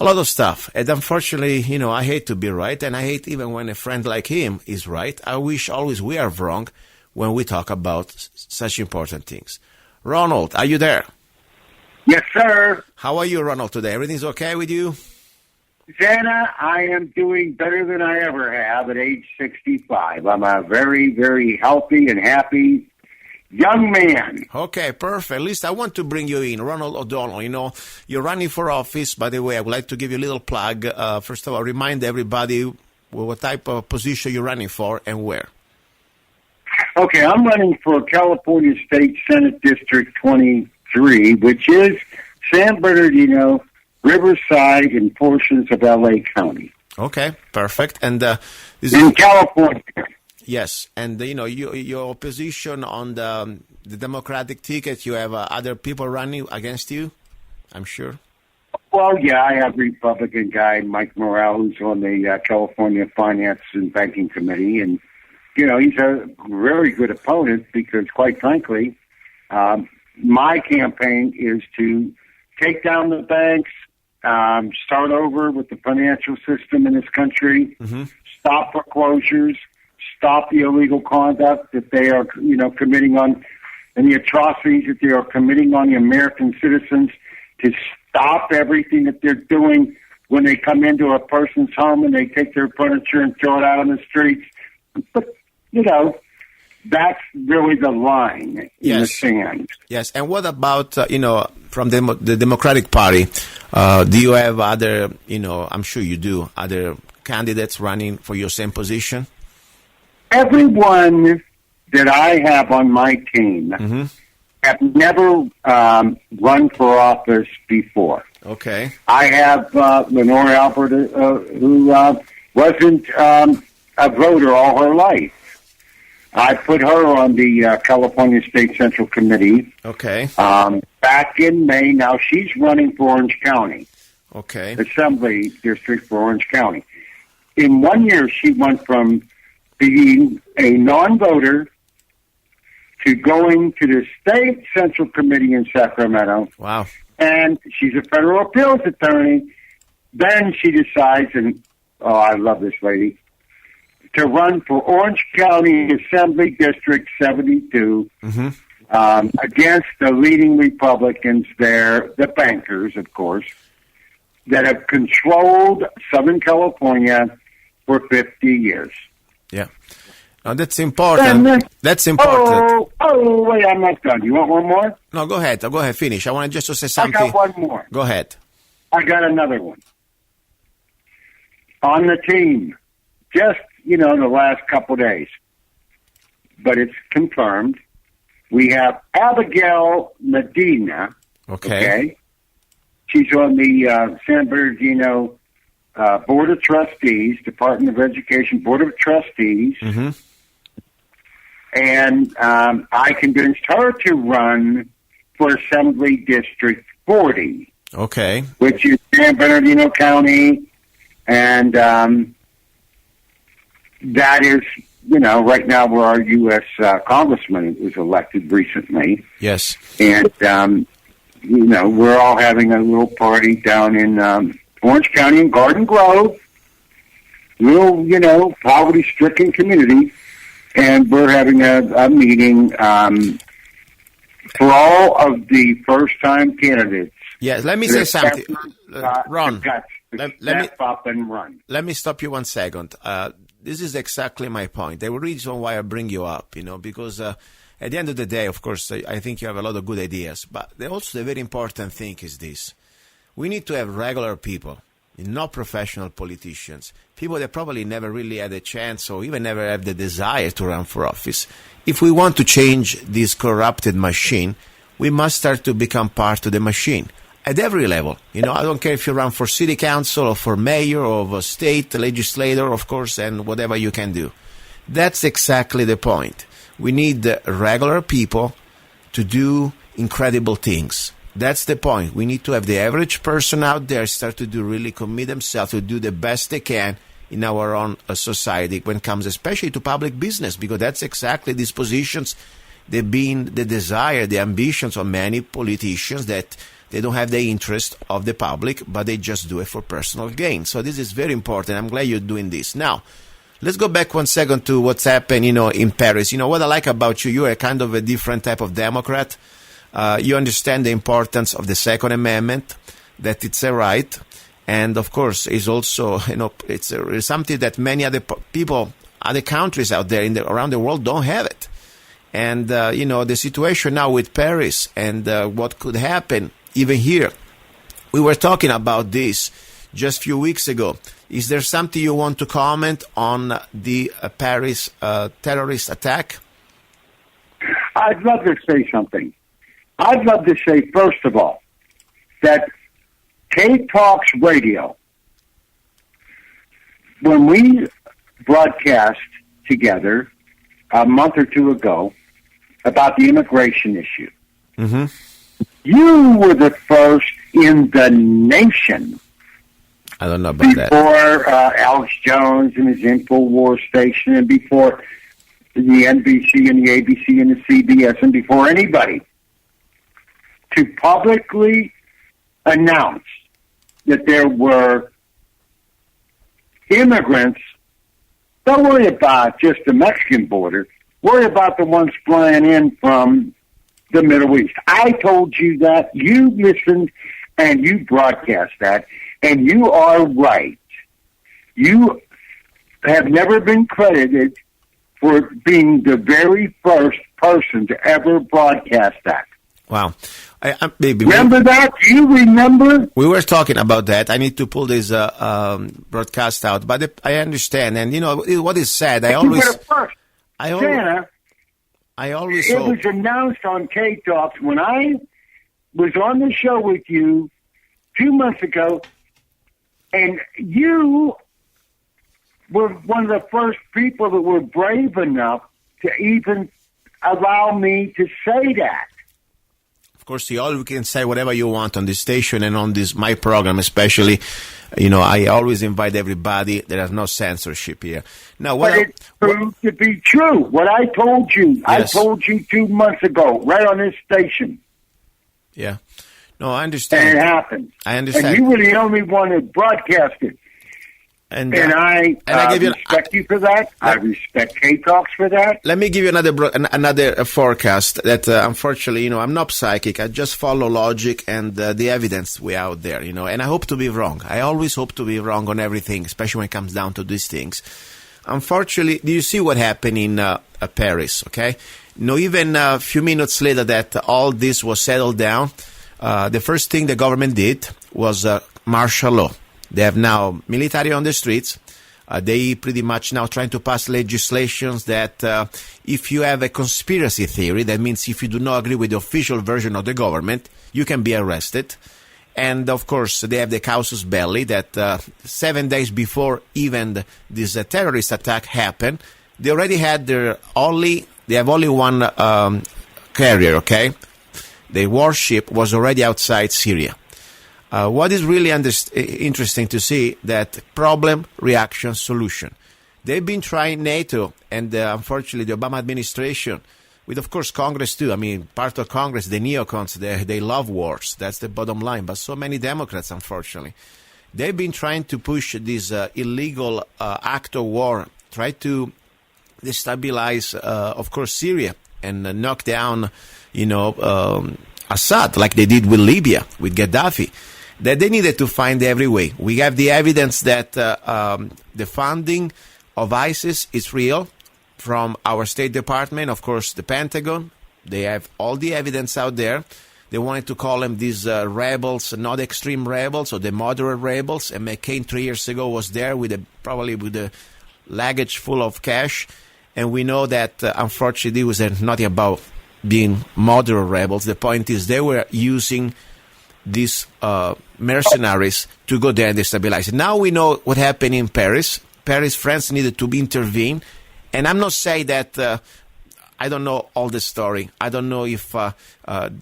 a lot of stuff. And unfortunately, I hate to be right, and I hate even when a friend like him is right. I wish always we are wrong when we talk about such important things. Ronald, are you there? Yes, sir. How are you, Ronald, today? Everything's okay with you? Zanna, I am doing better than I ever have at age 65. I'm a very, very healthy and happy young man. Okay, perfect. At least I want to bring you in. Ronald-Odonnel, you're running for office. By the way, I would like to give you a little plug. First of all, remind everybody what type of position you're running for and where. Okay, I'm running for California State Senate District 23, which is San Bernardino, Riverside, and portions of L.A. County. Okay, perfect. And in California. Yes, and your opposition on the Democratic ticket, you have other people running against you, I'm sure. Well, yeah, I have Republican guy Mike Morrell, who's on the California Finance and Banking Committee, and he's a very good opponent because, quite frankly, my campaign is to take down the banks, start over with the financial system in this country, stop foreclosures, stop the illegal conduct that they are, committing on, and the atrocities that they are committing on the American citizens, to stop everything that they're doing when they come into a person's home and they take their furniture and throw it out on the streets. But, that's really the line in the sand. Yes, and what about, from the Democratic Party, do you have other, I'm sure you do, other candidates running for your same position? Everyone that I have on my team have never run for office before. Okay. I have Lenore Albert, who wasn't a voter all her life. I put her on the California State Central Committee. Okay. Back in May. Now she's running for Orange County. Okay. Assembly District for Orange County. In 1 year, she went from being a non-voter to going to the State Central Committee in Sacramento. Wow. And she's a federal appeals attorney. Then she decides, and I love this lady, to run for Orange County Assembly District 72 against the leading Republicans there, the bankers, of course, that have controlled Southern California for 50 years. Yeah. Now, that's important. That's important. Wait, I'm not done. You want one more? No, go ahead. Go ahead. Finish. I want just to say something. I got one more. Go ahead. I got another one. On the team, just, the last couple days, but it's confirmed, we have Abigail Medina. Okay. She's on the San Bernardino Board of Trustees, Department of Education Board of Trustees. And I convinced her to run for Assembly District 40. Okay. Which is San Bernardino County. And that is, right now where our U.S. Congressman was elected recently. Yes. And, we're all having a little party down in Orange County in Garden Grove. little, poverty-stricken community, and we're having a meeting for all of the first-time candidates. Yes, let me say something. Ron, let me up and run. Let me stop you 1 second. This is exactly my point. The reason why I bring you up, because at the end of the day, of course, I think you have a lot of good ideas. But also the very important thing is this. We need to have regular people, not professional politicians, people that probably never really had a chance or even never have the desire to run for office. If we want to change this corrupted machine, we must start to become part of the machine. At every level, I don't care if you run for city council or for mayor or for state legislator, of course, and whatever you can do. That's exactly the point. We need regular people to do incredible things. That's the point. We need to have the average person out there start to really commit themselves to do the best they can in our own society when it comes especially to public business, because that's exactly these positions. They've been the desire, the ambitions of many politicians that they don't have the interest of the public, but they just do it for personal gain. So this is very important. I'm glad you're doing this. Now, let's go back 1 second to what's happened, in Paris. What I like about you, you're a kind of a different type of Democrat. You understand the importance of the Second Amendment, that it's a right. And, of course, it's also, it's something that many other people, other countries out there around the world don't have it. And, the situation now with Paris and what could happen even here. We were talking about this just a few weeks ago. Is there something you want to comment on the Paris terrorist attack? I'd love to say something. I'd love to say, first of all, that KTOX radio, when we broadcast together a month or two ago about the immigration issue, you were the first in the nation. I don't know about that. Before Alex Jones and his InfoWars station, and before the NBC and the ABC and the CBS, and before anybody, to publicly announce that there were immigrants. Don't worry about just the Mexican border. Worry about the ones flying in from the Middle East. I told you that. You listened and you broadcast that. And you are right. You have never been credited for being the very first person to ever broadcast that. Wow. Remember that? Do you remember? We were talking about that. I need to pull this broadcast out. But I understand. And, what is sad, I always it was announced on KTOX when I was on the show with you 2 months ago, and you were one of the first people that were brave enough to even allow me to say that. Of course, you can say whatever you want on this station and on my program, especially. I always invite everybody. There is no censorship here. Now, but it proved to be true. What I told you, yes. I told you 2 months ago, right on this station. Yeah. No, I understand. And it happened. I understand. And you were the only one that broadcast it. And I respect you for that. I respect KTOX for that. Let me give you another forecast that, unfortunately, I'm not psychic. I just follow logic and the evidence way out there, and I hope to be wrong. I always hope to be wrong on everything, especially when it comes down to these things. Unfortunately, do you see what happened in Paris, okay? Even a few minutes later that all this was settled down, the first thing the government did was martial law. They have now military on the streets. They pretty much now trying to pass legislations that if you have a conspiracy theory, that means if you do not agree with the official version of the government, you can be arrested. And, of course, they have the casus belli that 7 days before even this terrorist attack happened, they already had they have only one carrier, okay? The warship was already outside Syria. What is really interesting to see that problem, reaction, solution. They've been trying NATO and unfortunately the Obama administration, with of course Congress too. Part of Congress, the neocons, they love wars. That's the bottom line. But so many Democrats, unfortunately. they've been trying to push this illegal act of war, try to destabilize, of course, Syria and knock down, Assad, like they did with Libya, with Gaddafi. That they needed to find every way. We have the evidence that the funding of ISIS is real from our State Department, of course, the Pentagon. They have all the evidence out there. They wanted to call them these rebels, not extreme rebels, or the moderate rebels. And McCain 3 years ago was there probably with a luggage full of cash. And we know that, unfortunately, it was not about being moderate rebels. The point is they were using these mercenaries to go there and destabilize it. Now we know what happened in Paris. Paris, France needed to be intervened. And I'm not saying that I don't know all the story. I don't know if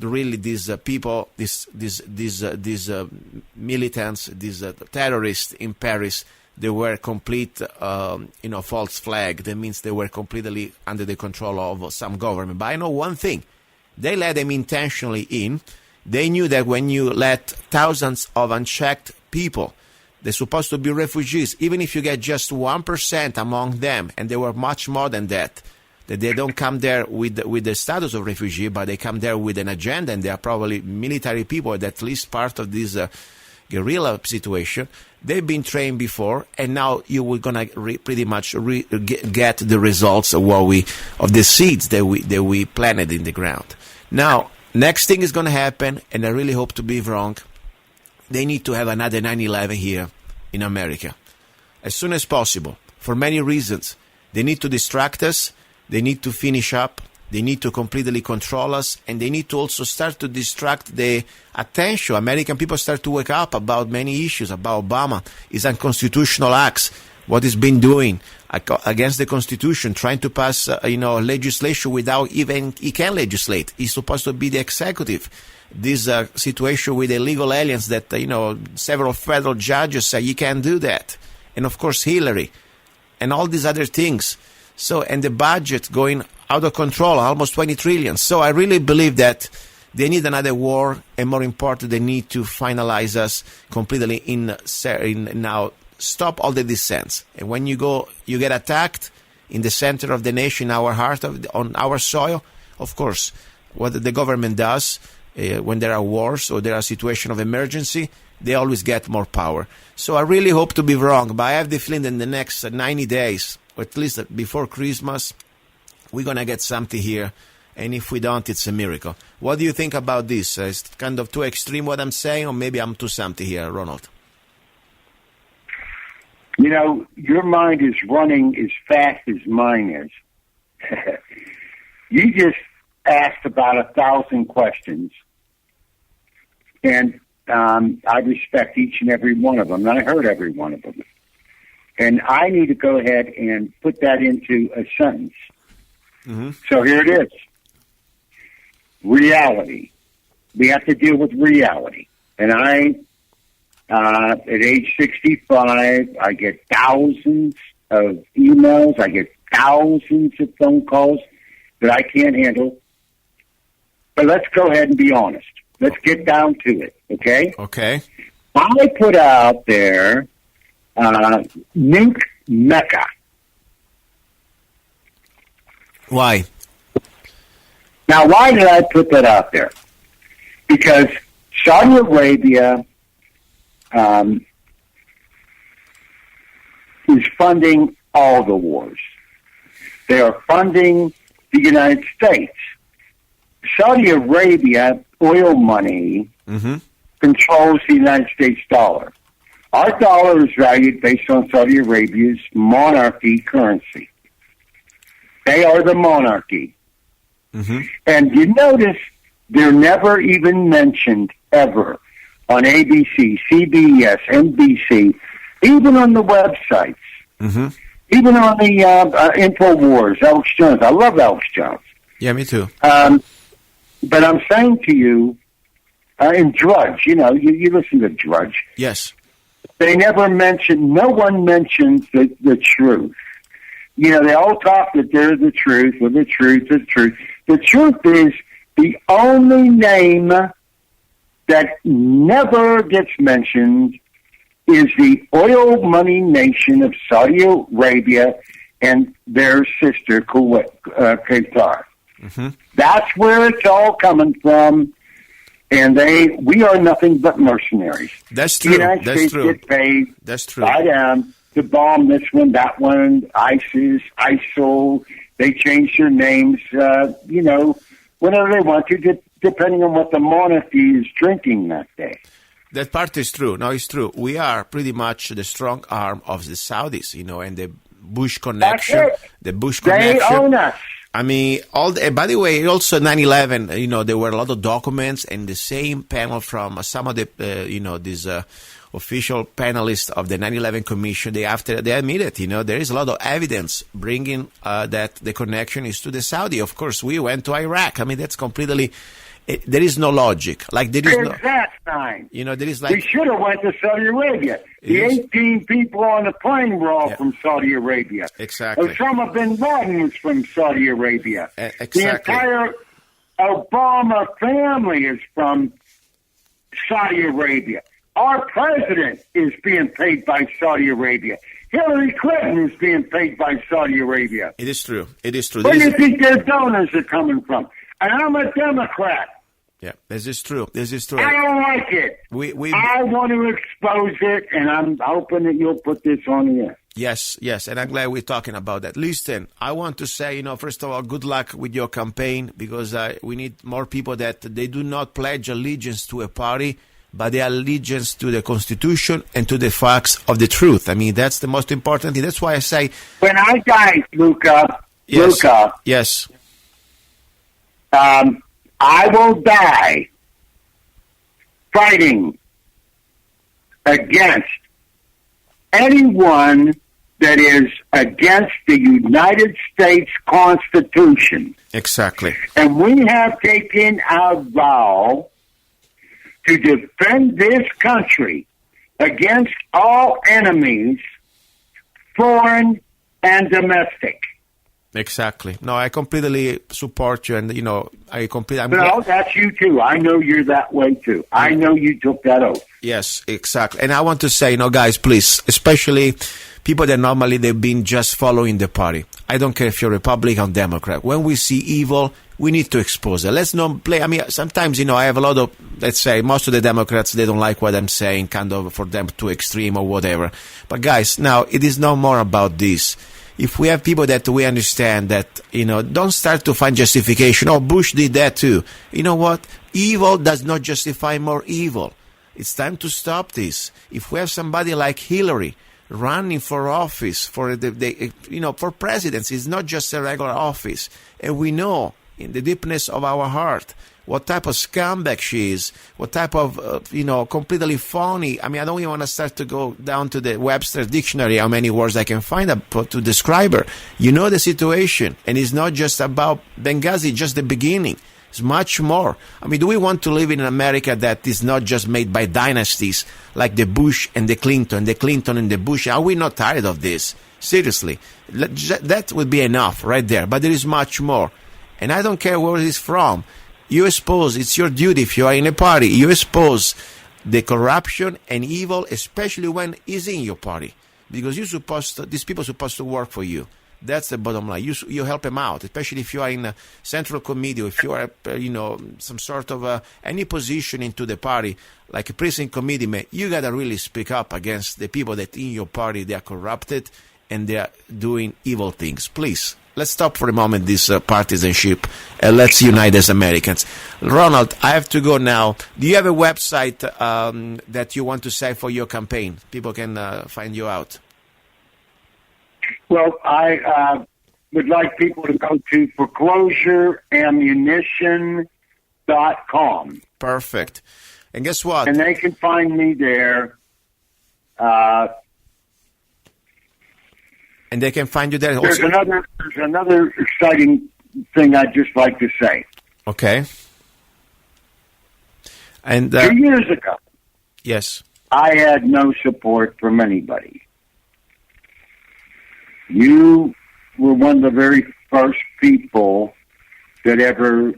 really these people, these militants, these terrorists in Paris, they were complete, false flag. That means they were completely under the control of some government. But I know one thing. They let them intentionally in. They knew that when you let thousands of unchecked people, they're supposed to be refugees, even if you get just 1% among them, and there were much more than that they don't come there with the status of refugee, but they come there with an agenda, and they are probably military people, at least part of this guerrilla situation. They've been trained before, and now you were gonna pretty much get the results of the seeds that we planted in the ground. Now, next thing is going to happen, and I really hope to be wrong. They need to have another 9/11 here in America as soon as possible for many reasons. They need to distract us. They need to finish up. They need to completely control us, and they need to also start to distract the attention. American people start to wake up about many issues, about Obama, his unconstitutional acts, what he's been doing against the Constitution, trying to pass, legislation without even he can legislate. He's supposed to be the executive. This situation with illegal aliens that, several federal judges say you can't do that. And, of course, Hillary and all these other things. So, and the budget going out of control, almost 20 trillion. So I really believe that they need another war, and more important, they need to finalize us completely in now. Stop all the dissents. And when you get attacked in the center of the nation, our heart, on our soil, of course, what the government does when there are wars or there are situations of emergency, they always get more power. So I really hope to be wrong, but I have the feeling in the next 90 days, or at least before Christmas, we're going to get something here. And if we don't, it's a miracle. What do you think about this? Is it kind of too extreme what I'm saying, or maybe I'm too something here, Ronald? Your mind is running as fast as mine is. You just asked about 1,000 questions, and I respect each and every one of them, and I heard every one of them. And I need to go ahead and put that into a sentence. Mm-hmm. So here it is. Reality. We have to deal with reality. And at age 65, I get thousands of emails. I get thousands of phone calls that I can't handle. But let's go ahead and be honest. Let's get down to it, okay? Okay. I put out there Nuke Mecca. Why? Now, why did I put that out there? Because Saudi Arabia is funding all the wars. They are funding the United States. Saudi Arabia, oil money, controls the United States dollar. Our dollar is valued based on Saudi Arabia's monarchy currency. They are the monarchy. Mm-hmm. And you notice they're never even mentioned ever on ABC, CBS, NBC, even on the websites, even on the InfoWars, Alex Jones. I love Alex Jones. Yeah, me too. But I'm saying to you, in Drudge, you listen to Drudge. Yes. They never mention, no one mentions the truth. They all talk that they're the truth, or the truth, the truth. The truth is the only name that never gets mentioned is the oil money nation of Saudi Arabia and their sister, Qatar. Mm-hmm. That's where it's all coming from. And we are nothing but mercenaries. That's true. The United That's States true. get paid That's true. by them to bomb this one, that one, ISIS, ISIL. They change their names, whenever they want to, depending on what the monarchy is drinking that day. That part is true. No, it's true. We are pretty much the strong arm of the Saudis, and the Bush connection. That's it. The Bush They connection. own us. I mean, by the way, also 9/11, there were a lot of documents, and the same panel from some of the, these official panelists of the 9/11 Commission, they admitted, there is a lot of evidence bringing that the connection is to the Saudi. Of course, we went to Iraq. I mean, that's completely. There is no logic. Like there is no. That time. There is like. We should have went to Saudi Arabia. The 18 people on the plane were all from Saudi Arabia. Exactly. Osama bin Laden was from Saudi Arabia. Exactly. The entire Obama family is from Saudi Arabia. Our president is being paid by Saudi Arabia. Hillary Clinton is being paid by Saudi Arabia. It is true. It is true. Where do you think their donors are coming from? And I'm a Democrat. Yeah, this is true. This is true. I don't like it. I want to expose it, and I'm hoping that you'll put this on the air. Yes, and I'm glad we're talking about that. Listen, I want to say, first of all, good luck with your campaign, because we need more people that they do not pledge allegiance to a party, but their allegiance to the Constitution and to the facts of the truth. I mean, that's the most important thing. That's why I say... When I die, Luca, Yes. I will die fighting against anyone that is against the United States Constitution. Exactly. And we have taken our vow to defend this country against all enemies, foreign and domestic. Exactly. No, I completely support you, and that's you too. I know you're that way too. I know you took that oath. Yes, exactly. And I want to say, guys, please, especially people that normally they've been just following the party. I don't care if you're Republican or Democrat. When we see evil, we need to expose it. Let's not play. I mean, sometimes, I have a lot of, let's say, most of the Democrats, they don't like what I'm saying, kind of for them too extreme or whatever. But guys, now it is no more about this. If we have people that we understand that, don't start to find justification. Oh, Bush did that too. You know what? Evil does not justify more evil. It's time to stop this. If we have somebody like Hillary running for office, for for presidency, it's not just a regular office. And we know in the deepness of our heart what type of scumbag she is, what type of, completely phony. I mean, I don't even want to start to go down to the Webster dictionary, how many words I can find to describe her. You know the situation, and it's not just about Benghazi, just the beginning. It's much more. I mean, do we want to live in an America that is not just made by dynasties like the Bush and the Clinton and the Bush? Are we not tired of this? Seriously. That would be enough right there. But there is much more. And I don't care where it is from. You expose, it's your duty if you are in a party, you expose the corruption and evil, especially when it's in your party. Because these people are supposed to work for you. That's the bottom line. You help them out, especially if you are in a central committee, or if you are, some sort of any position into the party, like a precinct committee man. You got to really speak up against the people that in your party, they are corrupted and they are doing evil things. Please. Let's stop for a moment this partisanship and let's unite as Americans. Ronald, I have to go now. Do you have a website that you want to say for your campaign? People can find you out. Well, I would like people to go to foreclosureammunition.com. Perfect. And guess what? And they can find me there. And they can find you there. There's another exciting thing I'd just like to say. Okay. And 2 years ago, yes, I had no support from anybody. You were one of the very first people that ever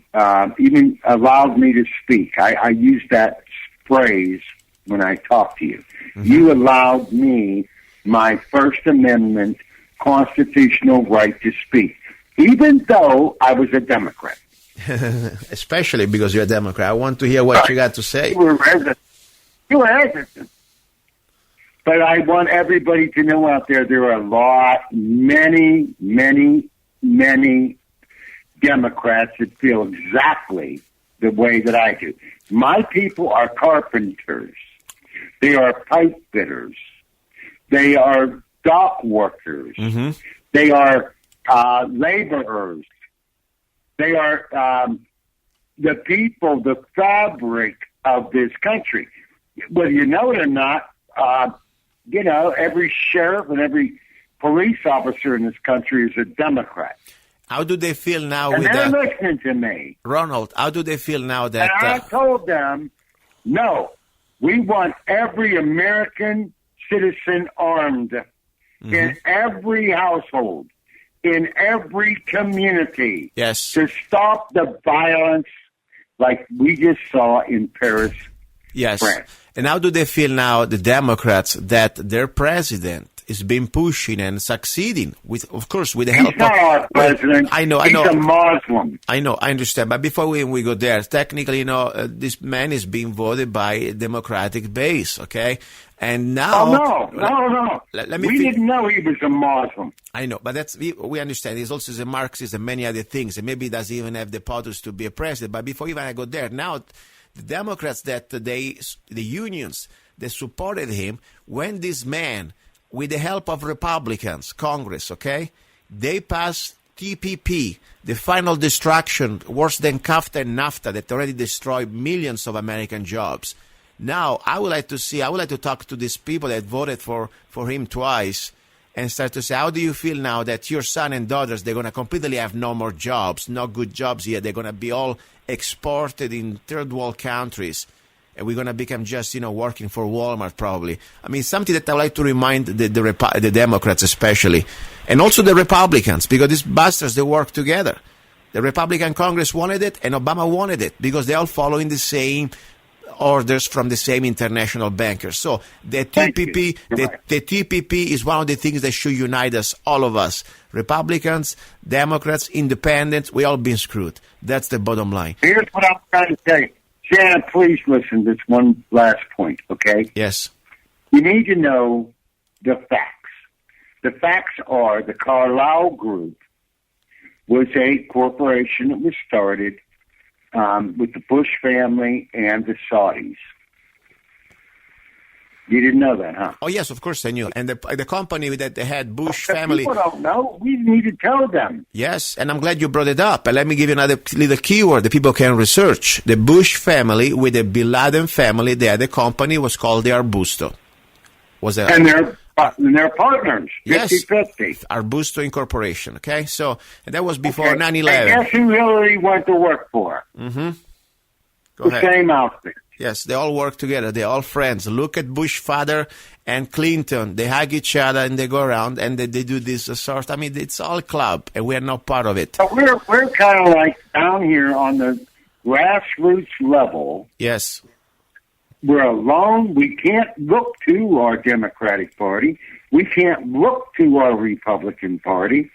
even allowed me to speak. I used that phrase when I talked to you. You allowed me my First Amendment constitutional right to speak, even though I was a Democrat. Especially because you're a Democrat. I want to hear what you got to say. You were hesitant. But I want everybody to know out there, there are many Democrats that feel exactly the way that I do. My people are carpenters. They are pipe fitters. They are dock workers. They are laborers. They are the people, the fabric of this country. Whether you know it or not, every sheriff and every police officer in this country is a Democrat. How do they feel now? And they're listening to me. Ronald, how do they feel now that... And I told them, no, we want every American citizen armed in every household, in every community, yes, to stop the violence like we just saw in Paris, yes. France. And how do they feel now, the Democrats, that their president is been pushing and succeeding with, of course, with the help He's not our president. I know. He's a Muslim. I know, I understand. But before we go there, technically, this man is being voted by a Democratic base, okay? And now... No. We didn't know he was a Muslim. I know, but we understand. He's also a Marxist and many other things, and maybe he doesn't even have the potus to be a president. But before even I go there, now the Democrats, the unions that supported him, when this man, with the help of Republicans, Congress, okay, they passed TPP, the final destruction, worse than CAFTA and NAFTA, that already destroyed millions of American jobs. Now, I would like to talk to these people that voted for him twice and start to say, how do you feel now that your son and daughters, they're going to completely have no more jobs, no good jobs here. They're going to be all exported in third world countries. And we're going to become just, working for Walmart probably. I mean, something that I like to remind the Democrats especially, and also the Republicans, because these bastards, they work together. The Republican Congress wanted it, and Obama wanted it, because they're all following the same orders from the same international bankers. So the TPP, the TPP is one of the things that should unite us, all of us. Republicans, Democrats, independents, we all been screwed. That's the bottom line. Here's what I'm trying to say. Shannon, please listen to this one last point, okay? Yes. You need to know the facts. The facts are the Carlyle Group was a corporation that was started with the Bush family and the Saudis. You didn't know that, huh? Oh, yes, of course I knew. And the company that they had, Bush family... People don't know. We need to tell them. Yes, and I'm glad you brought it up. And let me give you another little keyword that people can research. The Bush family with the Bin Laden family, they had a company, was called the Arbusto. And they're partners, 50-50. Yes, Arbusto Incorporation, okay? So, and that was before 9/11. And guess who Hillary went to work for? Go ahead. Same outfit. Yes, they all work together. They're all friends. Look at Bush father and Clinton. They hug each other and they go around and they do this sort. I mean, it's all club, and we are not part of it. But we're kind of like down here on the grassroots level. Yes. We're alone. We can't look to our Democratic Party. We can't look to our Republican Party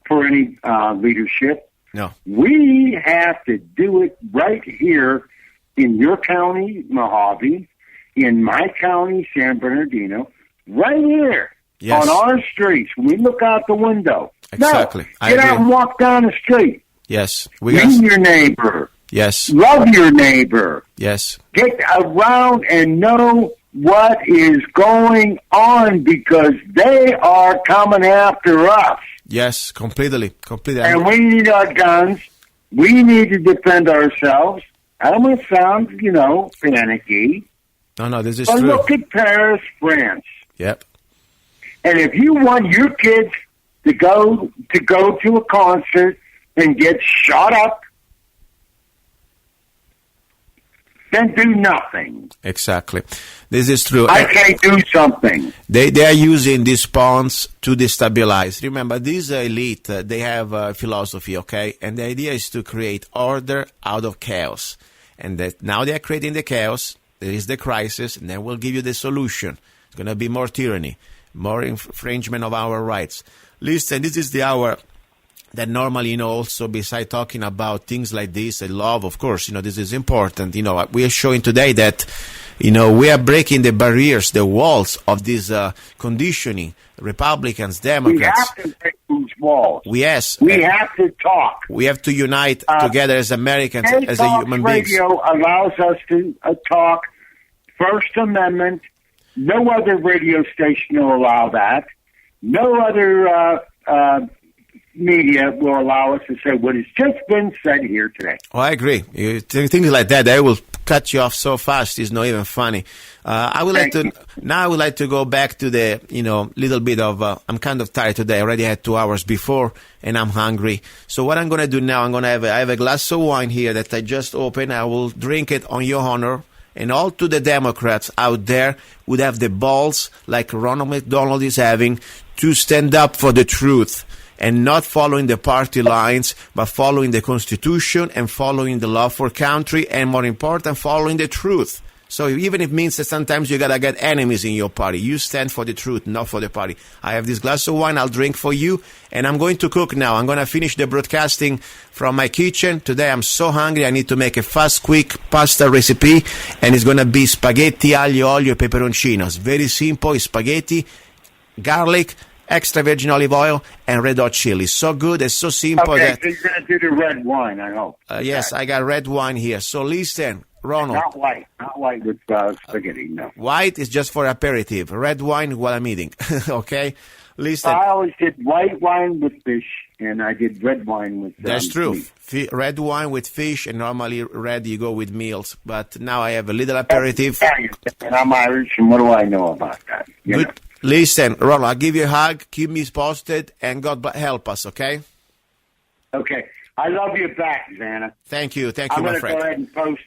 for any leadership. No. We have to do it right here in your county, Mojave, in my county, San Bernardino, right here on our streets. When we look out the window. Exactly. No, get out and walk down the street. Yes. Meet your neighbor. Yes. Love your neighbor. Yes. Get around and know what is going on, because they are coming after us. Yes, completely. And we need our guns. We need to defend ourselves. I don't want to sound, panicky. No, this is but true. Look at Paris, France. Yep. And if you want your kids to go to a concert and get shot up, then do nothing. Exactly. This is true. I can't do something. They are using these pawns to destabilize. Remember, this elite, they have a philosophy, okay? And the idea is to create order out of chaos. And that now they are creating the chaos. there is the crisis, and then we'll give you the solution. It's going to be more tyranny, more infringement of our rights. Listen, this is the hour that normally, also beside talking about things like this and love, of course, this is important. We are showing today that, we are breaking the barriers, the walls of this conditioning. Republicans, Democrats. We have to break these walls. Yes. We have to talk. We have to unite together as Americans, as a human beings. Radio allows us to talk. First Amendment. No other radio station will allow that. No other media will allow us to say what has just been said here today. Oh, I agree. Things like that, they will cut you off so fast. It's not even funny. I would like to go back to the, little bit of, I'm kind of tired today. I already had 2 hours before and I'm hungry. So what I'm going to do now, I have a glass of wine here that I just opened. I will drink it on your honor. And all to the Democrats out there would have the balls, like Ronald McDonald is having, to stand up for the truth and not following the party lines, but following the Constitution and following the law for country, and more important, following the truth. So even if it means that sometimes you gotta get enemies in your party, you stand for the truth, not for the party. I have this glass of wine, I'll drink for you, and I'm going to cook now. I'm gonna finish the broadcasting from my kitchen. Today I'm so hungry, I need to make a fast, quick pasta recipe, and it's gonna be spaghetti aglio, olio, peperoncinos. Very simple, spaghetti, garlic, extra virgin olive oil, and red hot chili. So good and so simple. Okay, so you're going to do the red wine, I hope. Yes, I got red wine here. So listen, Ronald. Not white with spaghetti, no. White is just for aperitif. Red wine while I'm eating, okay? Listen. I always did white wine with fish, and I did red wine with That's true. meat. Red wine with fish, and normally red you go with meals. But now I have a little aperitif. And I'm Irish, and what do I know about that? You know? Listen, Ronald, I'll give you a hug, keep me posted, and God help us, okay? Okay. I love you back, Zanna. Thank you, my friend. I'm going to go ahead and post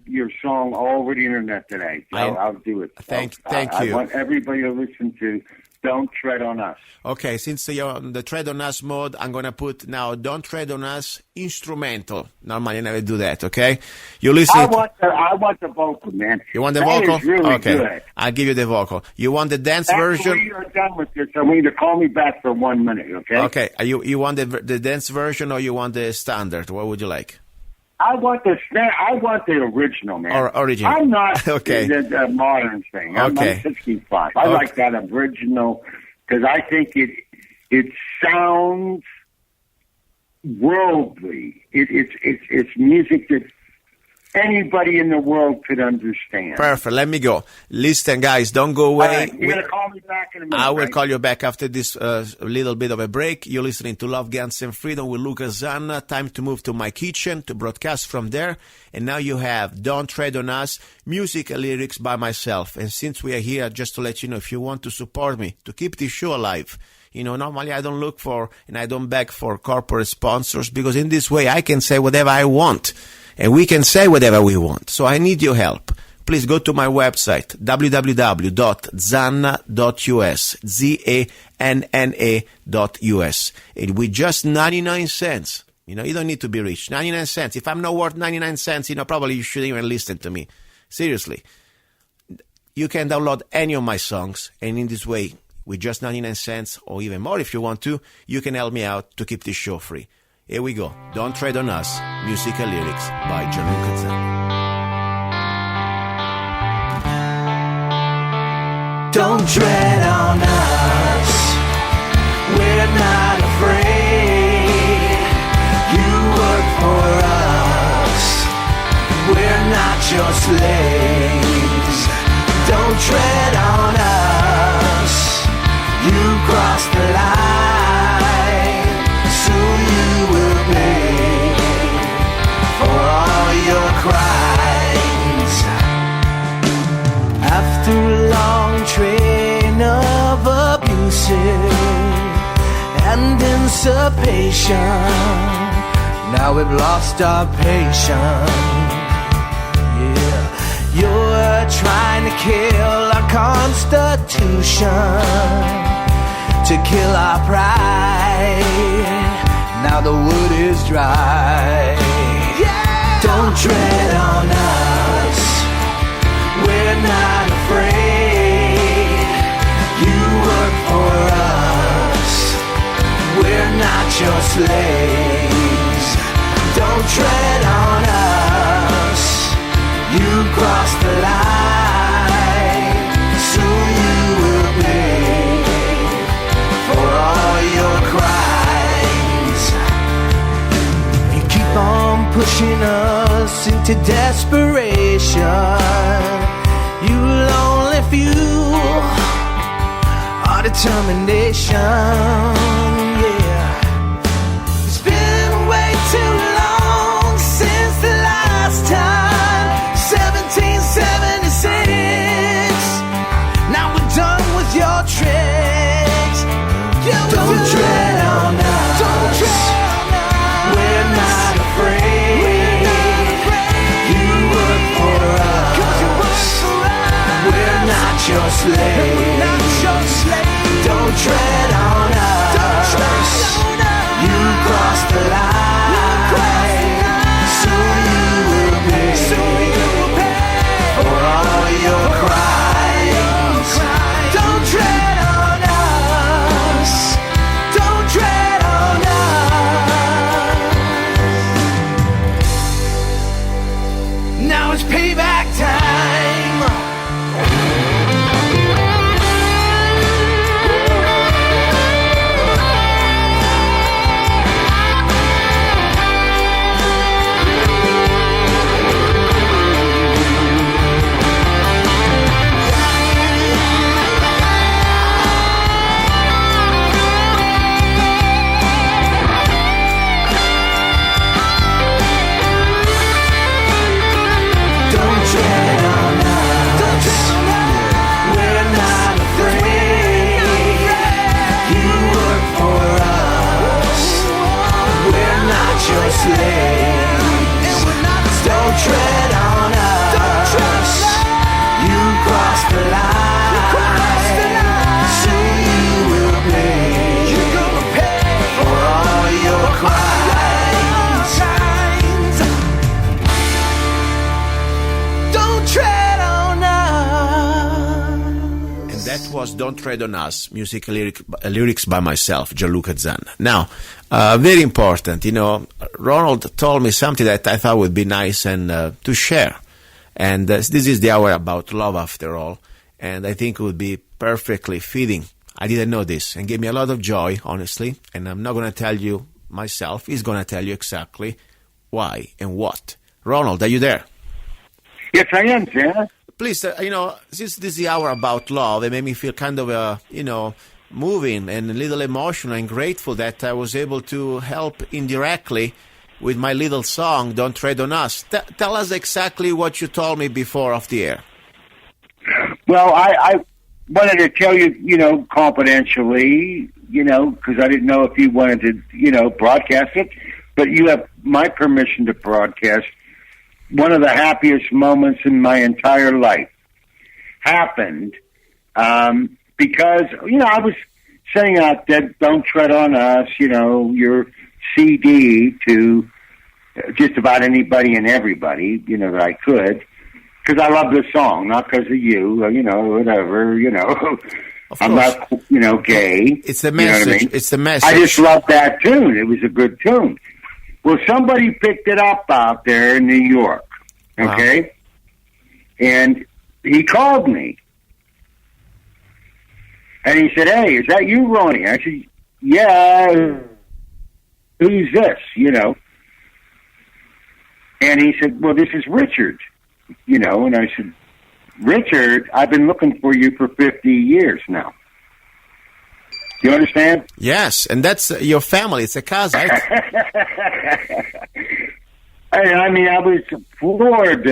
your song all over the internet today. So I'll do it. Thank you. I want everybody to listen to Don't Tread on Us. Okay, since you're on the Tread on Us mode, I'm going to put now Don't Tread on Us instrumental. Normally I never do that, okay? You listen. I want the vocal, man. You want the that vocal? Is really okay. Good. I'll give you the vocal. You want the dance version? After you're done with this, I want you to call me back for 1 minute, okay? Okay. You want the dance version or you want the standard? What would you like? I want the original, man. Or original. I'm not okay. the modern thing. I'm 65. I like that original because I think it sounds worldly. It's music that anybody in the world could understand. Perfect. Let me go. Listen, guys, don't go away. Right, you're going to call me back in a minute. I will right? call you back after this little bit of a break. You're listening to Love, Guns, and Freedom with luca-zanna. Time to move to my kitchen to broadcast from there. And now you have Don't Tread on Us, music and lyrics by myself. And since we are here, just to let you know, if you want to support me, to keep this show alive, normally I don't look for and I don't beg for corporate sponsors because in this way I can say whatever I want. And we can say whatever we want. So I need your help. Please go to my website, www.zanna.us, ZANNA.us. And with just 99 cents, you don't need to be rich. 99 cents. If I'm not worth 99 cents, probably you shouldn't even listen to me. Seriously. You can download any of my songs. And in this way, with just 99 cents or even more if you want to, you can help me out to keep this show free. Here we go. Don't Tread on Us, music and lyrics by luca-zanna. Don't tread on us, we're not afraid. You work for us, we're not your slaves. Don't tread on us, you cross the line. Soon you will pay for all your crimes. After a long train of abusive and dissipation, now we've lost our patience. Yeah, you're trying to kill our Constitution, to kill our pride. Now the wood is dry. Yeah. Don't tread on us, we're not afraid. You work for us, we're not your slaves. Don't tread on us, you crossed the line. Soon you will pay for all your crimes. You keep on pushing us into desperation. You'll only fuel our determination. Yeah, it's been way too long since the last time. 1776. Now we're done with your tricks. Don't tread on us. Don't tread on us. We're not afraid. You work for us. We're not your slaves. Don't tread on us. You crossed the line. Soon you will pay for all your crimes. Don't tread on us. Don't tread on us. Now it's payback time. Don't tread on us. You crossed the line. Soon you will pay. You're gonna pay for all your crimes. Don't tread on us. And that was Don't Tread on Us, music lyrics by myself, Luca-Zanna. Now, very important, Ronald told me something that I thought would be nice and to share. And this is the hour about love, after all. And I think it would be perfectly fitting. I didn't know this and gave me a lot of joy, honestly. And I'm not going to tell you myself. He's going to tell you exactly why and what. Ronald, are you there? Yes, I am, sir. Please, since this is the hour about love, it made me feel kind of, moving and a little emotional and grateful that I was able to help indirectly with my little song, Don't Tread on Us. Tell us exactly what you told me before off the air. Well, I wanted to tell you, confidentially, because I didn't know if you wanted to, broadcast it, but you have my permission to broadcast. One of the happiest moments in my entire life happened because, I was sending out that Don't Tread on Us, your CD to just about anybody and everybody, that I could, because I love the song, not because of you, whatever, I'm not, gay. It's the message. I mean? It's the message. I just love that tune. It was a good tune. Well, somebody picked it up out there in New York, okay? Wow. And he called me. And he said, "Hey, is that you, Ronnie?" I said, "Yeah, who's this, And he said, "Well, this is Richard, And I said, "Richard, I've been looking for you for 50 years now." You understand? Yes, and that's your family. It's a cousin. I mean, I was floored.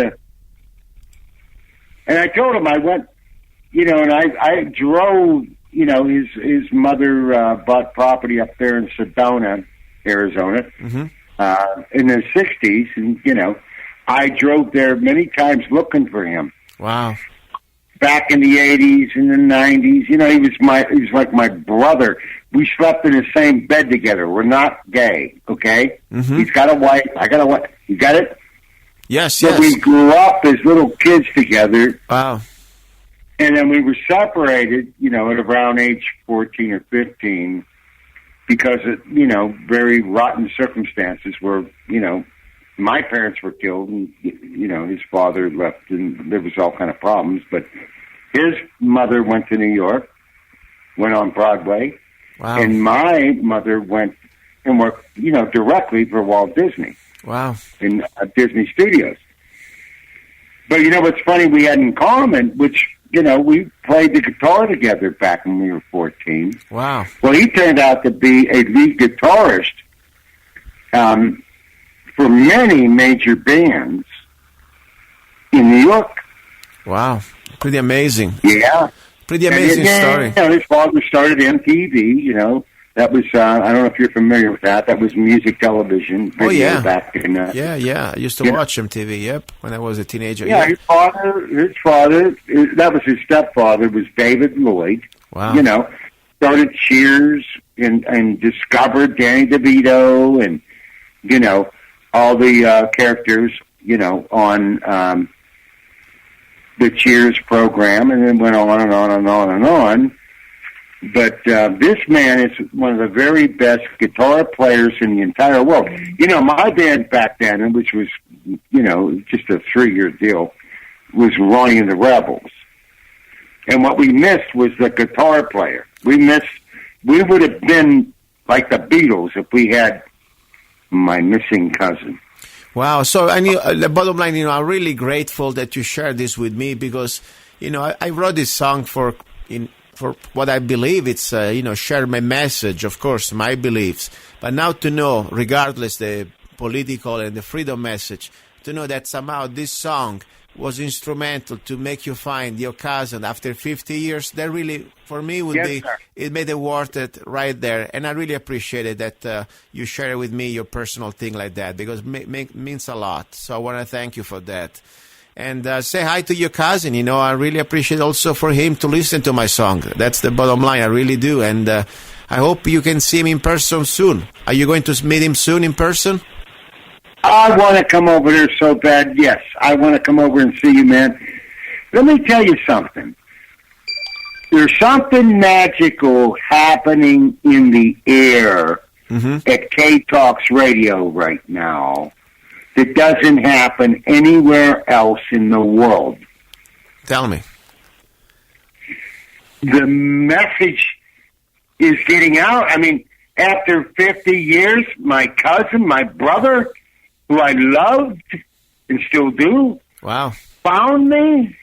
And I told him I went, and I drove, his mother bought property up there in Sedona, Arizona, in the 60s. And, I drove there many times looking for him. Wow. Back in the 80s and the 90s, he was like my brother. We slept in the same bed together. We're not gay, okay? Mm-hmm. He's got a wife. I got a wife. You got it? Yes, But we grew up as little kids together. Wow. And then we were separated, at around age 14 or 15 because of, very rotten circumstances where, my parents were killed and, his father left and there was all kind of problems. But his mother went to New York, went on Broadway. Wow. And my mother went and worked, directly for Walt Disney. Wow. In Disney Studios. But what's funny we had in common, which, we played the guitar together back when we were 14. Wow. Well, he turned out to be a lead guitarist for many major bands in New York. Wow. Pretty amazing. Yeah. Pretty amazing story. His father started MTV, That was, I don't know if you're familiar with that. That was music television. Oh, yeah. Back in, yeah. I used to watch MTV, yep, when I was a teenager. Yeah, his father, that was his stepfather, was David Lloyd. Wow. Started Cheers and discovered Danny DeVito and, all the characters, on the Cheers program, and then went on and on and on and on. But this man is one of the very best guitar players in the entire world. My band back then, which was, just a 3-year deal, was Ronnie and the Rebels. And what we missed was the guitar player. We would have been like the Beatles if we had my missing cousin. Wow. So the bottom line, I'm really grateful that you shared this with me because, I wrote this song for what I believe it's, share my message, of course, my beliefs. But now to know, regardless the political and the freedom message, to know that somehow this song was instrumental to make you find your cousin after 50 years, that really, for me, it made it worth it right there. And I really appreciated that you share with me your personal thing like that because it means a lot. So I want to thank you for that. And say hi to your cousin. I really appreciate also for him to listen to my song. That's the bottom line. I really do. And I hope you can see him in person soon. Are you going to meet him soon in person? I want to come over there so bad. Yes, I want to come over and see you, man. Let me tell you something. There's something magical happening in the air at KTOX Radio right now that doesn't happen anywhere else in the world. Tell me. The message is getting out. I mean, after 50 years, my cousin, my brother, who I loved and still do, found me.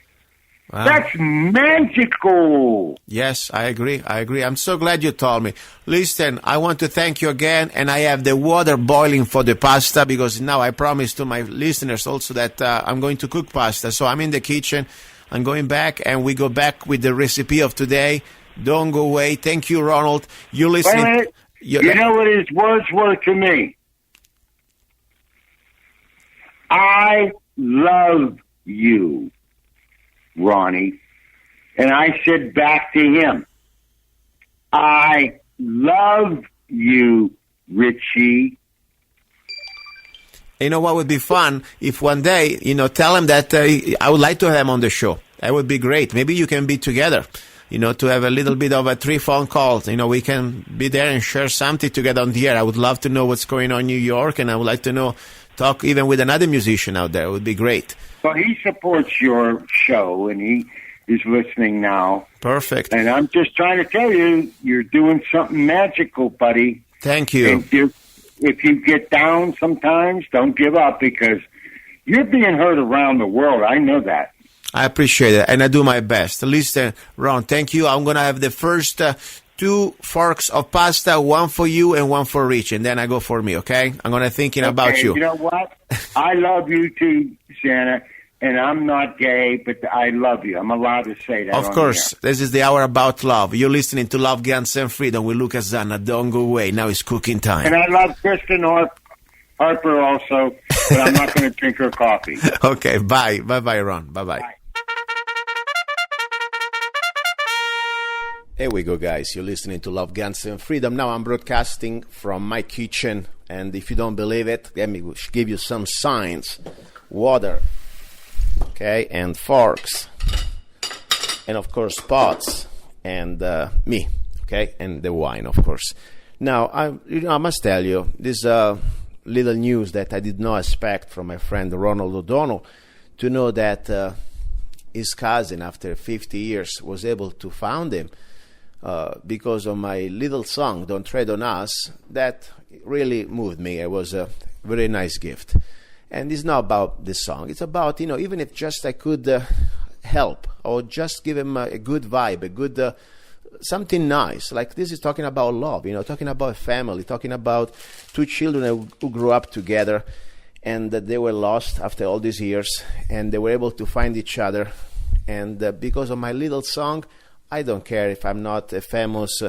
Wow. That's magical. Yes, I agree. I'm so glad you told me. Listen, I want to thank you again, and I have the water boiling for the pasta because now I promised to my listeners also that I'm going to cook pasta. So I'm in the kitchen. I'm going back, and we go back with the recipe of today. Don't go away. Thank you, Ronald. You listen. Wait a minute. You know what his words were to me? I love you, Ronnie. And I said back to him, I love you, Richie. You know what would be fun if one day, tell him that I would like to have him on the show. That would be great. Maybe you can be together, to have a little bit of a 3 phone calls. We can be there and share something together on the air. I would love to know what's going on in New York, and I would like to talk even with another musician out there. It would be great. Well, he supports your show, and he is listening now. Perfect. And I'm just trying to tell you, you're doing something magical, buddy. Thank you. If you get down sometimes, don't give up because you're being heard around the world. I know that. I appreciate it, and I do my best. Listen, Ron, thank you. I'm going to have the first 2 forks of pasta, one for you and one for Rich, and then I go for me, okay? I'm going to thinking about you. You know what? I love you too, Santa, and I'm not gay, but I love you. I'm allowed to say that. Of course. This is the hour about love. You're listening to Love, Guns, and Freedom with luca-zanna. Don't go away. Now it's cooking time. And I love Kristen Harper also, but I'm not going to drink her coffee. Okay, bye. Bye-bye, Ron. Bye-bye. Bye. Here we go, guys. You're listening to Love, Guns, and Freedom. Now I'm broadcasting from my kitchen, and if you don't believe it, let me give you some signs. water, okay, and forks, and of course pots, and me, okay, and the wine, of course. Now, I must tell you, this little news that I did not expect from my friend Ronald O'Donnell, to know that his cousin, after 50 years, was able to found him because of my little song, Don't Tread on Us. That really moved me. It was a very nice gift. And it's not about the song. It's about, even if just I could help or just give him a good vibe, a good something nice. Like this is talking about love, talking about family, talking about two children who grew up together and that they were lost after all these years and they were able to find each other. And because of my little song, I don't care if I'm not a famous,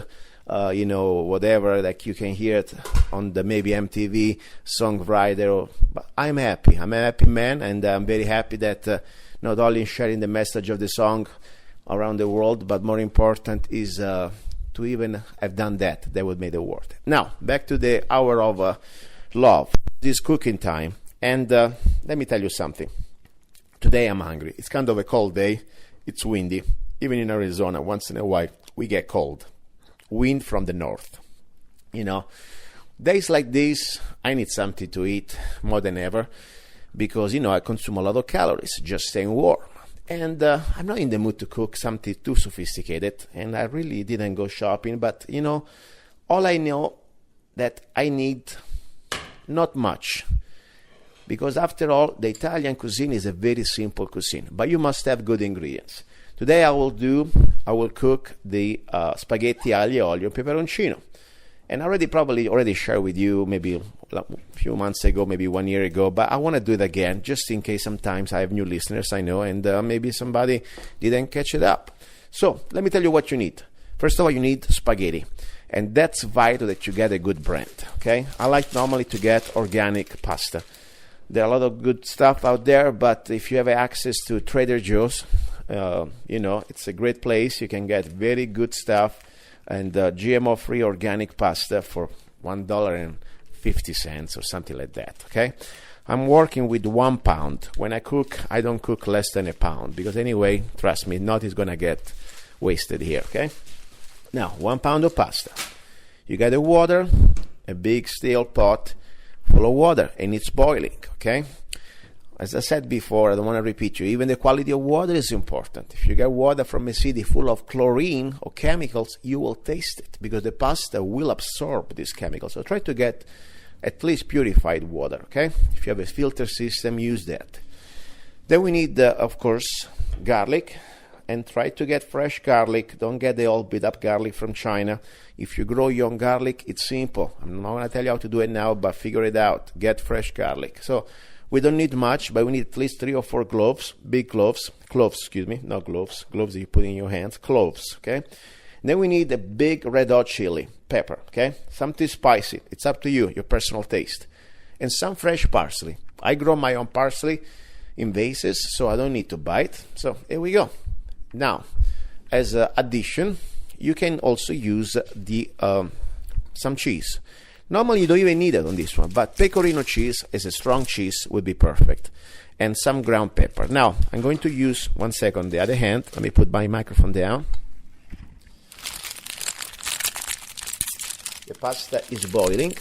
whatever, like you can hear it on the maybe MTV songwriter. But I'm happy. I'm a happy man, and I'm very happy that not only sharing the message of the song around the world, but more important is to even have done that. That would make it worth it. Now, back to the hour of love. This cooking time. And let me tell you something. Today I'm hungry. It's kind of a cold day. It's windy. Even in Arizona, once in a while, we get cold. Wind from the north. Days like this, I need something to eat more than ever because, I consume a lot of calories just staying warm. And I'm not in the mood to cook something too sophisticated, and I really didn't go shopping. But, all I know that I need not much. Because after all, the Italian cuisine is a very simple cuisine, but you must have good ingredients. Today I will cook the spaghetti aglio olio peperoncino. And I probably already shared with you maybe a few months ago, maybe 1 year ago, but I want to do it again just in case sometimes I have new listeners, I know, and maybe somebody didn't catch it up. So let me tell you what you need. First of all, you need spaghetti. And that's vital that you get a good brand, okay? I like normally to get organic pasta. There are a lot of good stuff out there, but if you have access to Trader Joe's, it's a great place. You can get very good stuff and GMO-free organic pasta for $1.50 or something like that, okay? I'm working with 1 pound. When I cook, I don't cook less than a pound because anyway, trust me, not is going to get wasted here, okay? Now, 1 pound of pasta. You got the water, a big steel pot full of water, and it's boiling, okay? As I said before, I don't want to repeat you, even the quality of water is important. If you get water from a city full of chlorine or chemicals, you will taste it because the pasta will absorb these chemicals. So try to get at least purified water, okay? If you have a filter system, use that. Then we need, of course, garlic, and try to get fresh garlic. Don't get the old beat-up garlic from China. If you grow your own garlic, it's simple. I'm not going to tell you how to do it now, but figure it out. Get fresh garlic. So we don't need much, but we need at least 3 or 4 cloves, big cloves, not gloves that you put in your hands, cloves, okay? And then we need a big red hot chili, pepper, okay? Something spicy. It's up to you, your personal taste. And some fresh parsley. I grow my own parsley in vases, so I don't need to buy it. So here we go. Now, as an addition, you can also use some cheese. Normally, you don't even need it on this one, but pecorino cheese as a strong cheese would be perfect. And some ground pepper. Now, I'm going to use, 1 second, the other hand. Let me put my microphone down. The pasta is boiling,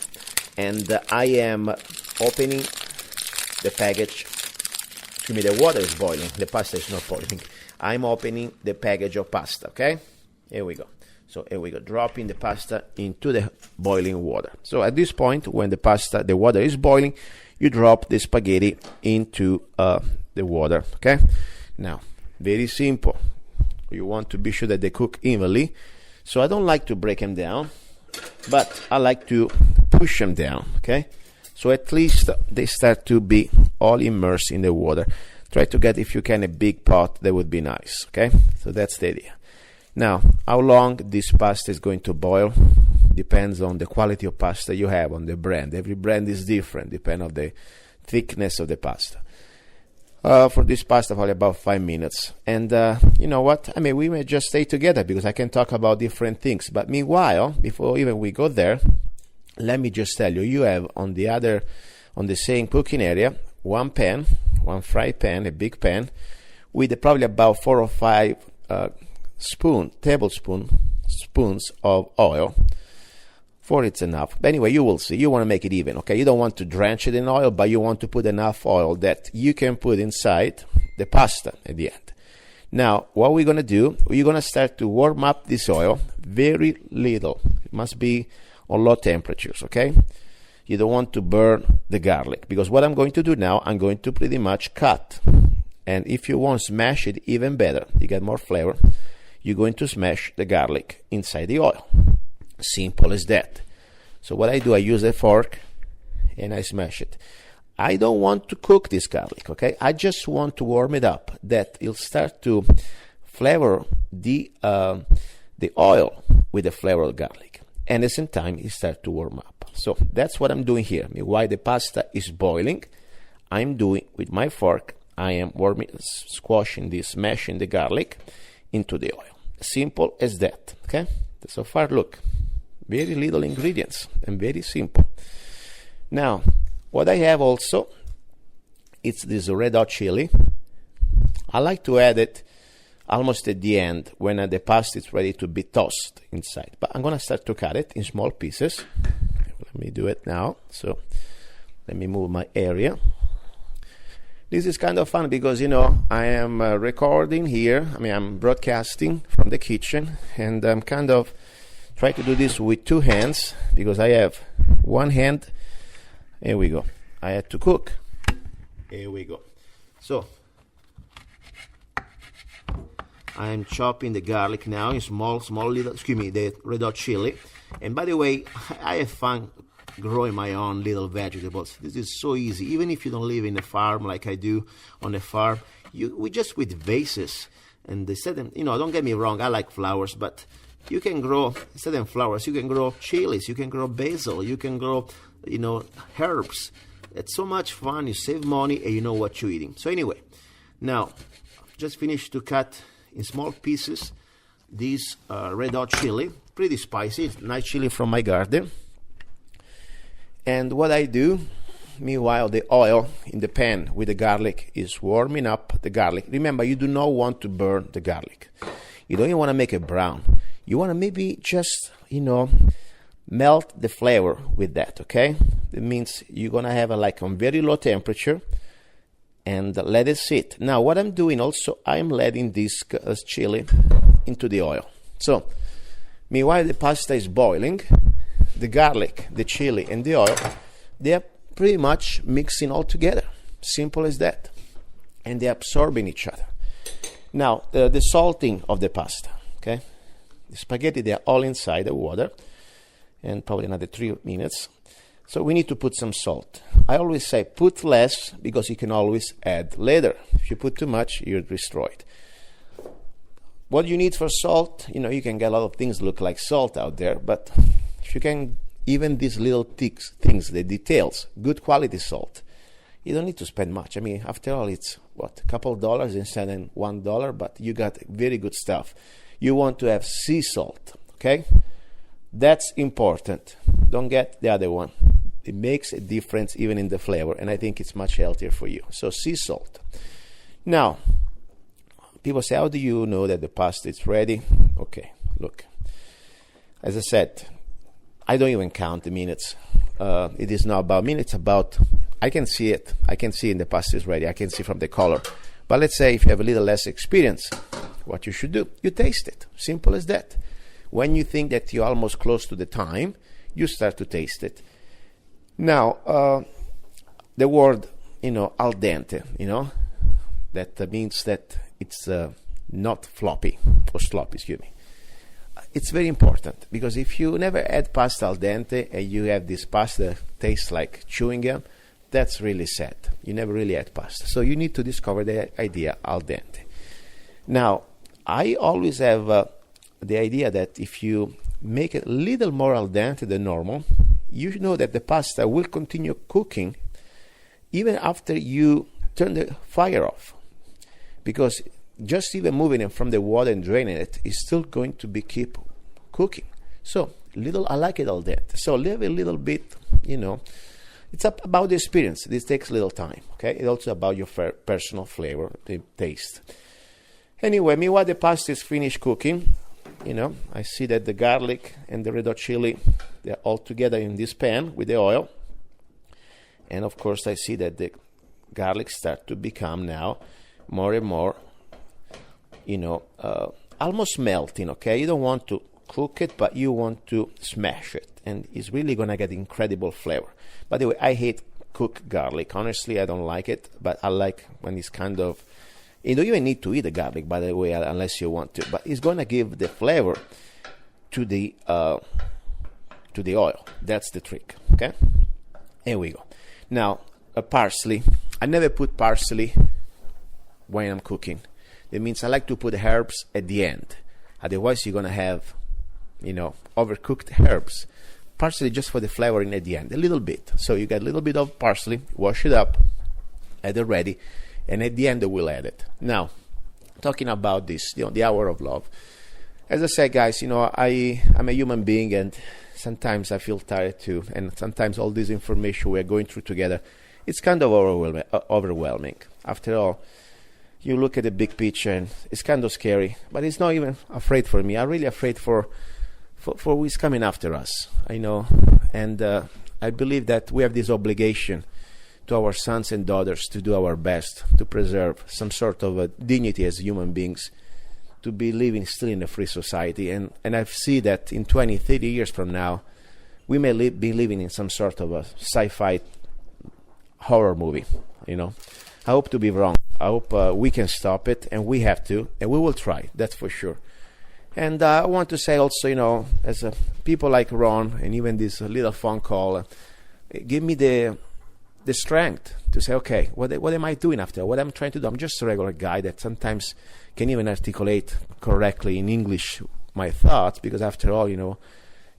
and I am opening the package. Excuse me, the water is boiling. The pasta is not boiling. I'm opening the package of pasta, okay? Here we go. So here we go, dropping the pasta into the boiling water. So at this point, when the water is boiling, you drop the spaghetti into the water, okay? Now, very simple. You want to be sure that they cook evenly. So I don't like to break them down, but I like to push them down, okay? So at least they start to be all immersed in the water. Try to get, if you can, a big pot. That would be nice, okay? So that's the idea. Now, how long this pasta is going to boil depends on the quality of pasta you have, on the brand. Every brand is different, depending on the thickness of the pasta. For this pasta, probably about 5 minutes. And you know what? I mean, we may just stay together because I can talk about different things. But meanwhile, before even we go there, let me just tell you, you have on the same cooking area, 1 pan, one fry pan, a big pan, with probably about 4 or 5 tablespoons of oil. 4 it's enough. But anyway, you will see. You want to make it even, okay? You don't want to drench it in oil, but you want to put enough oil that you can put inside the pasta at the end. Now, what we're going to do, we're going to start to warm up this oil very little. It must be on low temperatures, okay? You don't want to burn the garlic, because what I'm going to do now, I'm going to pretty much cut. And if you want to smash it even better, you get more flavor, you're going to smash the garlic inside the oil. Simple as that. So what I do, I use a fork and I smash it. I don't want to cook this garlic, okay? I just want to warm it up, that it'll start to flavor the oil with the flavor of garlic. And at the same time, it starts to warm up. So that's what I'm doing here. While the pasta is boiling, I'm doing with my fork, I am smashing the garlic into the oil. Simple as that, okay? So far, look, very little ingredients and very simple. Now, what I have also, it's this red hot chili. I like to add it almost at the end when the pasta is ready to be tossed inside. But I'm going to start to cut it in small pieces. Let me do it now. So let me move my area. This is kind of fun because, I am recording here. I'm broadcasting from the kitchen, and I'm kind of trying to do this with 2 hands because I have one hand. Here we go. I had to cook. Here we go. So I am chopping the garlic now in small little, the red hot chili. And by the way, I have fun growing my own little vegetables. This is so easy. Even if you don't live in a farm like I do on a farm, we just with vases. And they said, don't get me wrong, I like flowers, but you can grow, instead of flowers, you can grow chilies, you can grow basil, you can grow, herbs. It's so much fun. You save money and you know what you're eating. So anyway, now just finished to cut in small pieces this red hot chili, pretty spicy, nice chili from my garden. And what I do, meanwhile the oil in the pan with the garlic is warming up the garlic. Remember, you do not want to burn the garlic. You don't even want to make it brown. You want to maybe just, melt the flavor with that, okay? It means you're going to have it on very low temperature and let it sit. Now, what I'm doing also, I'm letting this chili into the oil. So, meanwhile the pasta is boiling, the garlic, the chili, and the oil, they are pretty much mixing all together. Simple as that. And they're absorbing each other. Now, the salting of the pasta, okay? The spaghetti, they're all inside the water. And probably another 3 minutes. So we need to put some salt. I always say put less because you can always add later. If you put too much, you're destroyed. What you need for salt, you can get a lot of things look like salt out there, but if you can, even these little things, the details, good quality salt, you don't need to spend much. After all, it's a couple of dollars instead of $1, but you got very good stuff. You want to have sea salt, okay? That's important. Don't get the other one. It makes a difference even in the flavor, and I think it's much healthier for you. So sea salt. Now, people say, how do you know that the pasta is ready? Okay, look. As I said, I don't even count the minutes. It is not about minutes, about, I can see it. I can see in the pasta is ready. I can see from the color. But let's say if you have a little less experience, what you should do, you taste it. Simple as that. When you think that you're almost close to the time, you start to taste it. Now, the word, al dente, that means that it's not floppy, or sloppy, excuse me. It's very important, because if you never had pasta al dente and you have this pasta that tastes like chewing gum, that's really sad. You never really had pasta. So you need to discover the idea al dente. Now, I always have the idea that if you make it a little more al dente than normal, you know that the pasta will continue cooking even after you turn the fire off. Because just even moving it from the water and draining it is still going to keep cooking. So, I like it al dente. So leave a little bit, It's about the experience. This takes a little time, okay? It's also about your personal flavor, the taste. Anyway, meanwhile the pasta is finished cooking. I see that the garlic and the red hot chili, they're all together in this pan with the oil. And of course I see that the garlic start to become now more and more, almost melting, okay? You don't want to cook it, but you want to smash it. And it's really going to get incredible flavor. By the way, I hate cooked garlic. Honestly, I don't like it, but I like when it's kind of... You don't even need to eat the garlic, by the way, unless you want to. But it's going to give the flavor to the oil. That's the trick, okay? Here we go. Now, parsley. I never put parsley when I'm cooking. That means I like to put herbs at the end. Otherwise, you're going to have, overcooked herbs. Parsley just for the flavoring at the end, a little bit. So you get a little bit of parsley, wash it up, add it ready, and at the end we'll add it. Now, talking about this, the hour of love. As I said, guys, I'm a human being, and sometimes I feel tired too. And sometimes all this information we're going through together, it's kind of overwhelming. After all, you look at the big picture, and it's kind of scary. But it's not even afraid for me. I'm really afraid for who is coming after us, and I believe that we have this obligation to our sons and daughters to do our best to preserve some sort of dignity as human beings, to be living still in a free society. And I see that in 20, 30 years from now, we may be living in some sort of a sci-fi horror movie, I hope to be wrong. I hope we can stop it, and we have to, and we will try, that's for sure. And I want to say also, as people like Ron, and even this little phone call, give me the strength to say, okay, what am I doing after? What I'm trying to do? I'm just a regular guy that sometimes can even articulate correctly in English my thoughts, because after all,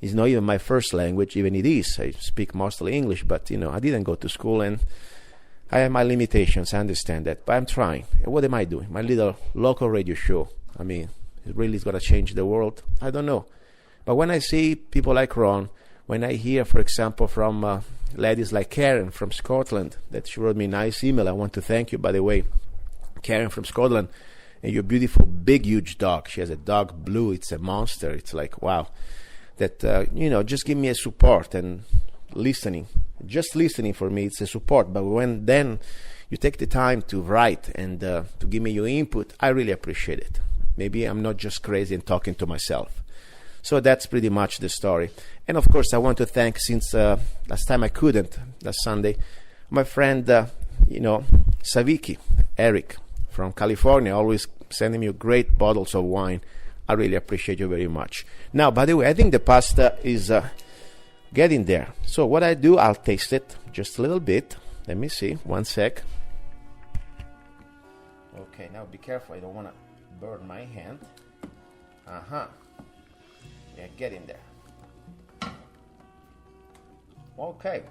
it's not even my first language, even it is. I speak mostly English, but, I didn't go to school, and I have my limitations, I understand that, but I'm trying. And what am I doing? My little local radio show. It really is going to change the world? I don't know. But when I see people like Ron, when I hear, for example, from ladies like Karen from Scotland, that she wrote me a nice email. I want to thank you, by the way, Karen from Scotland, and your beautiful, big, huge dog. She has a dog, Blue. It's a monster. It's like, wow. That, just give me a support and listening. Just listening for me, it's a support. But when then you take the time to write and to give me your input, I really appreciate it. Maybe I'm not just crazy and talking to myself. So that's pretty much the story. And of course, I want to thank, since last time I couldn't, last Sunday, my friend, Saviki, Eric from California, always sending me great bottles of wine. I really appreciate you very much. Now, by the way, I think the pasta is getting there. So what I do, I'll taste it just a little bit. Let me see. One sec. Okay, now be careful. I don't want to burn my hand. Yeah, get in there. Okay.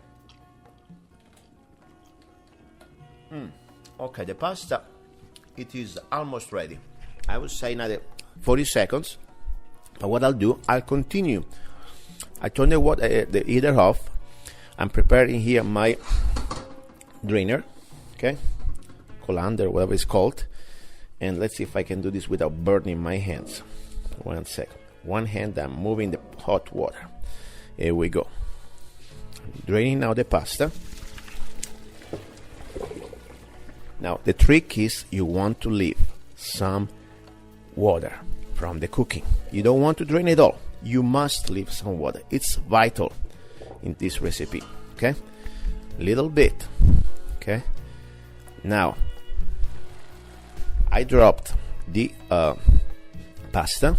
Okay, the pasta, it is almost ready. I would say another 40 seconds. But what I'll do, I'll continue. I turn the heater off. I'm preparing here my drainer, okay, colander, whatever it's called. And let's see if I can do this without burning my hands. One sec. One hand, I'm moving the hot water. Here we go. Draining now the pasta. Now, the trick is you want to leave some water from the cooking. You don't want to drain it all. You must leave some water. It's vital in this recipe, okay? Little bit, okay? Now, I dropped the pasta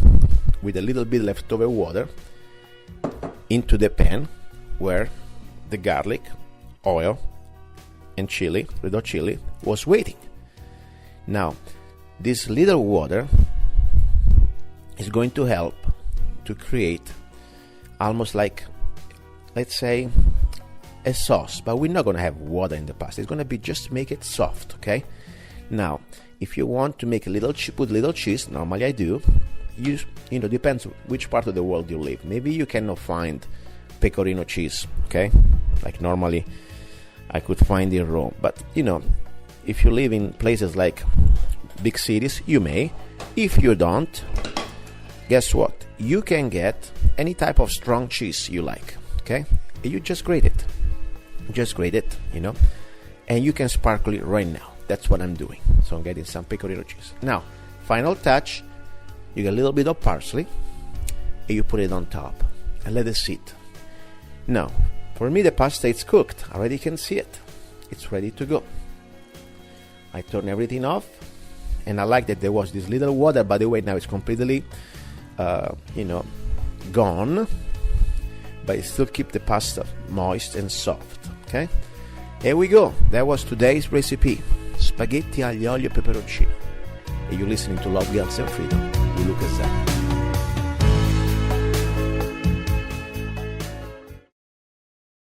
with a little bit leftover water into the pan where the garlic, oil, and chili, red hot chili, was waiting. Now, this little water is going to help to create almost like, let's say, a sauce, but we're not going to have water in the pasta. It's going to be just make it soft, okay? Now, if you want to make a little, put little cheese, normally I do, depends which part of the world you live. Maybe you cannot find pecorino cheese, okay? Like normally I could find in Rome. But, if you live in places like big cities, you may. If you don't, guess what? You can get any type of strong cheese you like, okay? You just grate it. And you can sparkle it right now. That's what I'm doing. So I'm getting some pecorino cheese. Now, final touch, you get a little bit of parsley, and you put it on top, and let it sit. Now, for me, the pasta is cooked. I already can see it. It's ready to go. I turn everything off, and I like that there was this little water. By the way, now it's completely, gone, but it still keep the pasta moist and soft. Okay, here we go. That was today's recipe: spaghetti aglio olio e peperoncino. And you're listening to Love, Guns, and Freedom with Luca-Zanna.